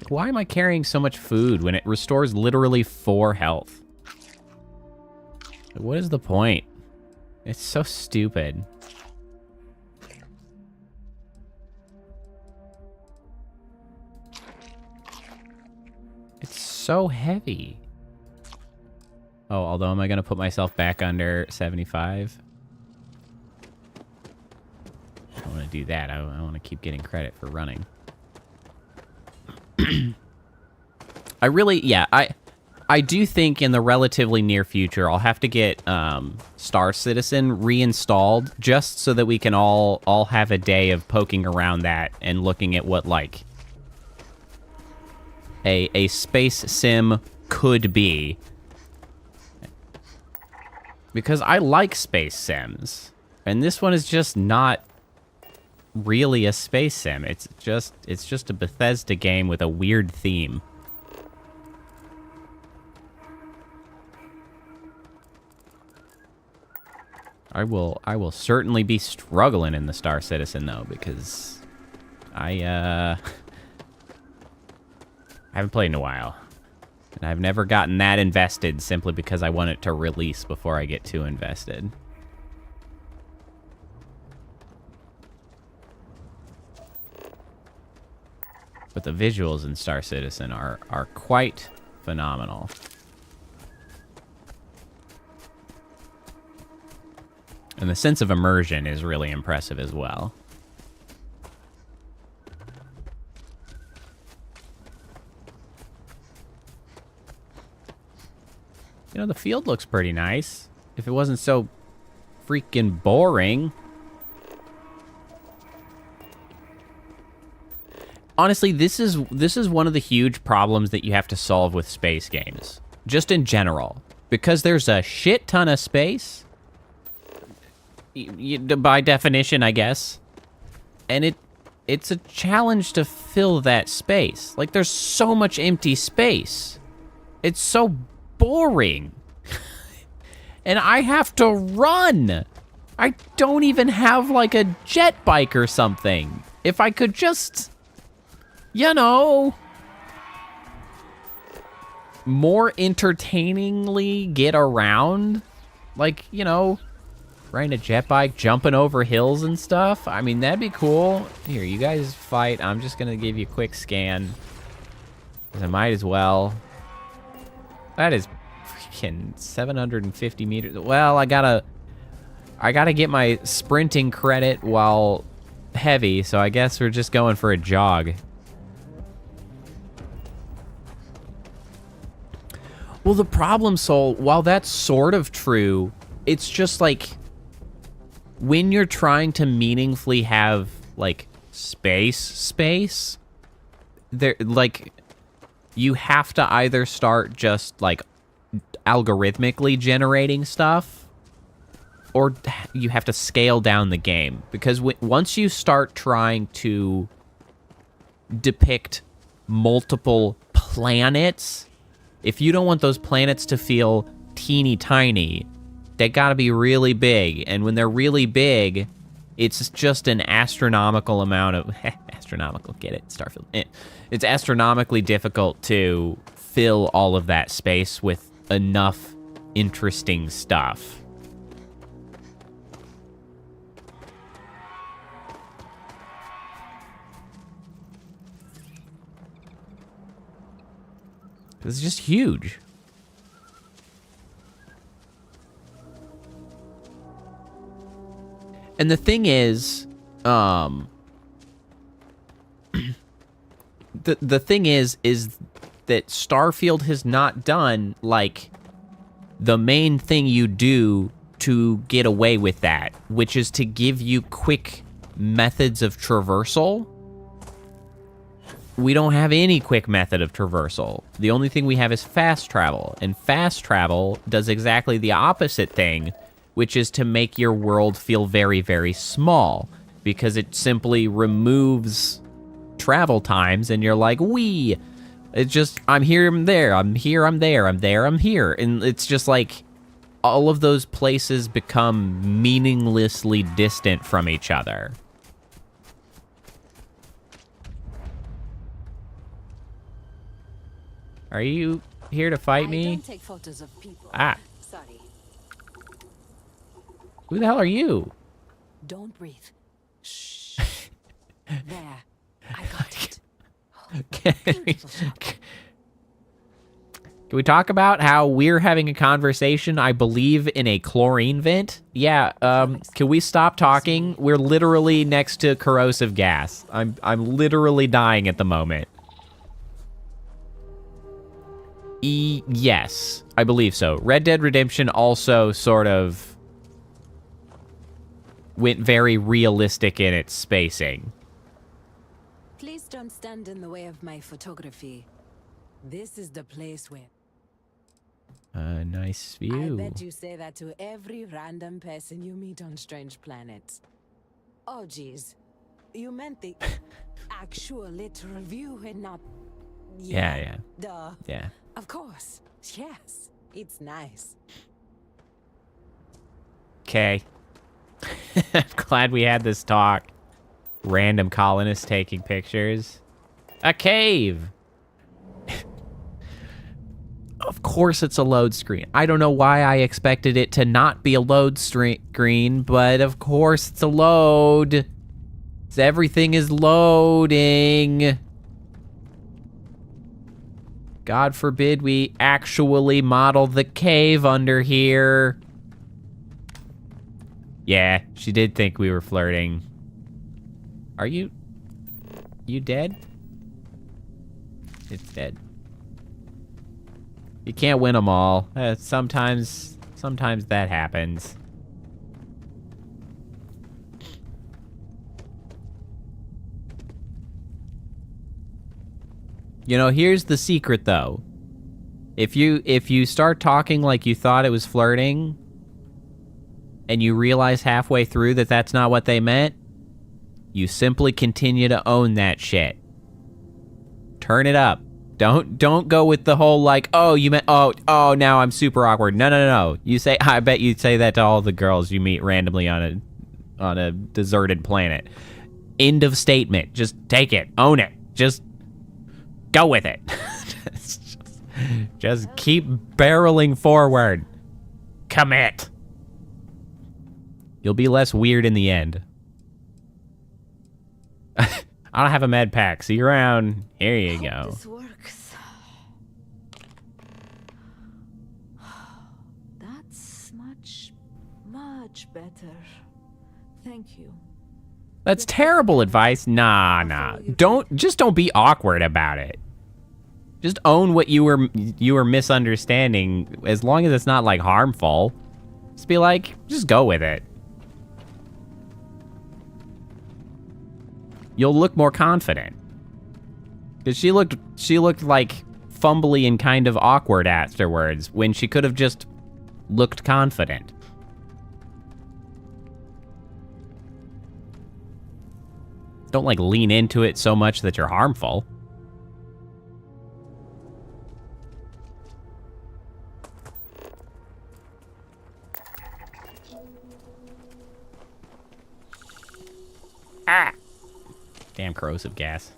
Why am I carrying so much food when it restores literally 4 health? What is the point? It's so stupid. It's so heavy. Oh, although am I going to put myself back under 75? I don't want to do that. I want to keep getting credit for running. I really, yeah, I do think in the relatively near future, I'll have to get Star Citizen reinstalled just so that we can all have a day of poking around that and looking at what, like, a space sim could be. Because I like space sims. And this one is just not really a space sim. It's just a Bethesda game with a weird theme. I will certainly be struggling in the Star Citizen though, because I haven't played in a while. And I've never gotten that invested simply because I want it to release before I get too invested. But the visuals in Star Citizen are quite phenomenal. And the sense of immersion is really impressive as well. You know, the field looks pretty nice. If it wasn't so freaking boring. Honestly, this is one of the huge problems that you have to solve with space games. Just in general. Because there's a shit ton of space. By definition, I guess. And it's a challenge to fill that space. Like, there's so much empty space. It's so boring. And I have to run. I don't even have, like, a jet bike or something. If I could just, you know, more entertainingly get around. Like, you know, riding a jet bike, jumping over hills and stuff. I mean, that'd be cool. Here, you guys fight. I'm just going to give you a quick scan. Because I might as well. That is freaking 750 meters. Well, I gotta get my sprinting credit while heavy, so I guess we're just going for a jog. Well, the problem, Soul, while that's sort of true, it's just like when you're trying to meaningfully have like space, there, like, you have to either start just like algorithmically generating stuff, or you have to scale down the game, because once you start trying to depict multiple planets if you don't want those planets to feel teeny tiny, they gotta be really big. And when they're really big, it's just an astronomical amount of... astronomical, get it, Starfield. It's astronomically difficult to fill all of that space with enough interesting stuff. It's just huge. And the thing is, the thing is that Starfield has not done, like, the main thing you do to get away with that, which is to give you quick methods of traversal. We don't have any quick method of traversal. The only thing we have is fast travel, and fast travel does exactly the opposite thing, which is to make your world feel very, very small, because it simply removes travel times, and you're like, wee! It's just, I'm here, I'm there, I'm here, I'm there, I'm there, I'm here. And it's just like, all of those places become meaninglessly distant from each other. Are you here to fight me? Don't take photos of people. Ah. Sorry. Who the hell are you? Don't breathe. Shh. There. I got it. Can we talk about how we're having a conversation, I believe, in a chlorine vent? Yeah, can we stop talking? We're literally next to corrosive gas. I'm literally dying at the moment. Yes, I believe so. Red Dead Redemption also sort of went very realistic in its spacing. Please don't stand in the way of my photography. This is the place where... Nice view. I bet you say that to every random person you meet on strange planets. Oh, geez. You meant the actual literal view and not... Yeah. Duh. Yeah. Of course. Yes. It's nice. Okay. I'm glad we had this talk. Random colonists taking pictures. A cave! Of course it's a load screen. I don't know why I expected it to not be a load screen, but of course it's a load. Everything is loading. God forbid we actually model the cave under here. Yeah, she did think we were flirting. Are you dead? It's dead. You can't win them all. Sometimes that happens. You know, here's the secret though. If you start talking like you thought it was flirting, and you realize halfway through that that's not what they meant, you simply continue to own that shit. Turn it up. Don't go with the whole like, oh, you meant, oh, now I'm super awkward. No. You say, I bet you say that to all the girls you meet randomly on a deserted planet. End of statement. Just take it. Own it. Just go with it. just keep barreling forward. Commit. You'll be less weird in the end. I don't have a med pack. See you around. Here you go. This works. That's much better. Thank you. That's terrible advice. Nah. Don't be awkward about it. Just own what you were misunderstanding, as long as it's not like harmful. Just be like, just go with it. You'll look more confident. Because she looked like fumbly and kind of awkward afterwards, when she could have just looked confident. Don't like lean into it so much that you're harmful. Ah! Damn corrosive gas.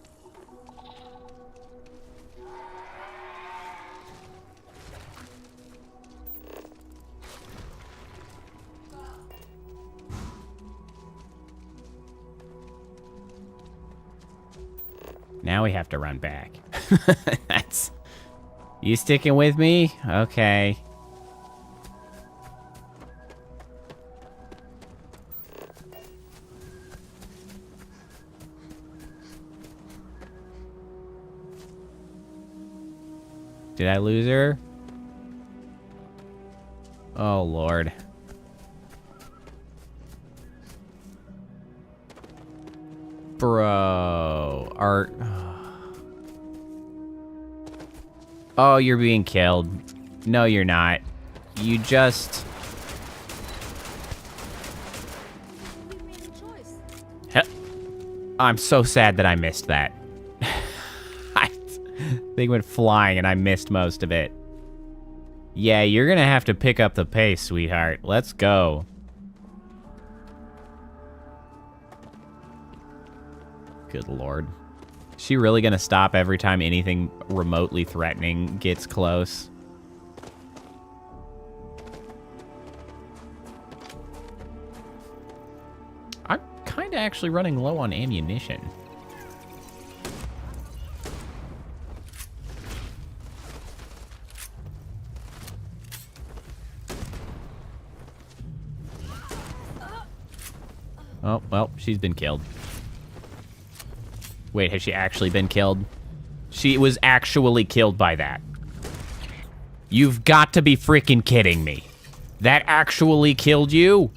Now we have to run back. That's... You sticking with me? Okay. Did I lose her? Oh, Lord. Bro. Oh, you're being killed. No, you're not. You just... I'm so sad that I missed that. Thing went flying and I missed most of it. Yeah, you're gonna have to pick up the pace, sweetheart. Let's go. Good Lord. Is she really gonna stop every time anything remotely threatening gets close? I'm kinda actually running low on ammunition. Oh, well, she's been killed. Wait, has she actually been killed? She was actually killed by that. You've got to be freaking kidding me. That actually killed you?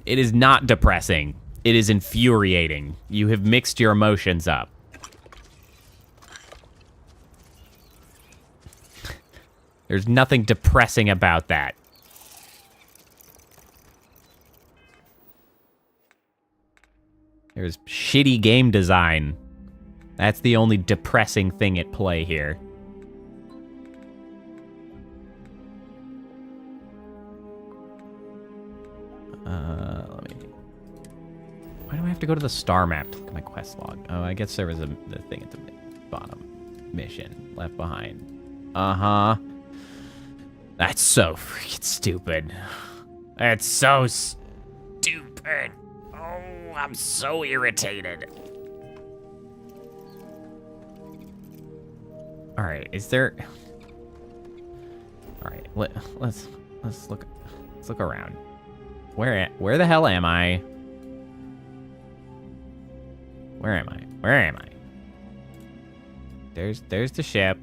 It is not depressing. It is infuriating. You have mixed your emotions up. There's nothing depressing about that. There's shitty game design. That's the only depressing thing at play here. Let me... Why do I have to go to the star map to look at my quest log? Oh, I guess there was the thing at the bottom. Mission. Left behind. Uh-huh. That's so freaking stupid. That's so stupid. Oh, I'm so irritated. All right, is there? All right, let's look around. Where the hell am I? Where am I? Where am I? There's the ship.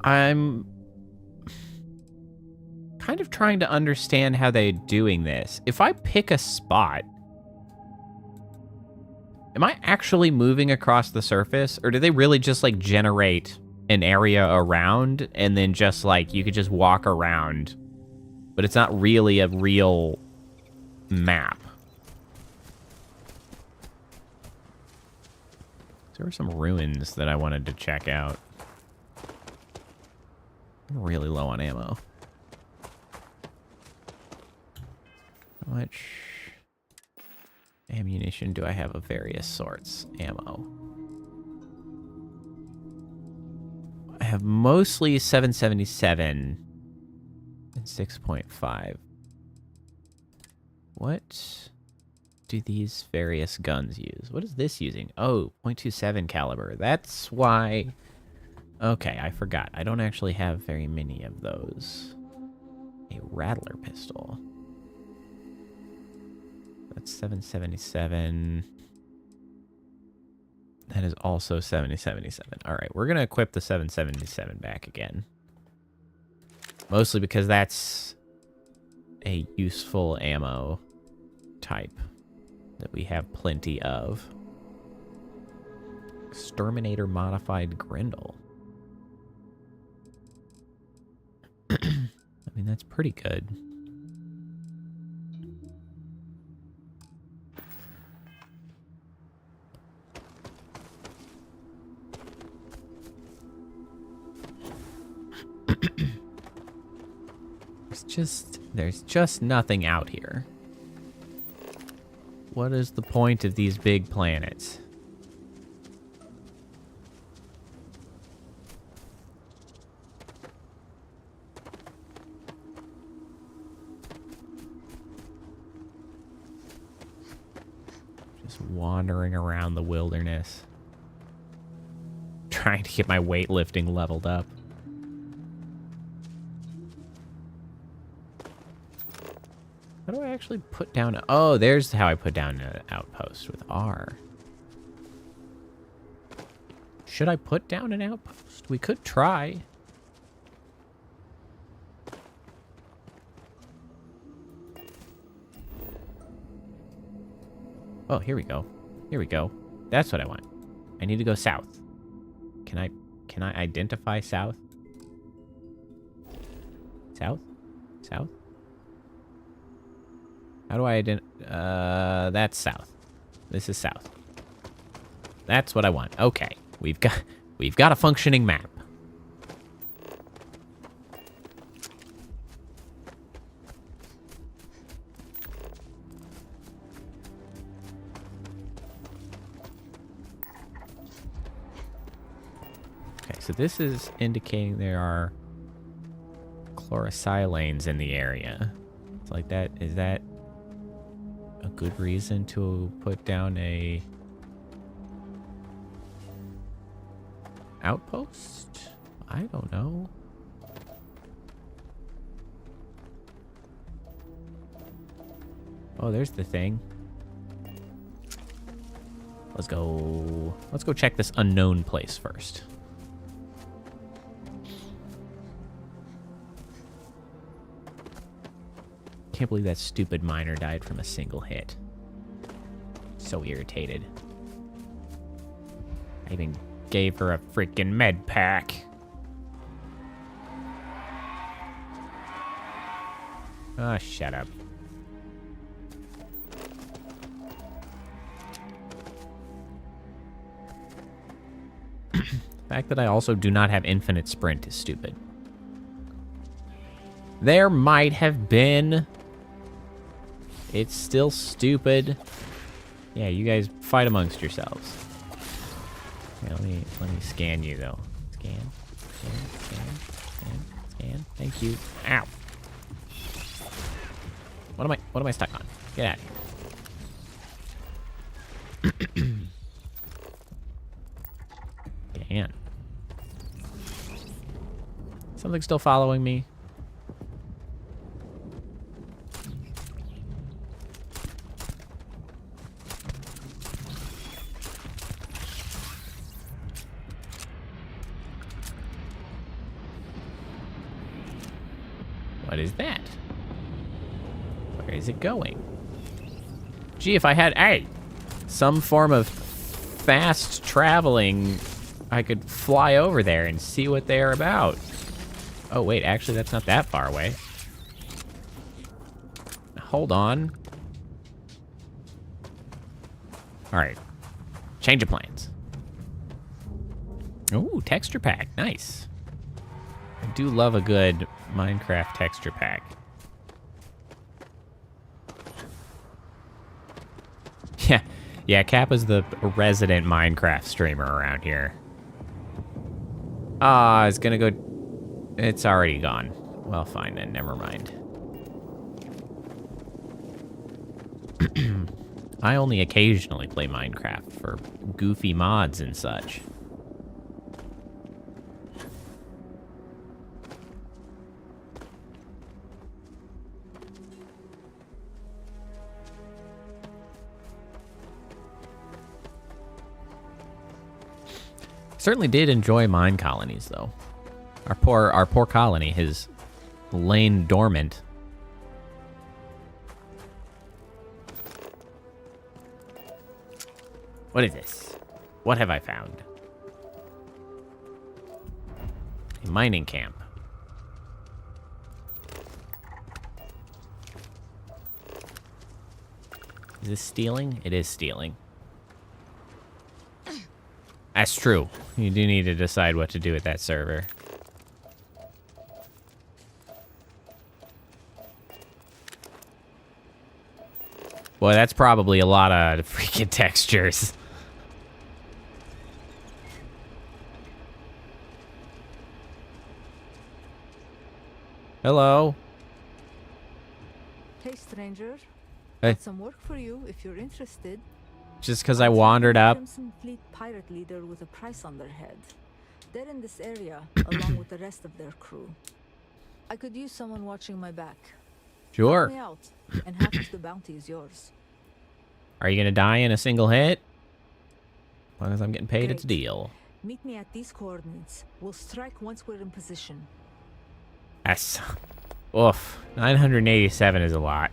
I'm kind of trying to understand how they're doing this. If I pick a spot, am I actually moving across the surface? Or do they really just, like, generate an area around and then just, like, you could just walk around, but it's not really a real map? There were some ruins that I wanted to check out. I'm really low on ammo. How much ammunition do I have of various sorts? Ammo. I have mostly 777 and 6.5. What do these various guns use? What is this using? Oh, .27 caliber. That's why... Okay, I forgot. I don't actually have very many of those. A Rattler pistol. That's 777. That is also 777. All right, we're going to equip the 777 back again. Mostly because that's a useful ammo type that we have plenty of. Exterminator modified Grendel. I mean, that's pretty good. There's just nothing out here. What is the point of these big planets? Just wandering around the wilderness. Trying to get my weightlifting leveled up. How do I actually put down... Oh, there's how I put down an outpost with R. Should I put down an outpost? We could try. Oh, here we go. Here we go. That's what I want. I need to go south. Can I identify south? South? South? How do I identify? That's south. This is south. That's what I want. Okay, we've got a functioning map. Okay, so this is indicating there are chlorosilanes in the area. It's like that. Is that a good reason to put down a outpost? I don't know. Oh, there's the thing. Let's go check this unknown place first. Can't believe that stupid miner died from a single hit. So irritated. I even gave her a freaking med pack. Ah, shut up. The fact that I also do not have infinite sprint is stupid. There might have been. It's still stupid. Yeah, you guys fight amongst yourselves. Okay, let me scan you though. Scan. Thank you. Ow. What am I stuck on? Get out of here. Dan. Something's still following me. What is that? Where is it going? Gee, if I had, some form of fast traveling, I could fly over there and see what they're about. Oh, wait, actually, that's not that far away. Hold on. All right. Change of plans. Ooh, texture pack. Nice. I do love a good Minecraft texture pack. Yeah, Kappa's the resident Minecraft streamer around here. Ah, it's gonna go... It's already gone. Well, fine then, never mind. I only occasionally play Minecraft for goofy mods and such. Certainly did enjoy mine colonies, though. Our poor colony has lain dormant. What is this? What have I found? A mining camp. Is this stealing? It is stealing. That's true. You do need to decide what to do with that server. Boy, that's probably a lot of freaking textures. Hello. Hey, stranger. Hey. Got some work for you if you're interested. Just because I wandered up. Crimson Fleet pirate leader with a price on their head. They're in this area along with the rest of their crew. I could use someone watching my back. Sure. Help me out, and half of the bounty is yours. Are you gonna die in a single hit? As long as I'm getting paid, it's a deal. Meet me at these coordinates. We'll strike once we're in position. That's... Oof. 987 is a lot.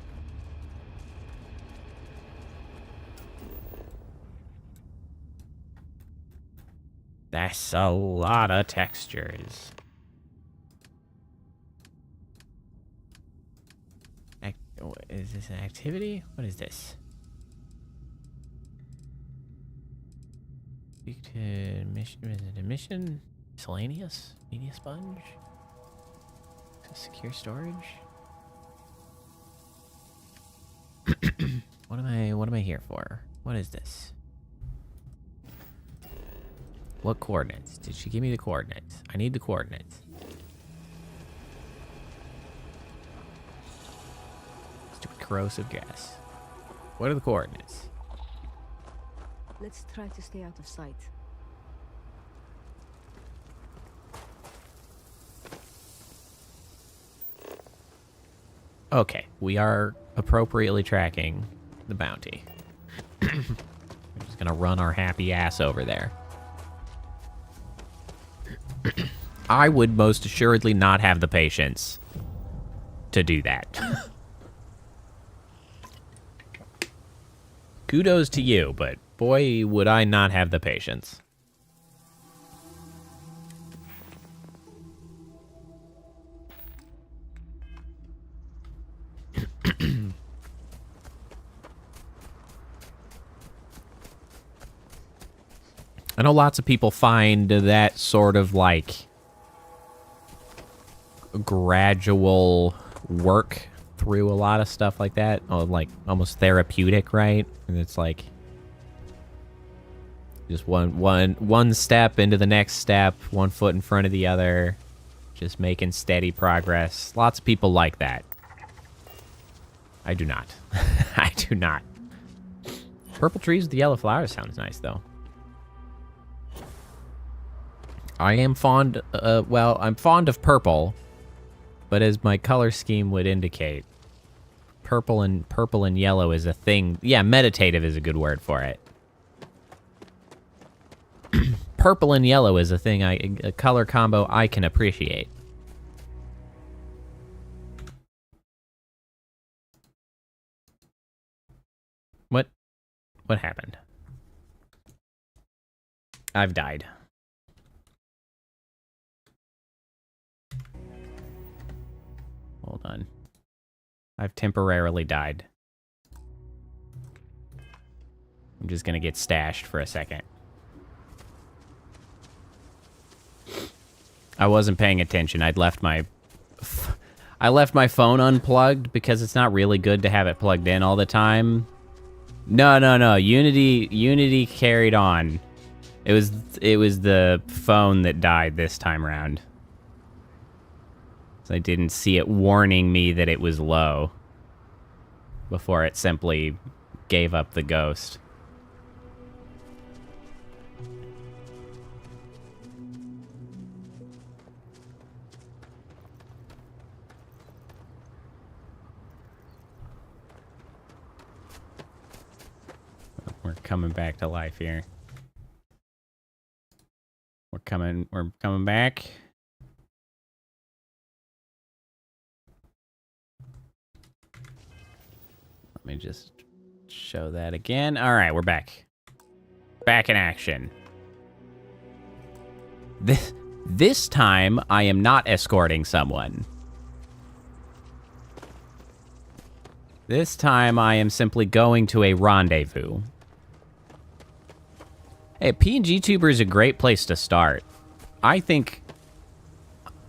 That's a lot of textures. Is this an activity? What is this? Speak to mission. Is it a mission? Miscellaneous? Media sponge? Secure storage? What am I here for? What is this? What coordinates? Did she give me the coordinates? I need the coordinates. Stupid corrosive gas. What are the coordinates? Let's try to stay out of sight. Okay, we are appropriately tracking the bounty. We're just gonna run our happy ass over there. I would most assuredly not have the patience to do that. Kudos to you, but boy, would I not have the patience. I know lots of people find that sort of like gradual work through a lot of stuff like that, like almost therapeutic, right? And it's like just one step into the next step, one foot in front of the other, just making steady progress. Lots of people like that. I do not. I do not. Purple trees with the yellow flowers sounds nice, though. I am fond, well, I'm fond of purple, but as my color scheme would indicate, purple and yellow is a thing. Yeah, meditative is a good word for it. Purple and yellow is a thing, a color combo I can appreciate. What happened? I've died. Hold on. I've temporarily died. I'm just gonna get stashed for a second. I wasn't paying attention. I left my phone unplugged because it's not really good to have it plugged in all the time. No. Unity carried on. It was the phone that died this time around. So I didn't see it warning me that it was low before it simply gave up the ghost. We're coming back to life here. We're coming back. Let me just show that again. All right, we're back. Back in action. This time, I am not escorting someone. This time I am simply going to a rendezvous. Hey, PNG Tuber is a great place to start. I think...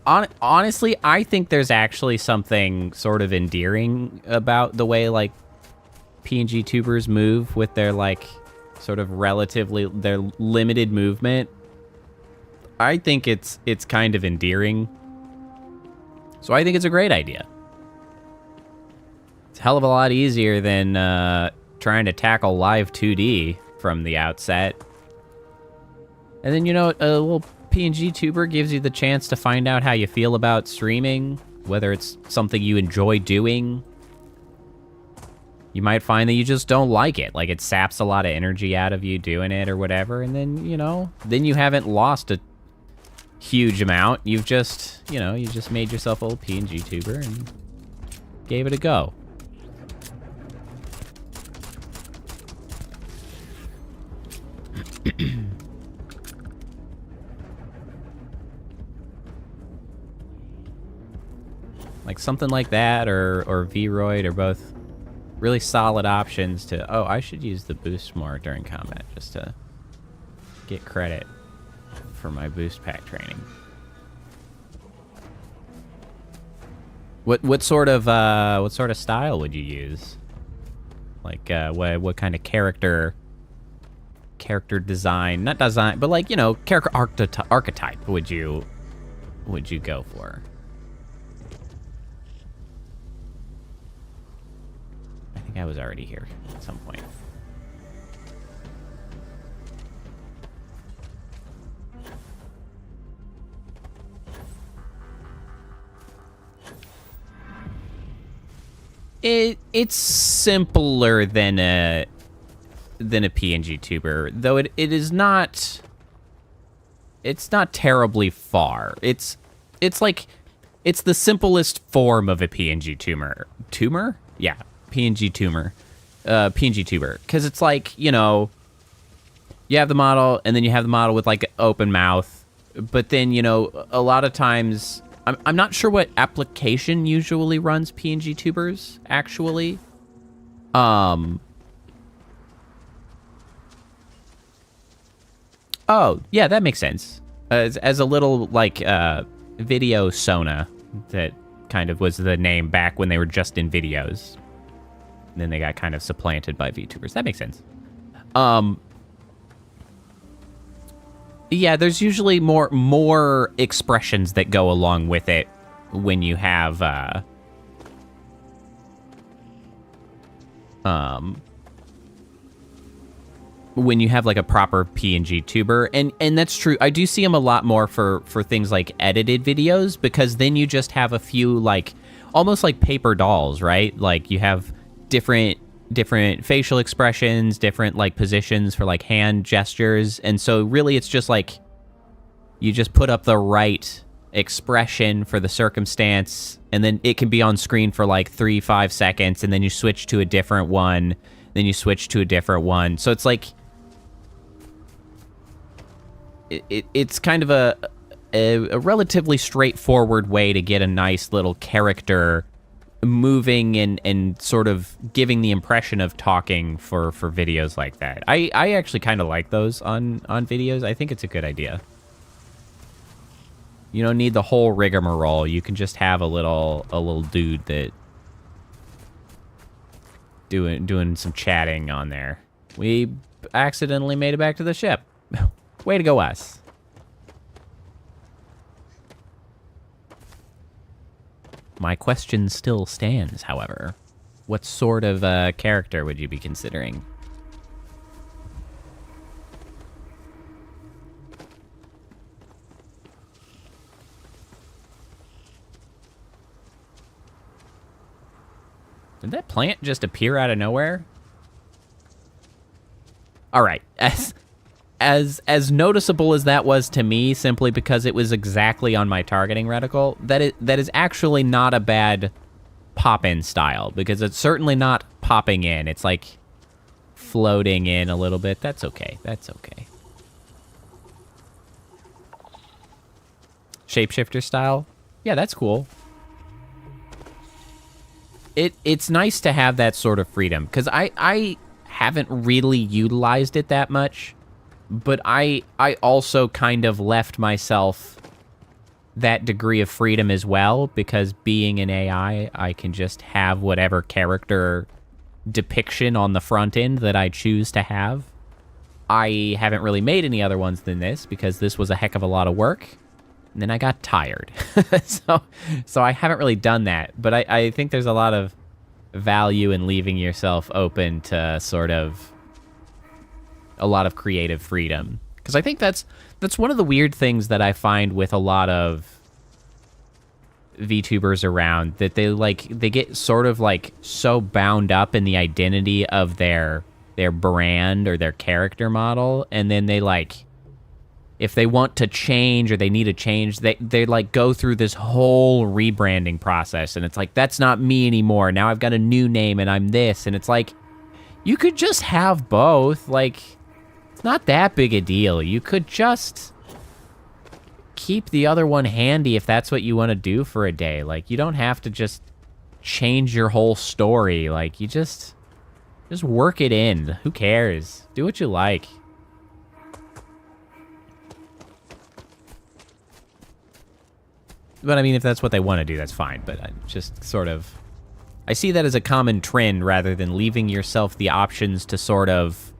honestly, I think there's actually something sort of endearing about the way, like, PNG Tubers move with their, like, sort of relatively... their limited movement. I think it's kind of endearing. So I think it's a great idea. It's a hell of a lot easier than trying to tackle live 2D from the outset. And then, you know, a little PNG Tuber gives you the chance to find out how you feel about streaming, whether it's something you enjoy doing. You might find that you just don't like it, like it saps a lot of energy out of you doing it or whatever, and then, you know, then you haven't lost a huge amount. You've just, you know, you just made yourself a little PNG Tuber and gave it a go. Like something like that, or Vroid are both really solid options to... Oh, I should use the boost more during combat just to get credit for my boost pack training. What sort of style would you use? Like what kind of character design, not design, but like, you know, character archetype would you go for? I think I was already here at some point. It's simpler than a PNG Tuber, though it is not... It's not terribly far. It's like... It's the simplest form of a PNG Tuber. Tumor? Yeah, PNG Tuber. PNG Tuber. Because it's like, you know... You have the model, and then you have the model with, like, an open mouth. But then, you know, a lot of times... I'm not sure what application usually runs PNG Tubers, actually. Oh, yeah, that makes sense. As a little, like, video Sona, that kind of was the name back when they were just in videos. And then they got kind of supplanted by VTubers. That makes sense. Yeah, there's usually more expressions that go along with it when you have like a proper PNG Tuber, and that's true. I do see them a lot more for things like edited videos, because then you just have a few, like, almost like paper dolls, right? Like you have different facial expressions, different like positions for like hand gestures, and so really it's just like you just put up the right expression for the circumstance, and then it can be on screen for like 3-5 seconds, and then you switch to a different one, then you switch to a different one. So it's like it's kind of a relatively straightforward way to get a nice little character moving and sort of giving the impression of talking for videos like that. I actually kind of like those on videos. I think it's a good idea. You don't need the whole rigmarole. You can just have a little dude that doing some chatting on there. We accidentally made it back to the ship. Way to go, us. My question still stands, however. What sort of character would you be considering? Did that plant just appear out of nowhere? All right. As noticeable as that was to me, simply because it was exactly on my targeting reticle, that is actually not a bad pop-in style, because it's certainly not popping in. It's like floating in a little bit. That's okay. That's okay. Shapeshifter style? Yeah, that's cool. it's nice to have that sort of freedom, because I haven't really utilized it that much, but I also kind of left myself that degree of freedom as well, because being an AI, I can just have whatever character depiction on the front end that I choose to have. I haven't really made any other ones than this, because this was a heck of a lot of work. And then I got tired. so I haven't really done that. But I think there's a lot of value in leaving yourself open to sort of a lot of creative freedom. Because I think that's one of the weird things that I find with a lot of VTubers around, that they get sort of like so bound up in the identity of their brand or their character model, and then they like, if they want to change or they need a change, they like go through this whole rebranding process, and it's like, that's not me anymore. Now I've got a new name and I'm this, and it's like, you could just have both. Like, it's not that big a deal. You could just keep the other one handy if that's what you want to do for a day. Like, you don't have to just change your whole story. Like, you just work it in. Who cares? Do what you like. But I mean, if that's what they want to do, that's fine. But I just sort of, I see that as a common trend rather than leaving yourself the options to sort of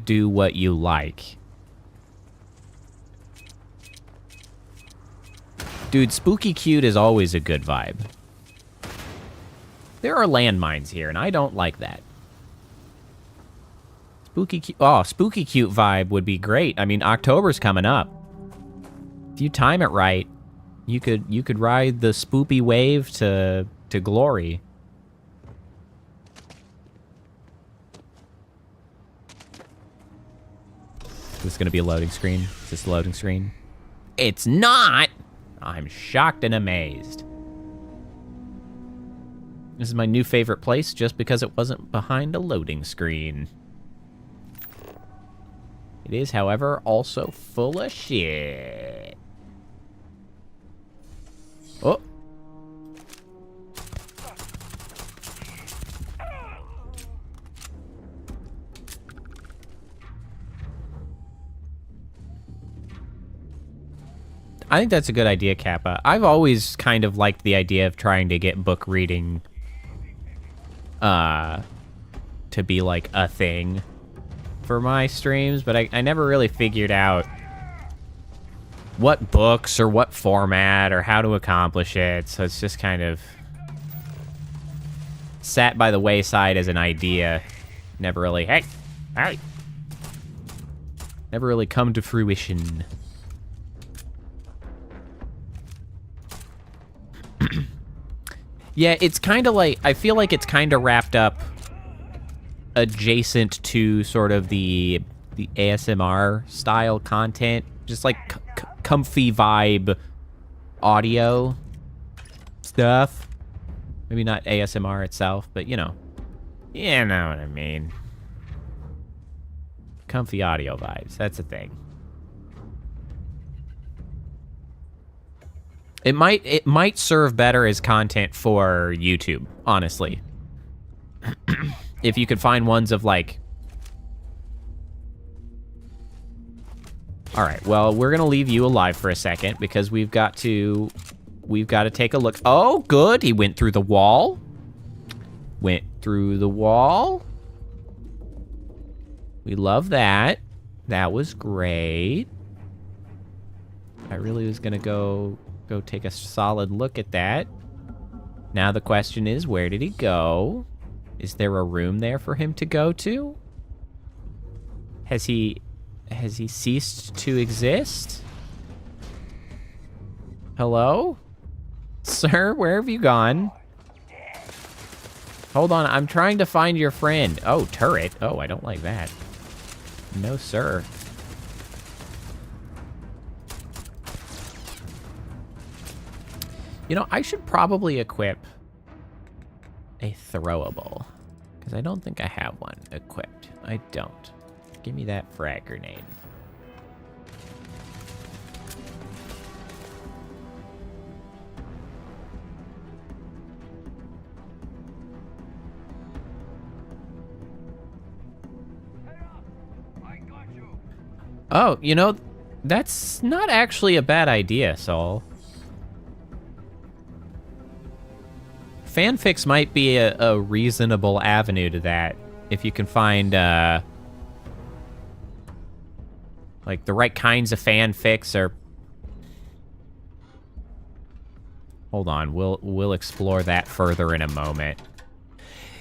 do what you like. Dude, spooky cute is always a good vibe. There are landmines here, and I don't like that. Spooky cute, oh, spooky cute vibe would be great. I mean, October's coming up. If you time it right, you could ride the spoopy wave to glory. Is this gonna be a loading screen? Is this a loading screen? It's not! I'm shocked and amazed. This is my new favorite place just because it wasn't behind a loading screen. It is, however, also full of shit. Oh. I think that's a good idea, Kappa. I've always kind of liked the idea of trying to get book reading to be like a thing for my streams, but I never really figured out what books or what format or how to accomplish it, so it's just kind of sat by the wayside as an idea. Never really, hey, never really come to fruition. Yeah, it's kind of like, I feel like it's kind of wrapped up adjacent to sort of the ASMR style content, just like comfy vibe audio stuff. Maybe not ASMR itself, but you know what I mean. Comfy audio vibes, that's a thing. It might serve better as content for YouTube, honestly. If you could find ones of like... Alright, well, we're gonna leave you alive for a second because we've got to take a look. Oh, good, he went through the wall. Went through the wall. We love that. That was great. I really was gonna go take a solid look at that. Now the question is, where did he go? Is there a room there for him to go to? Has he ceased to exist? Hello? Sir, where have you gone? Hold on, I'm trying to find your friend. Oh, turret. Oh, I don't like that. No, sir. You know, I should probably equip a throwable, because I don't think I have one equipped. I don't. Give me that frag grenade. Oh, you know, that's not actually a bad idea, Saul. Fanfics might be a reasonable avenue to that. If you can find, like, the right kinds of fanfics or... Hold on, we'll explore that further in a moment.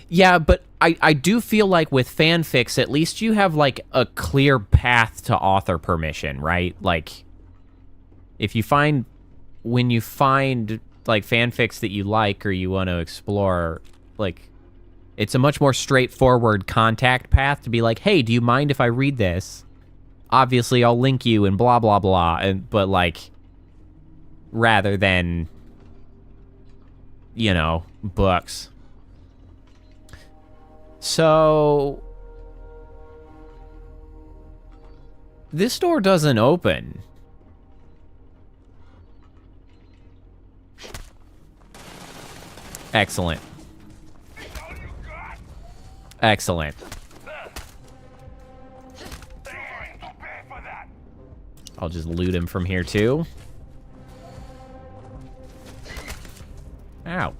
Yeah, but I do feel like with fanfics, at least you have, like, a clear path to author permission, right? Like, if you find... When you find, like, fanfics that you like or you want to explore, like, it's a much more straightforward contact path to be like, hey, do you mind if I read this? Obviously, I'll link you and blah, blah, blah. But, like, rather than, you know, books. So, this door doesn't open. Excellent. Excellent. I'll just loot him from here too. Ow.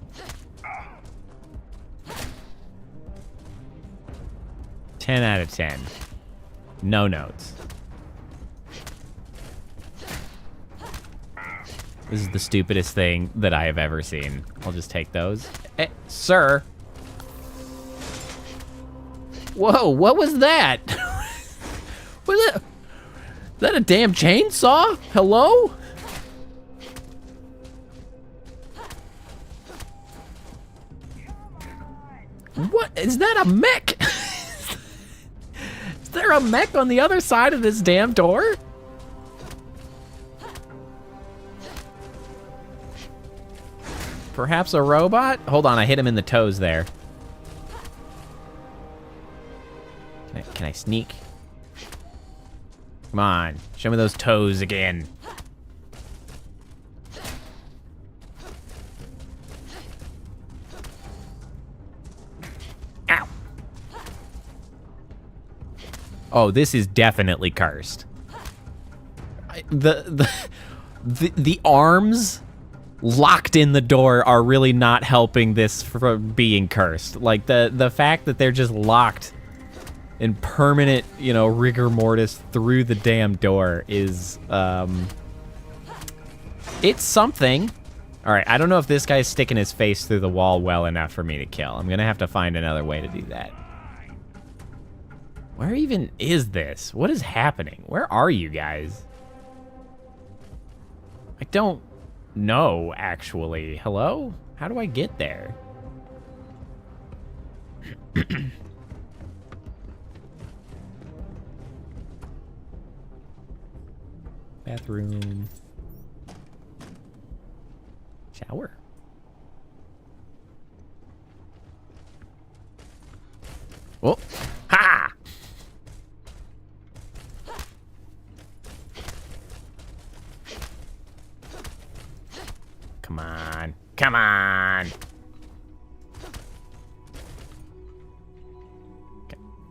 10 out of 10. No notes. This is the stupidest thing that I have ever seen. I'll just take those. Sir. Whoa, what was that? Was it? Is that a damn chainsaw? Hello? What? Is that a mech? Is there a mech on the other side of this damn door? Perhaps a robot? Hold on, I hit him in the toes there. Can I sneak? Come on, show me those toes again. Ow. Oh, this is definitely cursed. The arms locked in the door are really not helping this from being cursed. Like, the fact that they're just locked in permanent, you know, rigor mortis through the damn door is, it's something. All right, I don't know if this guy's sticking his face through the wall well enough for me to kill. I'm gonna have to find another way to do that. Where even is this? What is happening? Where are you guys? I don't know, actually. Hello? How do I get there? Bathroom. Shower. Oh, ha! Come on. Come on.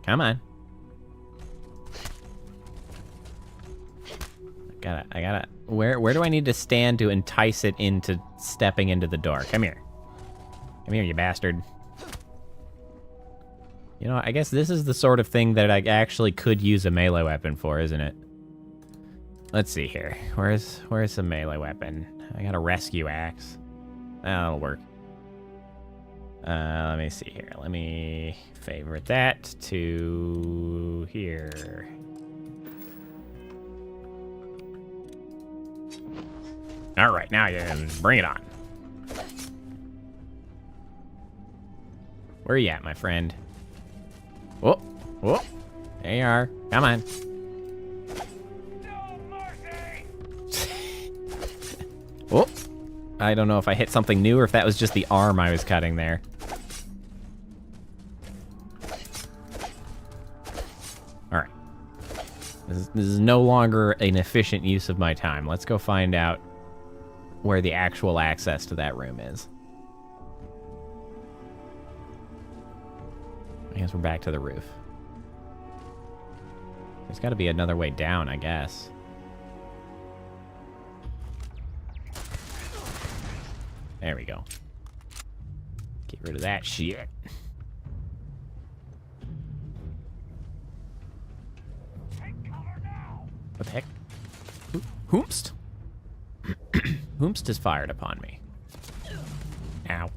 Come on. I gotta, where do I need to stand to entice it into stepping into the door? Come here. Come here, you bastard. You know, I guess this is the sort of thing that I actually could use a melee weapon for, isn't it? Let's see here. Where's the melee weapon? I got a rescue axe. That'll work. Let me see here. Let me favorite that to here. All right, now you can bring it on. Where are you at, my friend? Whoa, whoa. There you are. Come on. Whoa. I don't know if I hit something new or if that was just the arm I was cutting there. All right. This is no longer an efficient use of my time. Let's go find out where the actual access to that room is. I guess we're back to the roof. There's got to be another way down, I guess. There we go. Get rid of that shit. What the heck? Hoomst? Hoomst is fired upon me. Ow.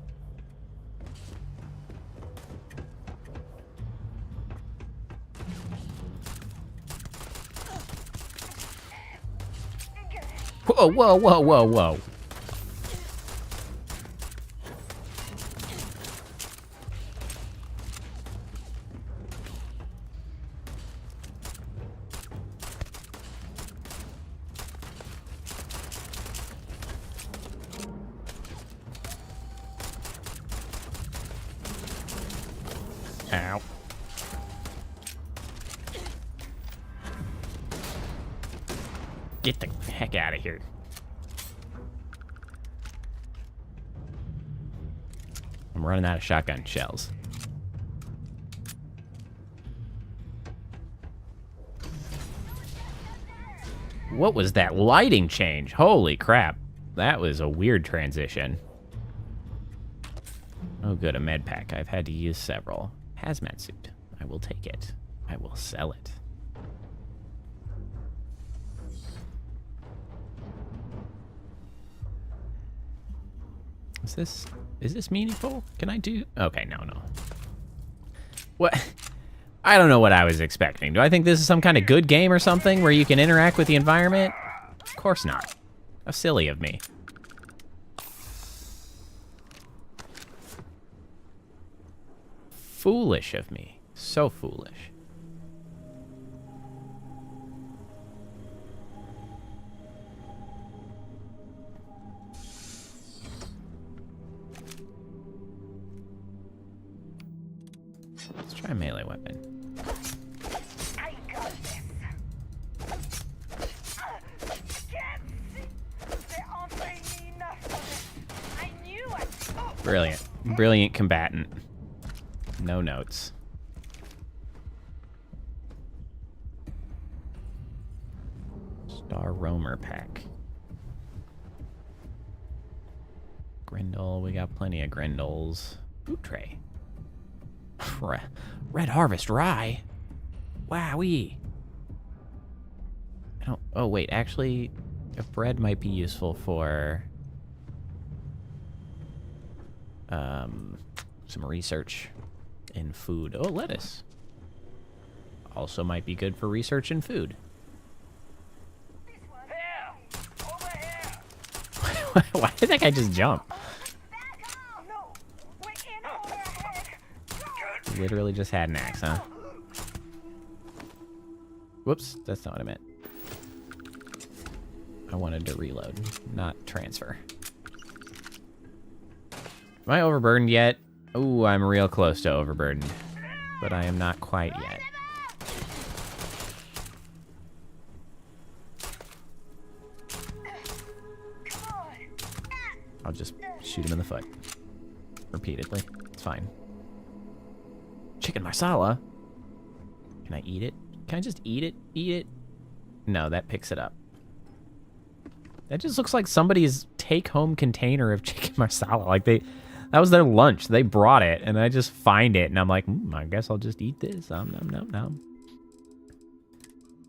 Whoa, whoa, whoa, whoa, whoa. Ow. Get the heck out of here. I'm running out of shotgun shells. What was that lighting change? Holy crap. That was a weird transition. Oh good, a med pack. I've had to use several. Hazmat suit. I will take it. I will sell it. Is this meaningful? Can I do? Okay, no. What? I don't know what I was expecting. Do I think this is some kind of good game or something where you can interact with the environment? Of course not. How silly of me. Foolish of me. So foolish. Let's try a melee weapon. I got this. They aren't paying me enough for this. I knew it. Oh. Brilliant. Brilliant combatant. No notes. Star Roamer pack. Grendel. We got plenty of Grendels. Food tray. Red Harvest Rye? Wowee. I don't... Oh, wait. Actually, a bread might be useful for... some research in food. Oh, lettuce. Also might be good for research in food. Why did that guy just jump? He literally just had an axe, huh? Whoops, that's not what I meant. I wanted to reload, not transfer. Am I overburdened yet? Ooh, I'm real close to overburdened. But I am not quite yet. I'll just shoot him in the foot. Repeatedly. It's fine. Chicken marsala? Can I eat it? Can I just eat it? Eat it? No, that picks it up. That just looks like somebody's take-home container of chicken marsala. Like that was their lunch. They brought it, and I just find it, and I'm like, I guess I'll just eat this. Nom.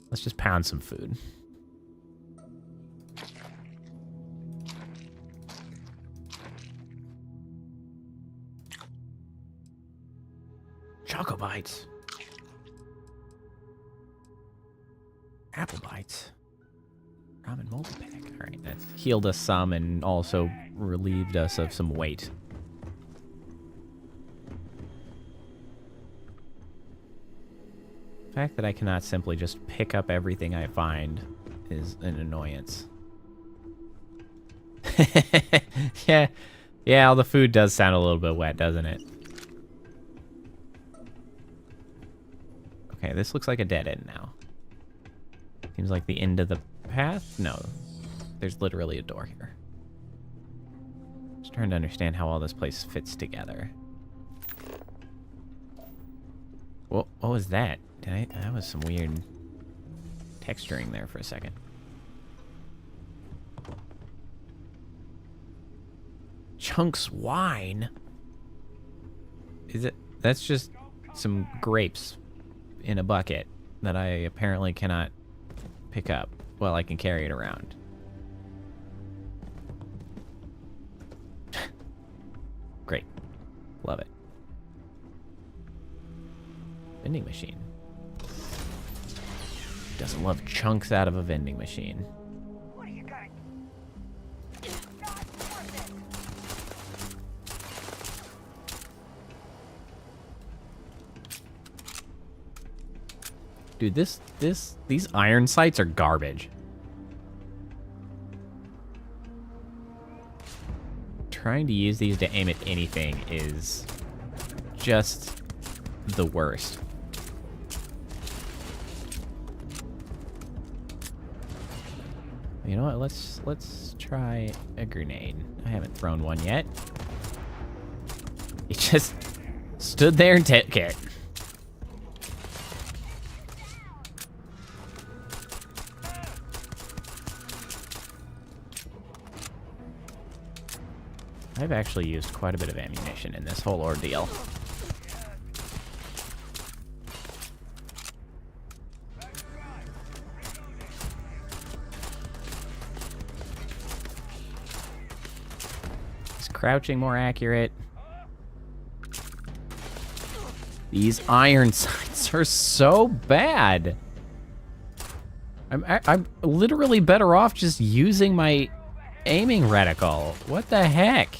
Let's just pound some food. Choco Bites. Apple Bites. Ramen multi-pack. Alright, that's healed us some and also relieved us of some weight. The fact that I cannot simply just pick up everything I find is an annoyance. Yeah, all the food does sound a little bit wet, doesn't it? Okay, this looks like a dead end now. Seems like the end of the path? No. There's literally a door here. Just trying to understand how all this place fits together. What was that? That was some weird texturing there for a second. Chunks wine? Is it? That's just some grapes in a bucket that I apparently cannot pick up. Well, I can carry it around. Great. Love it. Vending machine. Doesn't love chunks out of a vending machine. What do you got? Dude, these iron sights are garbage. Trying to use these to aim at anything is just the worst. You know what? Let's try a grenade. I haven't thrown one yet. He just stood there and took it. I've actually used quite a bit of ammunition in this whole ordeal. Is crouching more accurate? These iron sights are so bad. I'm literally better off just using my aiming reticle. What the heck?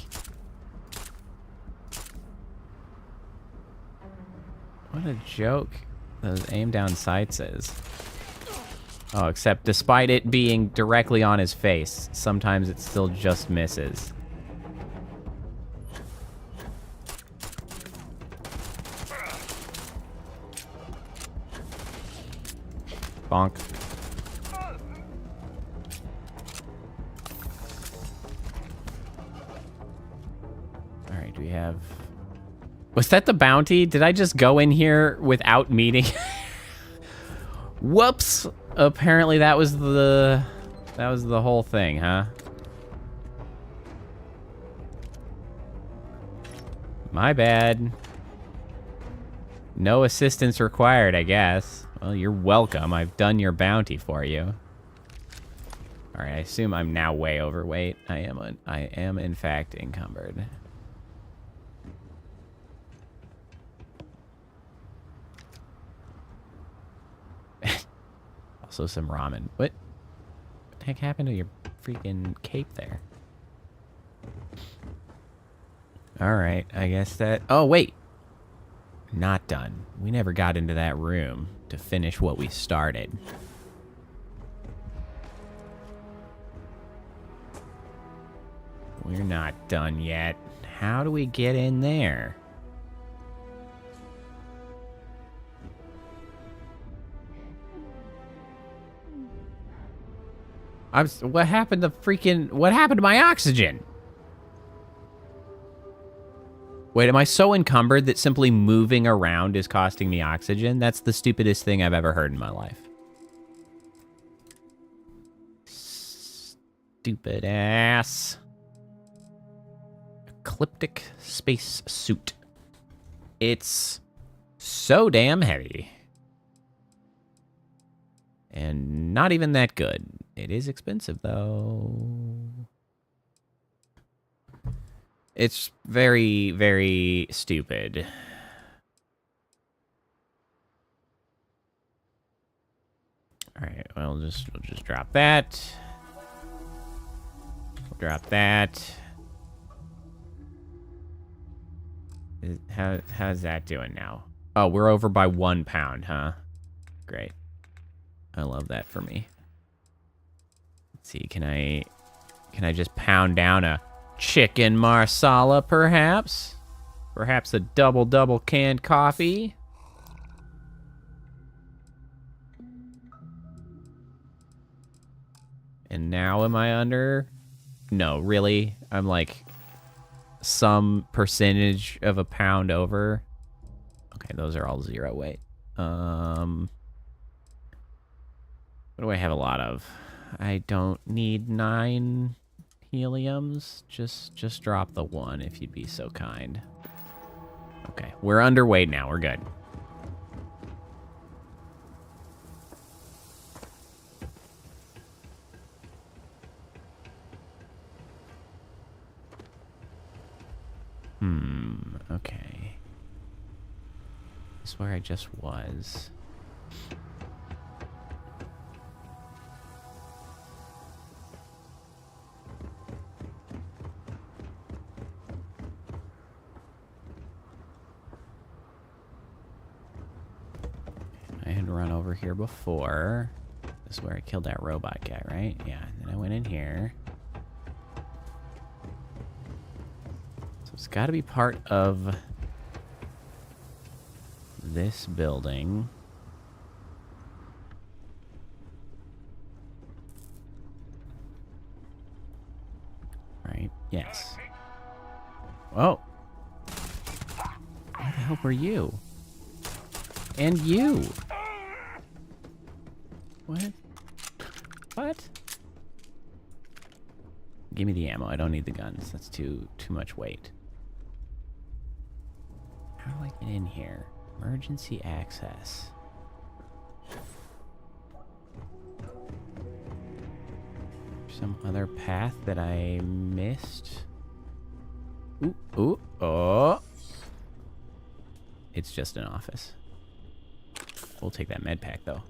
What a joke those aim down sights is. Oh, except despite it being directly on his face, sometimes it still just misses. Bonk. Alright, do we have... Was that the bounty? Did I just go in here without meeting? Whoops! Apparently that was the whole thing, huh? My bad. No assistance required, I guess. Well, you're welcome. I've done your bounty for you. Alright, I assume I'm now way overweight. I am in fact encumbered. Also some ramen. What the heck happened to your freaking cape there? Alright, I guess that... Oh, wait! Not done. We never got into that room to finish what we started. We're not done yet. How do we get in there? What happened to my oxygen? Wait, am I so encumbered that simply moving around is costing me oxygen? That's the stupidest thing I've ever heard in my life. Stupid ass. Ecliptic space suit. It's so damn heavy. And not even that good. It is expensive, though. It's very, very stupid. Alright, well, we'll just drop that. We'll drop that. How's that doing now? Oh, we're over by 1 pound, huh? Great. I love that for me. Let's see, can I just pound down a chicken marsala, perhaps? Perhaps a double canned coffee? And now am I under? No, really? I'm like some percentage of a pound over. Okay, those are all 0 weight. What do I have a lot of? I don't need 9 heliums. Just drop the 1 if you'd be so kind. Okay, we're underweight now. We're good. Okay. This is where I just was. I had run over here before. This is where I killed that robot guy, right? Yeah, and then I went in here. So it's got to be part of this building. Right? Yes. Oh. Where the hell were you? And you. What? What? Give me the ammo. I don't need the guns. That's too much weight. How do I get in here? Emergency access. Some other path that I missed. Ooh, ooh, oh. It's just an office. We'll take that med pack though.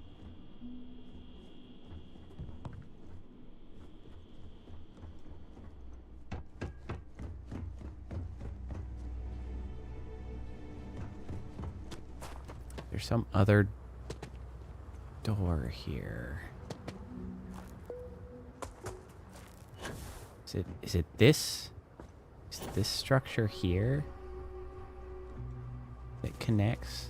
There's some other door here. Is it this? Is it this structure here that connects?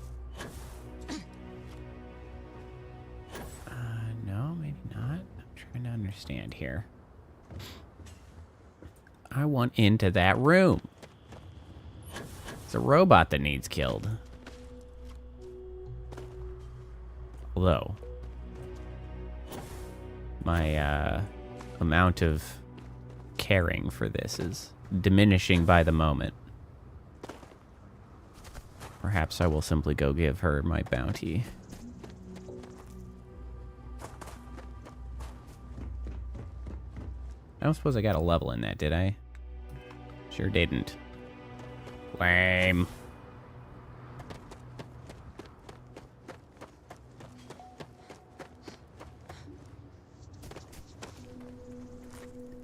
No, maybe not. I'm trying to understand here. I want into that room. It's a robot that needs killed. Although, my amount of caring for this is diminishing by the moment. Perhaps I will simply go give her my bounty. I don't suppose I got a level in that, did I? Sure didn't. Lame.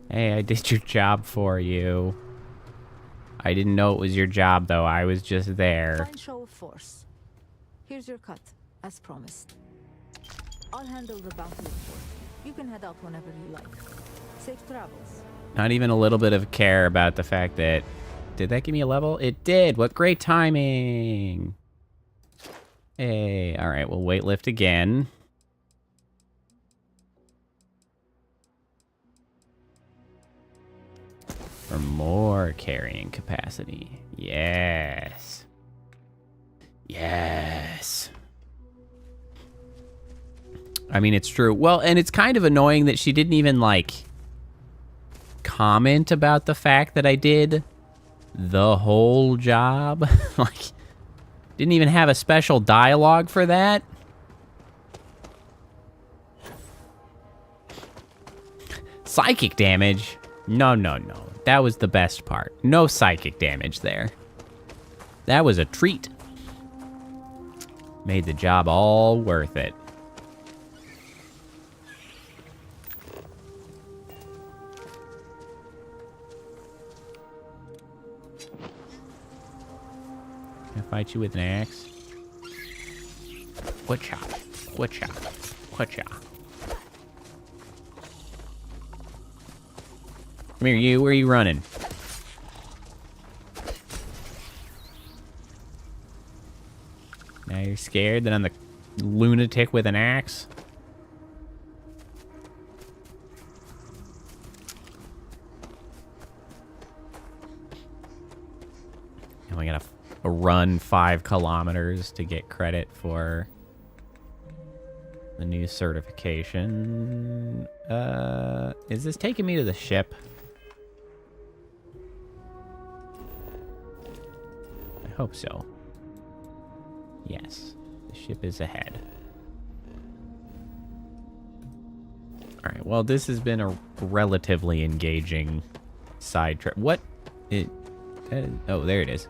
Hey, I did your job for you. I didn't know it was your job, though. I was just there. Fine show of force. Here's your cut, as promised. I'll handle the bounty report. You can head out whenever you like. Safe travels. Not even a little bit of care about the fact that... Did that give me a level? It did! What great timing! Hey, alright, we'll weightlift again. For more carrying capacity. Yes. Yes. I mean, it's true. Well, and it's kind of annoying that she didn't even, like, comment about the fact that I did the whole job. Like, didn't even have a special dialogue for that. Psychic damage? No, no, no. That was the best part. No psychic damage there. That was a treat. Made the job all worth it. Can I fight you with an axe? Whatcha? Whatcha? Whatcha? Come here, you. Where are you running? Now you're scared that I'm the lunatic with an axe? And we gotta run 5 kilometers to get credit for The new certification. Is this taking me to the ship? I hope so. Yes, the ship is ahead. Alright, well, this has been a relatively engaging side trip. What? Oh, there it is.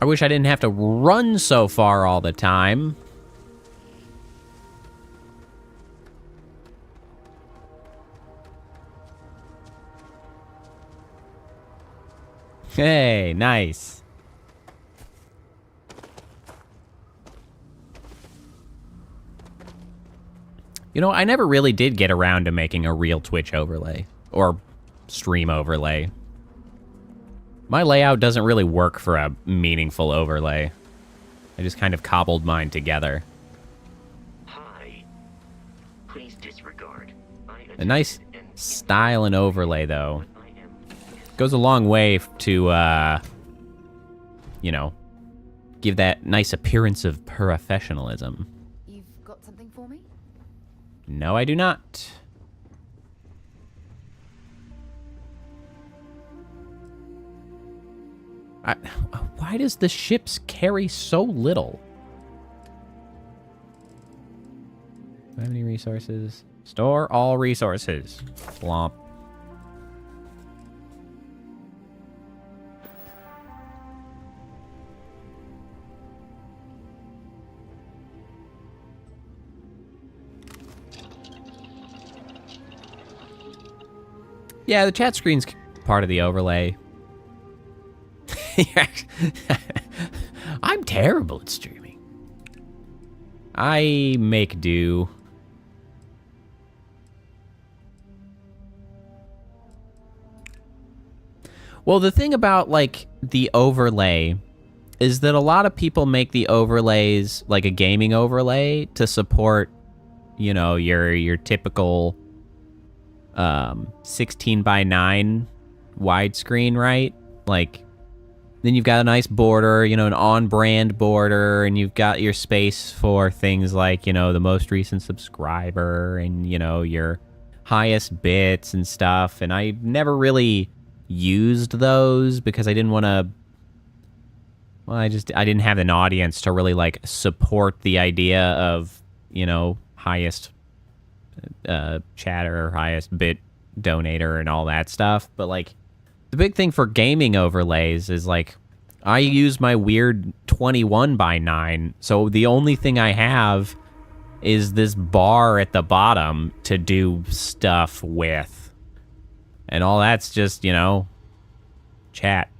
I wish I didn't have to run so far all the time. Hey, nice. You know, I never really did get around to making a real Twitch overlay or stream overlay. My layout doesn't really work for a meaningful overlay. I just kind of cobbled mine together. Hi. Please disregard. A nice style and overlay, though. Goes a long way to, you know, give that nice appearance of professionalism. You've got something for me? No, I do not. Why does the ships carry so little? Do I have any resources? Store all resources. Flomp. Yeah, the chat screen's part of the overlay. I'm terrible at streaming. I make do. Well, the thing about, like, the overlay is that a lot of people make the overlays like a gaming overlay to support, you know, your typical 16:9 widescreen, right? Like, then you've got a nice border, you know, an on-brand border, and you've got your space for things like, you know, the most recent subscriber and, you know, your highest bits and stuff. And I never really used those because I didn't want to, well, I didn't have an audience to really, like, support the idea of, you know, highest chatter, highest bit donator and all that stuff. But, like, the big thing for gaming overlays is, like, I use my weird 21:9, so the only thing I have is this bar at the bottom to do stuff with. And all that's just, you know, chat.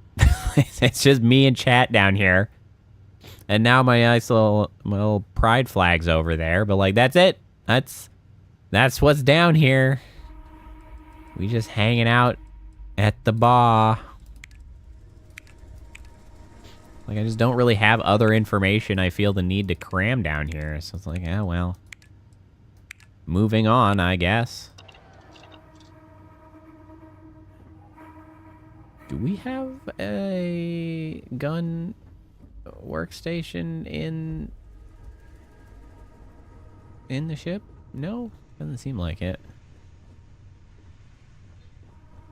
It's just me and chat down here. And now my nice little pride flag's over there, but, like, that's it. That's what's down here. We just hanging out at the bar. Like, I just don't really have other information I feel the need to cram down here. So it's like, yeah, well, moving on, I guess. Do we have a gun workstation in the ship? No, doesn't seem like it.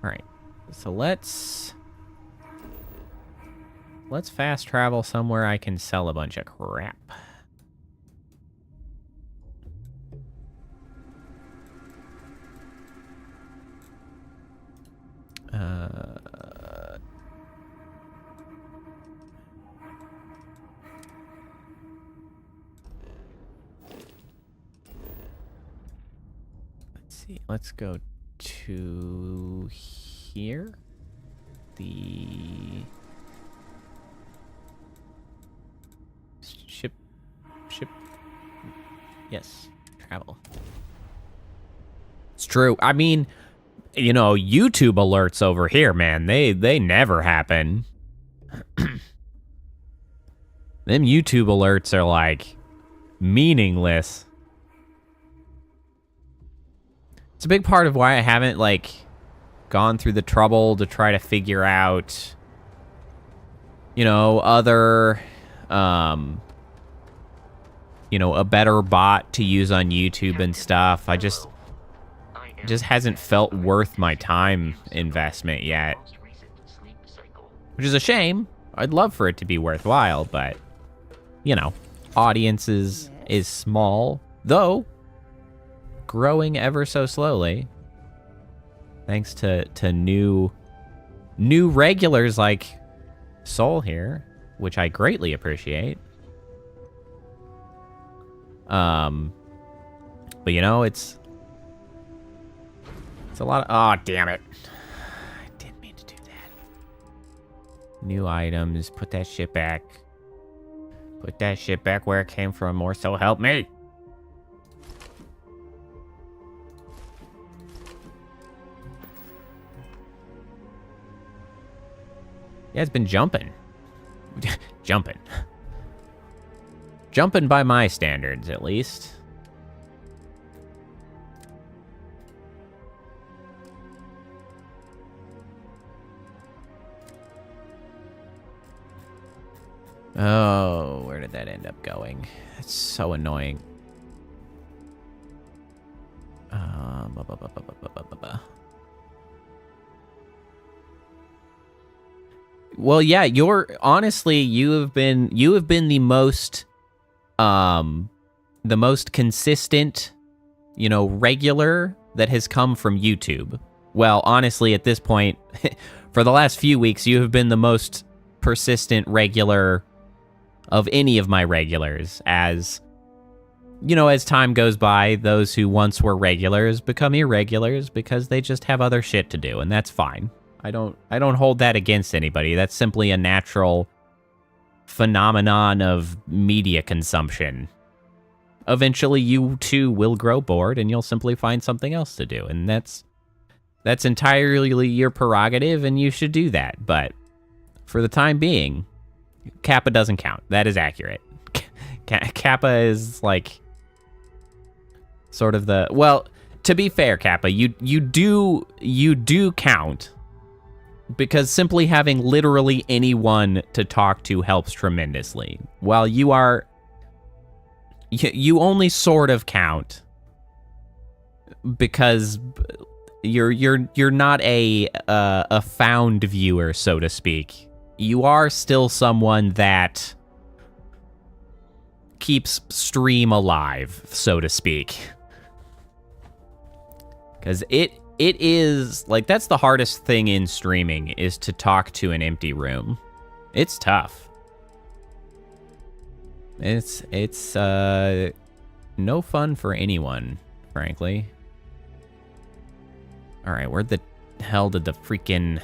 All right, so let's fast travel somewhere I can sell a bunch of crap. Let's see. Let's go to here. The ship. Yes, travel. It's true. I mean, you know, YouTube alerts over here, man. They never happen. Them YouTube alerts are like meaningless. It's a big part of why I haven't, like, gone through the trouble to try to figure out, you know, other you know, a better bot to use on YouTube and stuff. I just hasn't felt worth my time investment yet. Which is a shame. I'd love for it to be worthwhile, but, you know, audiences is small, though growing ever so slowly. Thanks to new regulars like Soul here, which I greatly appreciate. But you know, it's a lot of, oh, damn it. I didn't mean to do that. New items, put that shit back. Put that shit back where it came from, or so help me. Yeah, it's been jumping. Jumping. Jumping by my standards, at least. Oh, where did that end up going? That's so annoying. Well, yeah, you have been the most consistent, you know, regular that has come from YouTube. Well, honestly, at this point, for the last few weeks, you have been the most persistent regular of any of my regulars. As, you know, as time goes by, those who once were regulars become irregulars because they just have other shit to do, and that's fine. I don't hold that against anybody. That's simply a natural phenomenon of media consumption. Eventually, you too will grow bored, and you'll simply find something else to do, and that's entirely your prerogative, and you should do that. But for the time being, Kappa doesn't count. That is accurate. Kappa is like sort of the, well, to be fair, Kappa, you do count. Because simply having literally anyone to talk to helps tremendously. While you only sort of count because you're not a found viewer, so to speak. You are still someone that keeps stream alive, so to speak. Because it is, like, that's the hardest thing in streaming, is to talk to an empty room. It's tough. It's no fun for anyone, frankly. Alright, where the hell did the freaking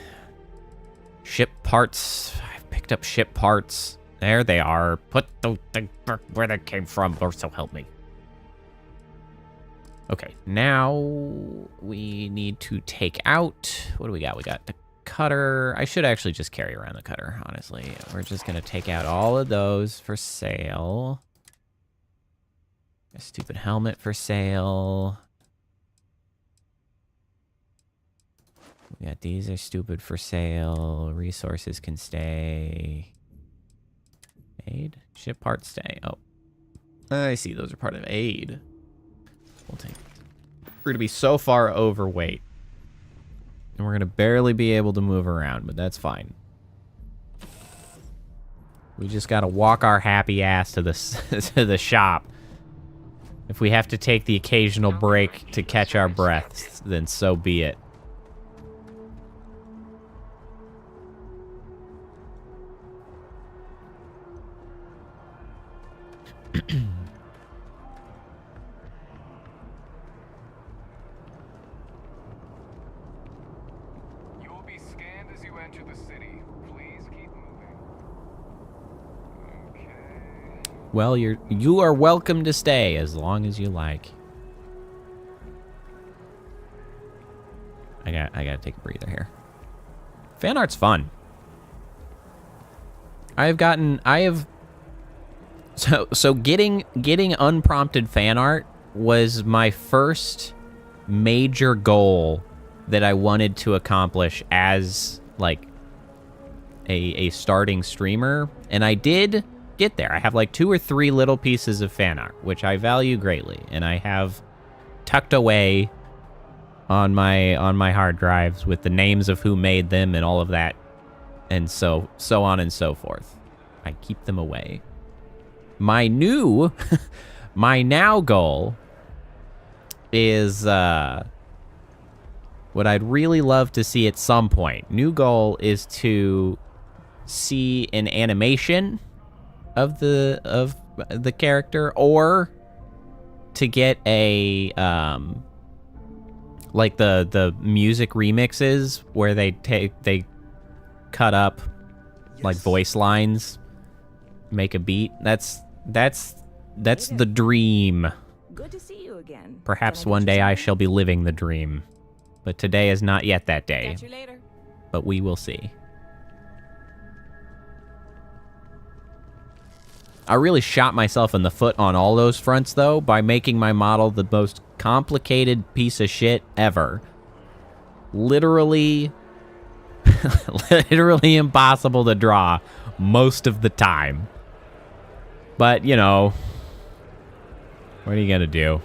ship parts? I've picked up ship parts. There they are. Put those things where they came from, or so help me. Okay, now we need to take out, what do we got? We got the cutter. I should actually just carry around the cutter, honestly. We're just going to take out all of those for sale. A stupid helmet for sale. We got these are stupid for sale. Resources can stay. Aid? Ship parts stay. Oh, I see. Those are part of aid. We'll take it. We're going to be so far overweight. And we're going to barely be able to move around, but that's fine. We just got to walk our happy ass to the, to the shop. If we have to take the occasional break to catch our breaths, then so be it. Well, you are welcome to stay as long as you like. I gotta take a breather here. Fan art's fun. So getting unprompted fan art was my first major goal that I wanted to accomplish as like a starting streamer, and I did get there. I have like 2 or 3 little pieces of fan art, which I value greatly, and I have tucked away on my hard drives with the names of who made them and all of that, and so on and so forth. I keep them away. My now goal is what I'd really love to see at some point. New goal is to see an animation of the character, or to get a like the music remixes where they cut up like voice lines, make a beat. That's the dream. Good to see you again. Perhaps one day I shall be living the dream, but today is not yet that day. Catch you later. But we will see. I really shot myself in the foot on all those fronts, though, by making my model the most complicated piece of shit ever. Literally impossible to draw most of the time. But, you know, what are you gonna do?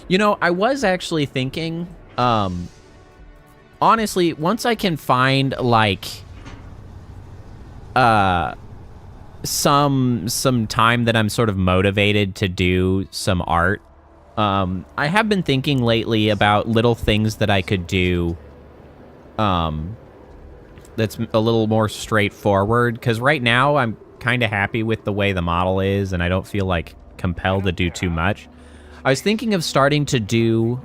You know, I was actually thinking, honestly, once I can find, like, some time that I'm sort of motivated to do some art, I have been thinking lately about little things that I could do, that's a little more straightforward, because right now I'm kind of happy with the way the model is, and I don't feel like compelled to do too much. I was thinking of starting to do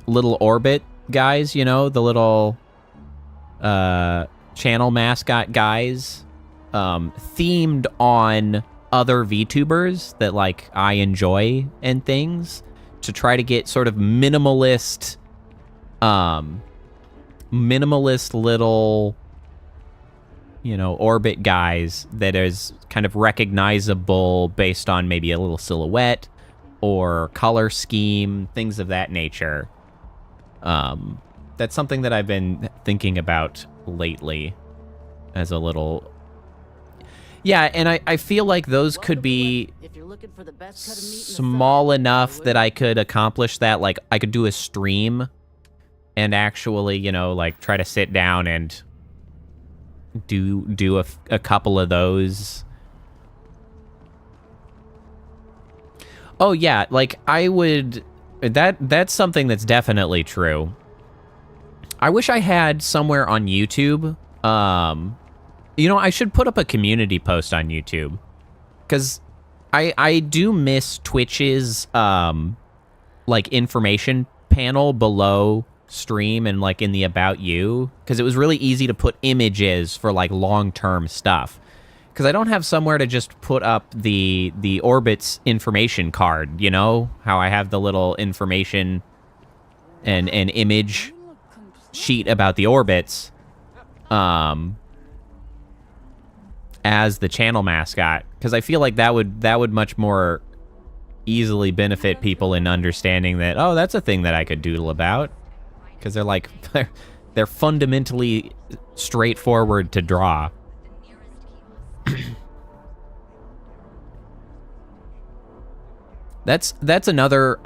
little orbit guys, you know, the little channel mascot guys, themed on other VTubers that, like, I enjoy and things, to try to get sort of minimalist little, you know, orbit guys that is kind of recognizable based on maybe a little silhouette or color scheme, things of that nature. That's something that I've been thinking about lately as a little... Yeah, and I feel like those could be small enough that I could accomplish that. Like, I could do a stream and actually, you know, like, try to sit down and do a couple of those. Oh, yeah, like, I would... That's something that's definitely true. I wish I had somewhere on YouTube, you know, I should put up a community post on YouTube, because I do miss Twitch's, like, information panel below stream and, like, in the About You, because it was really easy to put images for, like, long-term stuff, because I don't have somewhere to just put up the Orbit's information card, you know, how I have the little information and image sheet about the Orbits, as the channel mascot, because I feel like that would much more easily benefit people in understanding that, oh, that's a thing that I could doodle about, because they're like they're fundamentally straightforward to draw. That's another...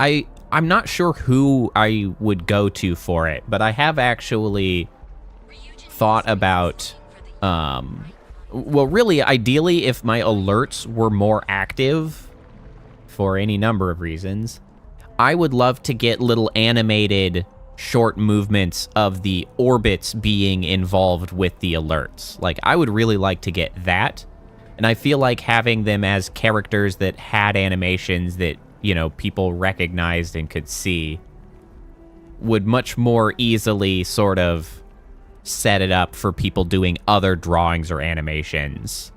I'm not sure who I would go to for it, but I have actually thought about, well, really, ideally, if my alerts were more active, for any number of reasons, I would love to get little animated short movements of the orbits being involved with the alerts. Like, I would really like to get that, and I feel like having them as characters that had animations that, you know, people recognized and could see would much more easily sort of set it up for people doing other drawings or animations.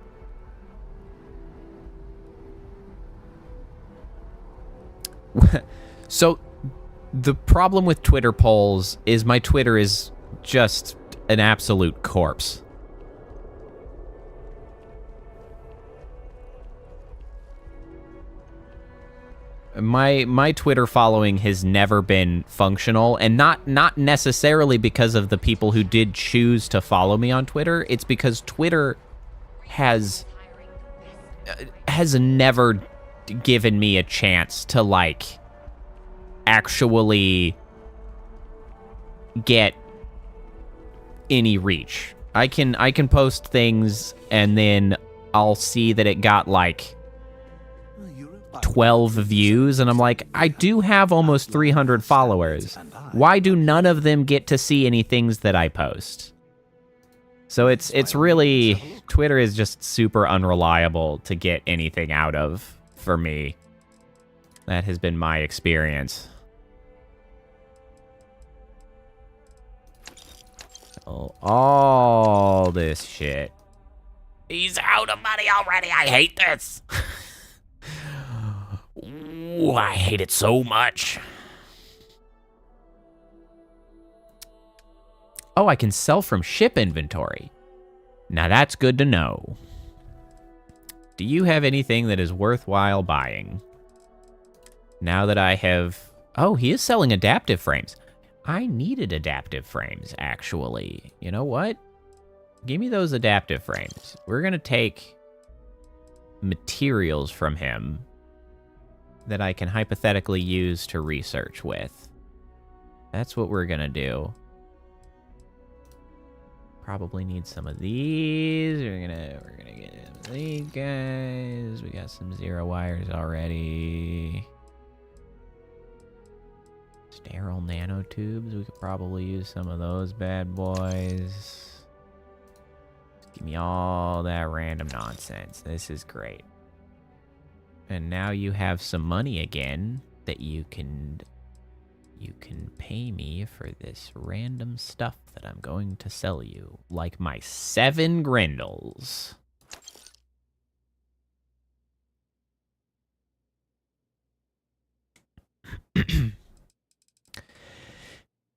So, the problem with Twitter polls is my Twitter is just an absolute corpse. My Twitter following has never been functional, and not necessarily because of the people who did choose to follow me on Twitter. It's because Twitter has never given me a chance to like actually get any reach. I can post things and then I'll see that it got like 12 views and I'm like, I do have almost 300 followers. Why do none of them get to see any things that I post? So it's really, Twitter is just super unreliable to get anything out of for me. That has been my experience. All this shit. He's out of money already. I hate this. Ooh, I hate it so much. Oh, I can sell from ship inventory. Now that's good to know. Do you have anything that is worthwhile buying? Now that I have... Oh, he is selling adaptive frames. I needed adaptive frames, actually. You know what? Give me those adaptive frames. We're going to take materials from him that I can hypothetically use to research with. That's what we're going to do. Probably need some of these. We're gonna get these guys. We got some 0 wires already. Sterile nanotubes. We could probably use some of those bad boys. Give me all that random nonsense. This is great. And now you have some money again that you can pay me for this random stuff that I'm going to sell you, like my 7 grindles.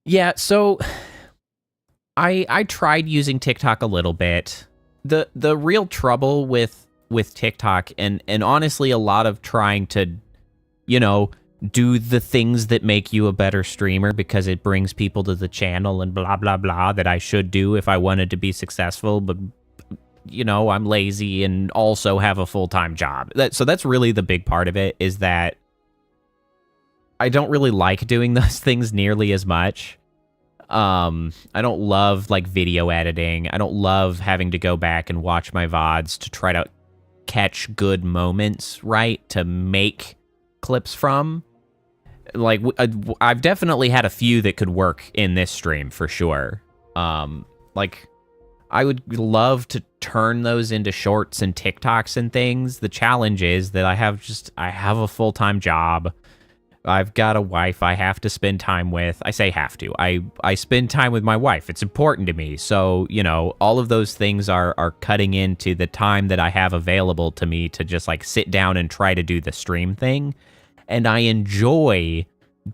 Yeah, so I tried using TikTok a little bit. The real trouble with TikTok and honestly a lot of trying to, you know, do the things that make you a better streamer because it brings people to the channel and blah, blah, blah that I should do if I wanted to be successful. But, you know, I'm lazy and also have a full-time job. So that's really the big part of it, is that I don't really like doing those things nearly as much. I don't love, like, video editing. I don't love having to go back and watch my VODs to try to catch good moments, right, to make clips from. Like, I've definitely had a few that could work in this stream for sure. Like, I would love to turn those into shorts and TikToks and things. The challenge is that I have a full-time job. I've got a wife I have to spend time with. I say have to. I spend time with my wife. It's important to me. So, you know, all of those things are cutting into the time that I have available to me to just, like, sit down and try to do the stream thing. And I enjoy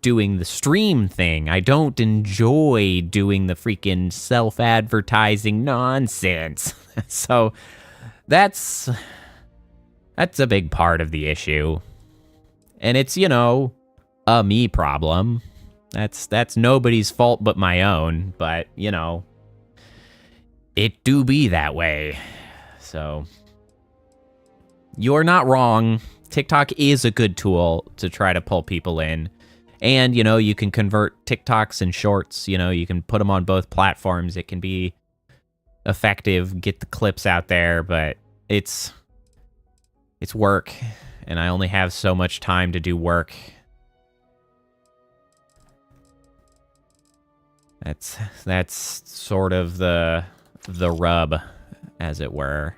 doing the stream thing. I don't enjoy doing the freaking self-advertising nonsense. So that's a big part of the issue. And it's, you know, a me problem. That's nobody's fault but my own, but, you know, it do be that way. So you're not wrong. TikTok is a good tool to try to pull people in. And, you know, you can convert TikToks and shorts. You know, you can put them on both platforms. It can be effective, get the clips out there, but it's work. And I only have so much time to do work. That's sort of the rub, as it were.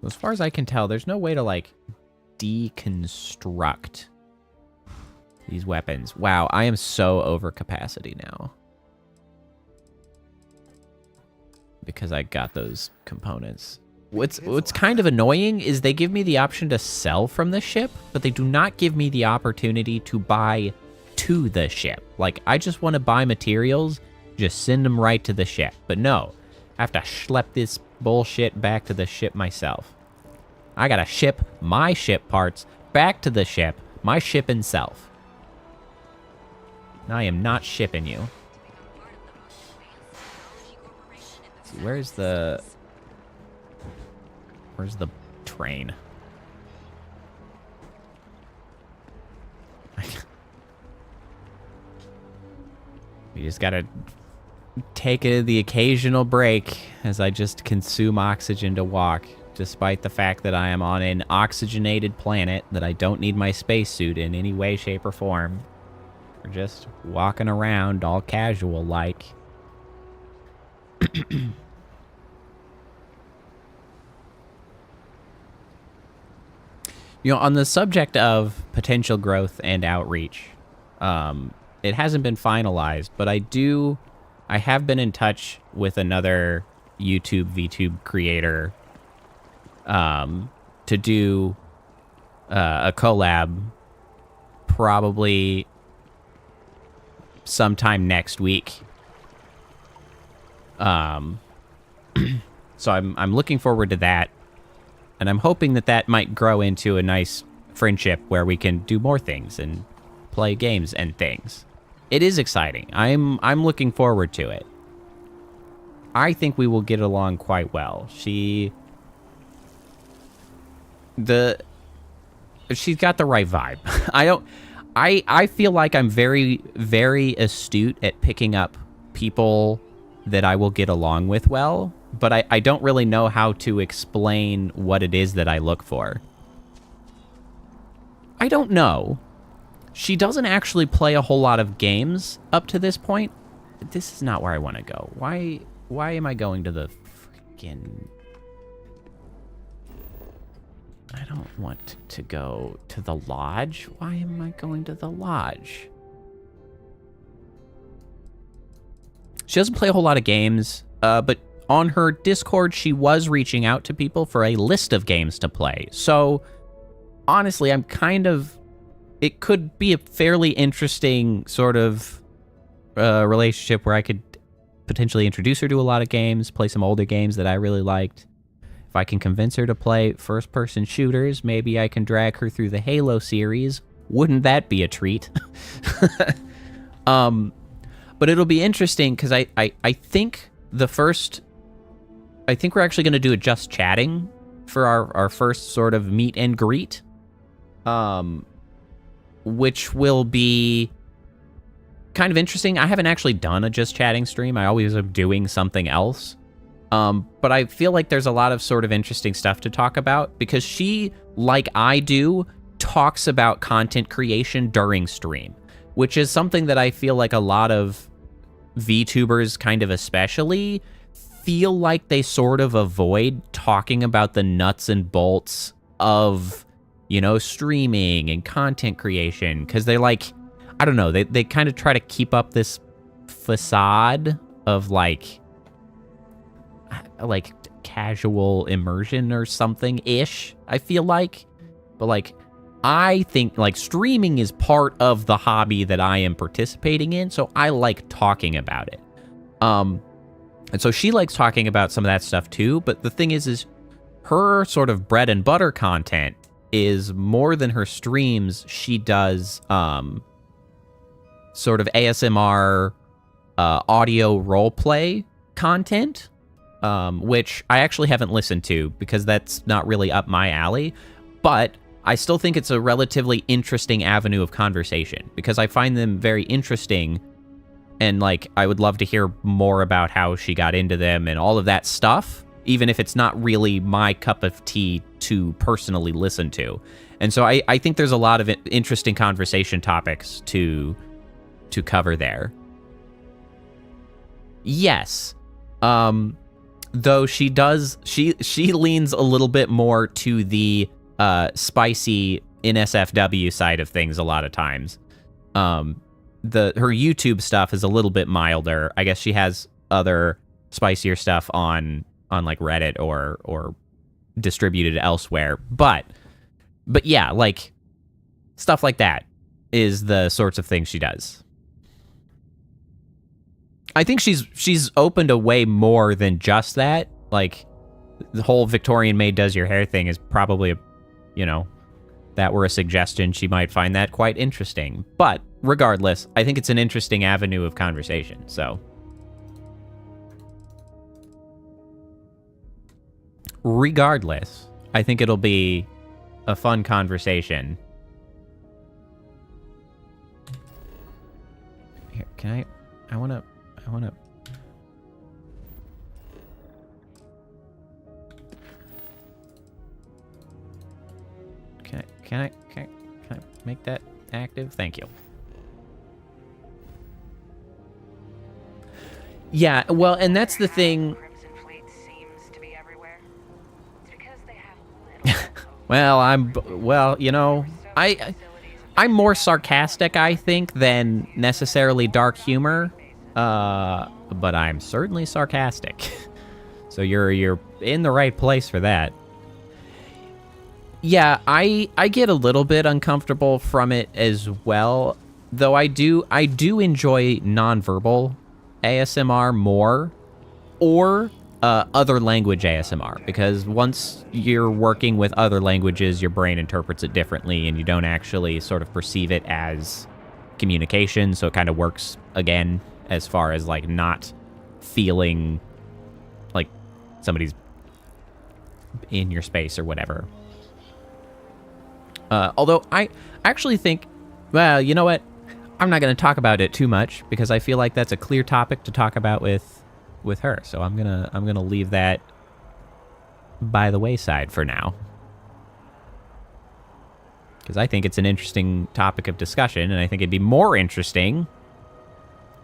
As far as I can tell, there's no way to, like, deconstruct these weapons. Wow, I am so over capacity now. Because I got those components. What's kind of annoying is they give me the option to sell from the ship, but they do not give me the opportunity to buy to the ship. Like, I just want to buy materials, just send them right to the ship. But no, I have to schlep this bullshit back to the ship myself. I gotta ship my ship parts back to the ship, my shipping self. I am not shipping you. Let's see, where's the train? We just gotta take the occasional break as I just consume oxygen to walk, despite the fact that I am on an oxygenated planet that I don't need my spacesuit in any way, shape, or form. We're just walking around all casual-like. You know, on the subject of potential growth and outreach, it hasn't been finalized, but I have been in touch with another VTube creator to do a collab probably sometime next week. So I'm looking forward to that, and I'm hoping that might grow into a nice friendship where we can do more things and play games and things. It is exciting. I'm looking forward to it. I think we will get along quite well. She's got the right vibe. I feel like I'm very, very astute at picking up people that I will get along with well, but I don't really know how to explain what it is that I look for. I don't know. She doesn't actually play a whole lot of games up to this point. This is not where I want to go. Why am I going to the freaking... I don't want to go to the lodge. Why am I going to the lodge? She doesn't play a whole lot of games, but on her Discord, she was reaching out to people for a list of games to play. So, honestly, I'm kind of... It could be a fairly interesting sort of relationship where I could potentially introduce her to a lot of games, play some older games that I really liked. If I can convince her to play first-person shooters, maybe I can drag her through the Halo series. Wouldn't that be a treat? But it'll be interesting because I think I think we're actually going to do a just chatting for our first sort of meet and greet. Which will be kind of interesting. I haven't actually done a just chatting stream. I always am doing something else. But I feel like there's a lot of sort of interesting stuff to talk about because she, like I do, talks about content creation during stream, which is something that I feel like a lot of VTubers kind of especially feel like they sort of avoid talking about the nuts and bolts of, you know, streaming and content creation because they're like, I don't know, they kind of try to keep up this facade of like casual immersion or something-ish, I feel like. But like, I think like streaming is part of the hobby that I am participating in, so I like talking about it. And so she likes talking about some of that stuff too, but the thing is her sort of bread and butter content is more than her streams. She does sort of ASMR audio roleplay content, which I actually haven't listened to because that's not really up my alley, but I still think it's a relatively interesting avenue of conversation because I find them very interesting, and like I would love to hear more about how she got into them and all of that stuff, even if it's not really my cup of tea to personally listen to. And so I think there's a lot of interesting conversation topics to cover there. Yes. Though she leans a little bit more to the spicy NSFW side of things a lot of times. Her YouTube stuff is a little bit milder. I guess she has other spicier stuff on like Reddit or distributed elsewhere. But yeah, like stuff like that is the sorts of things she does. I think she's open to way more than just that. Like the whole Victorian maid does your hair thing is probably, you know, that were a suggestion, she might find that quite interesting. But regardless, I think it's an interesting avenue of conversation, so. Regardless, I think it'll be a fun conversation. Here, can I wanna... Can I make that active? Thank you. Yeah, well, and that's the thing. Well, you know, I'm more sarcastic, I think, than necessarily dark humor. But I'm certainly sarcastic. So you're in the right place for that. Yeah, I get a little bit uncomfortable from it as well, though I do enjoy nonverbal ASMR more, or other language ASMR, because once you're working with other languages, your brain interprets it differently, and you don't actually sort of perceive it as communication, so it kind of works again as far as like not feeling like somebody's in your space or whatever. Although I actually think, well, you know what? I'm not going to talk about it too much because I feel like that's a clear topic to talk about with her. So I'm gonna leave that by the wayside for now, because I think it's an interesting topic of discussion, and I think it'd be more interesting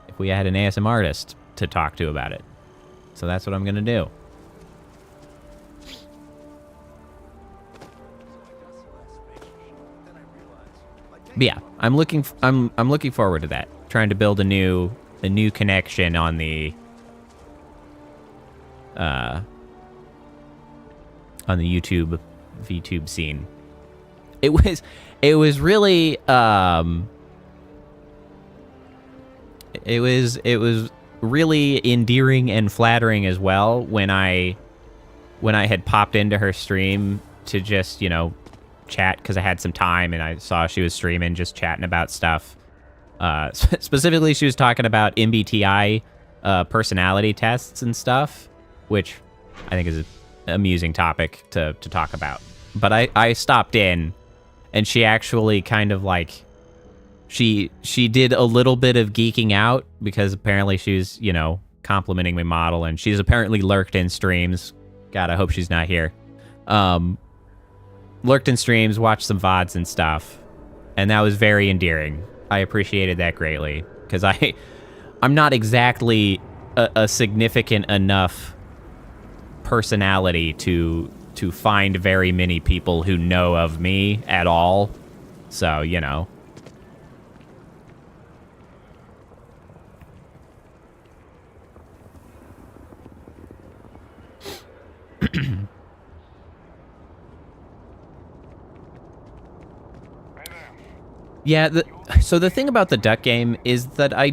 if we had an ASMR artist to talk to about it. So that's what I'm gonna do. But yeah, I'm looking forward to that. Trying to build a new connection on the VTube scene. It was really it was really endearing and flattering as well when I had popped into her stream to just, you know, chat because I had some time and I saw she was streaming, just chatting about stuff. Specifically, she was talking about MBTI personality tests and stuff, which I think is an amusing topic to talk about. But I stopped in, and she actually kind of like, she did a little bit of geeking out because apparently she was, you know, complimenting my model, and she's apparently lurked in streams. God, I hope she's not here. Lurked in streams, watched some VODs and stuff, and that was very endearing. I appreciated that greatly, because I'm not exactly a significant enough personality to find very many people who know of me at all. So, you know. Yeah, so the thing about the duck game is that I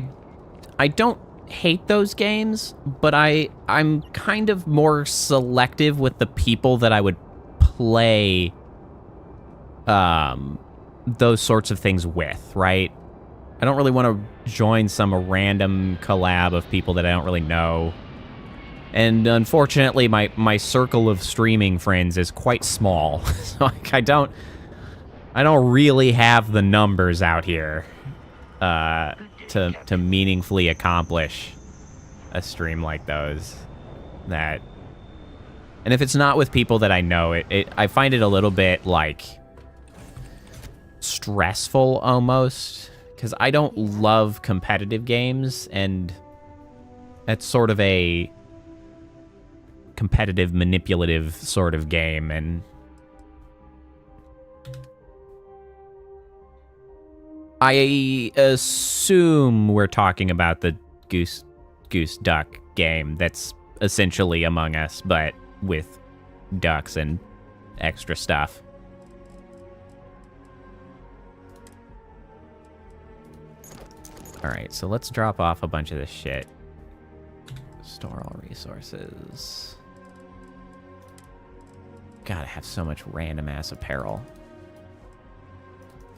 don't hate those games, but I'm kind of more selective with the people that I would play those sorts of things with, right? I don't really want to join some random collab of people that I don't really know. And unfortunately, my circle of streaming friends is quite small. So like, I don't really have the numbers out here to meaningfully accomplish a stream like those. And if it's not with people that I know, I find it a little bit like stressful almost, because I don't love competitive games, and that's sort of a competitive, manipulative sort of game, and I assume we're talking about the Goose Duck game that's essentially Among Us, but with ducks and extra stuff. Alright, so let's drop off a bunch of this shit. Store all resources. God, I have so much random ass apparel.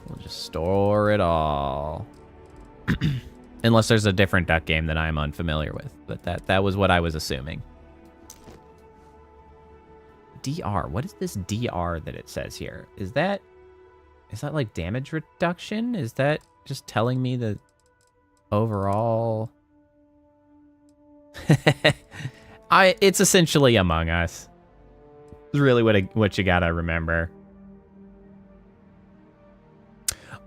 We'll just store it all. Unless there's a different duck game that I'm unfamiliar with. But that was what I was assuming. DR. What is this DR that it says here? Is that like damage reduction? Is that just telling me the overall... It's essentially Among Us. It's really what you gotta remember.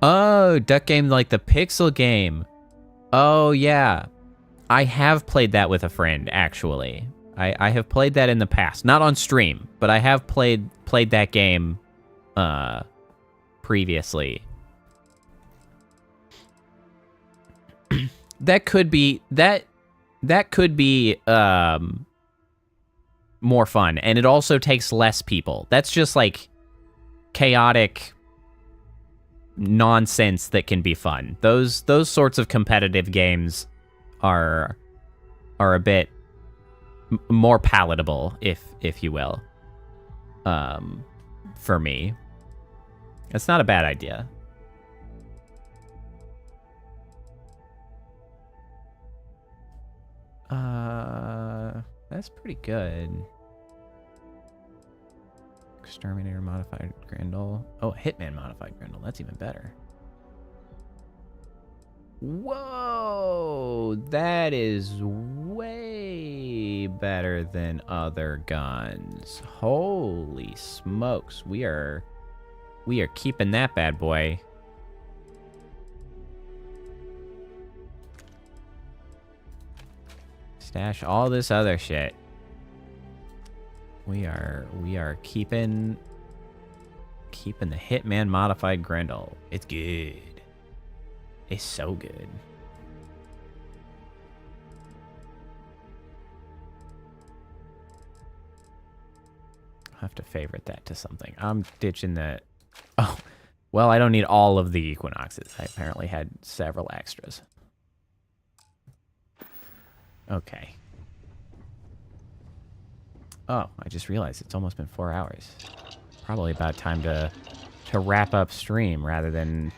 Oh, duck game like the pixel game. Oh, yeah. I have played that with a friend, actually. I have played that in the past. Not on stream, but I have played that game previously. That could be more fun, and it also takes less people. That's just like chaotic nonsense that can be fun. Those sorts of competitive games are a bit more palatable, if you will, for me. It's not a bad idea. That's pretty good. Exterminator modified Grendel. Oh, Hitman modified Grendel. That's even better. Whoa, that is way better than other guns. Holy smokes. We are keeping that bad boy. Stash all this other shit. We are keeping the Hitman modified Grendel. It's good. It's so good. I'll have to favorite that to something. I'm ditching that. Oh, well, I don't need all of the Equinoxes. I apparently had several extras. Okay. Oh, I just realized it's almost been 4 hours. Probably about time to wrap up stream rather than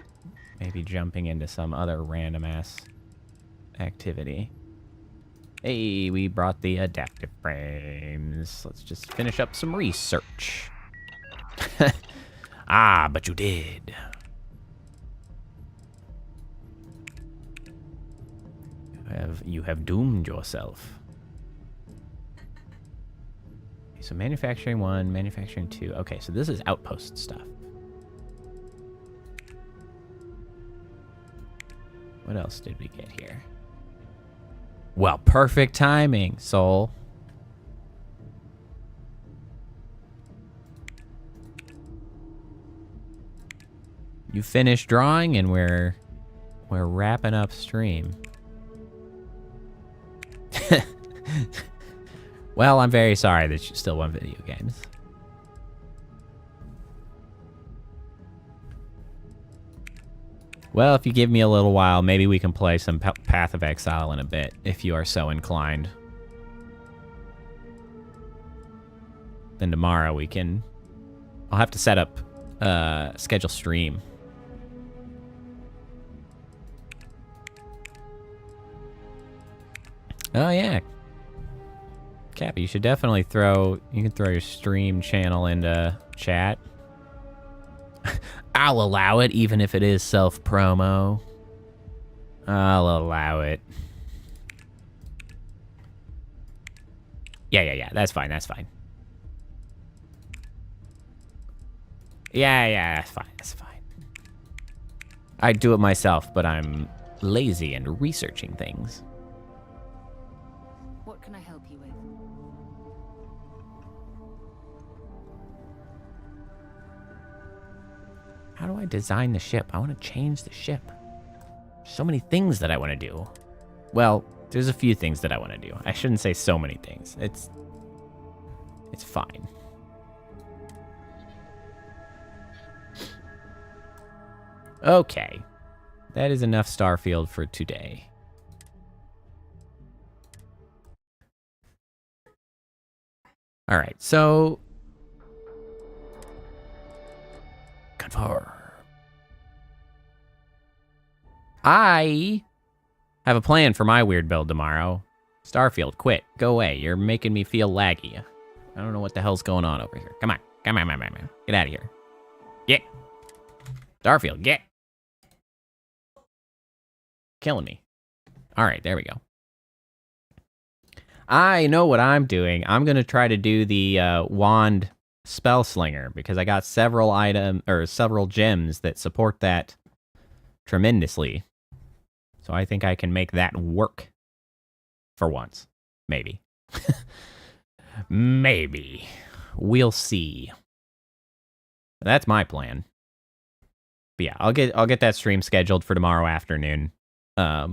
maybe jumping into some other random-ass activity. Hey, we brought the adaptive frames. Let's just finish up some research. Ah, but you did. You have doomed yourself. Okay, so manufacturing 1, manufacturing 2. Okay, so this is outpost stuff. What else did we get here? Well, perfect timing, Soul. You finished drawing and we're wrapping up stream. Well, I'm very sorry that you still want video games. Well, if you give me a little while, maybe we can play some Path of Exile in a bit, if you are so inclined. Then tomorrow we can... I'll have to set up, schedule stream. Oh, yeah. Cappy, you should definitely throw... You can throw your stream channel into chat. I'll allow it, even if it is self-promo. I'll allow it. Yeah. That's fine, that's fine. Yeah, that's fine. I'd do it myself, but I'm lazy and researching things. What can I help you with? How do I design the ship? I want to change the ship. So many things that I want to do. Well, there's a few things that I want to do. I shouldn't say so many things. It's fine. Okay. That is enough Starfield for today. All right, so platform. I have a plan for my weird build tomorrow. Starfield, quit. Go away. You're making me feel laggy. I don't know what the hell's going on over here. Come on. Come on. Get out of here. Get. Starfield, get. Killing me. All right, there we go. I know what I'm doing. I'm going to try to do the wand spell slinger because I got several gems that support that tremendously. So I think I can make that work for once. Maybe. Maybe. We'll see. That's my plan. But yeah, I'll get that stream scheduled for tomorrow afternoon. I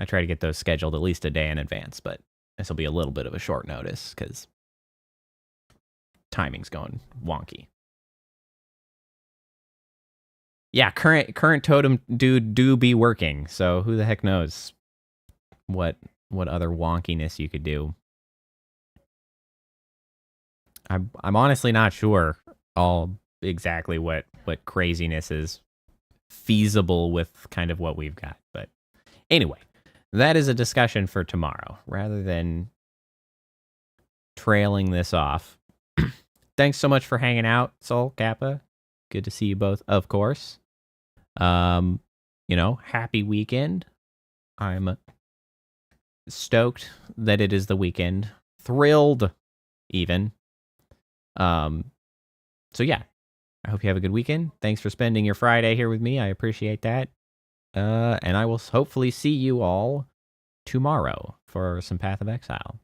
try to get those scheduled at least a day in advance, but this will be a little bit of a short notice because timing's going wonky. Yeah, current totem do be working, so who the heck knows what other wonkiness you could do. I'm honestly not sure all exactly what craziness is feasible with kind of what we've got, but anyway, that is a discussion for tomorrow rather than trailing this off. Thanks so much for hanging out, Soul Kappa. Good to see you both, of course. Happy weekend. I'm stoked that it is the weekend. Thrilled, even. So yeah, I hope you have a good weekend. Thanks for spending your Friday here with me. I appreciate that. And I will hopefully see you all tomorrow for some Path of Exile.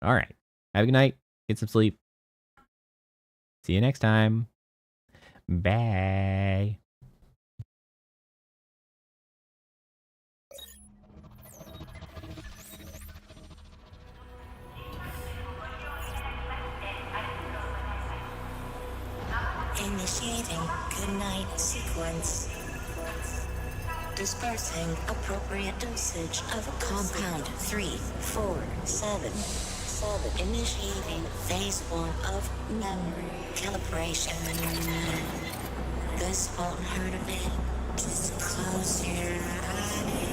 All right. Have a good night. Get some sleep. See you next time. Bye. Initiating goodnight sequence. Dispersing appropriate dosage of compound 347. Initiating phase 1 of memory calibration. This won't hurt a bit. Just close your eyes.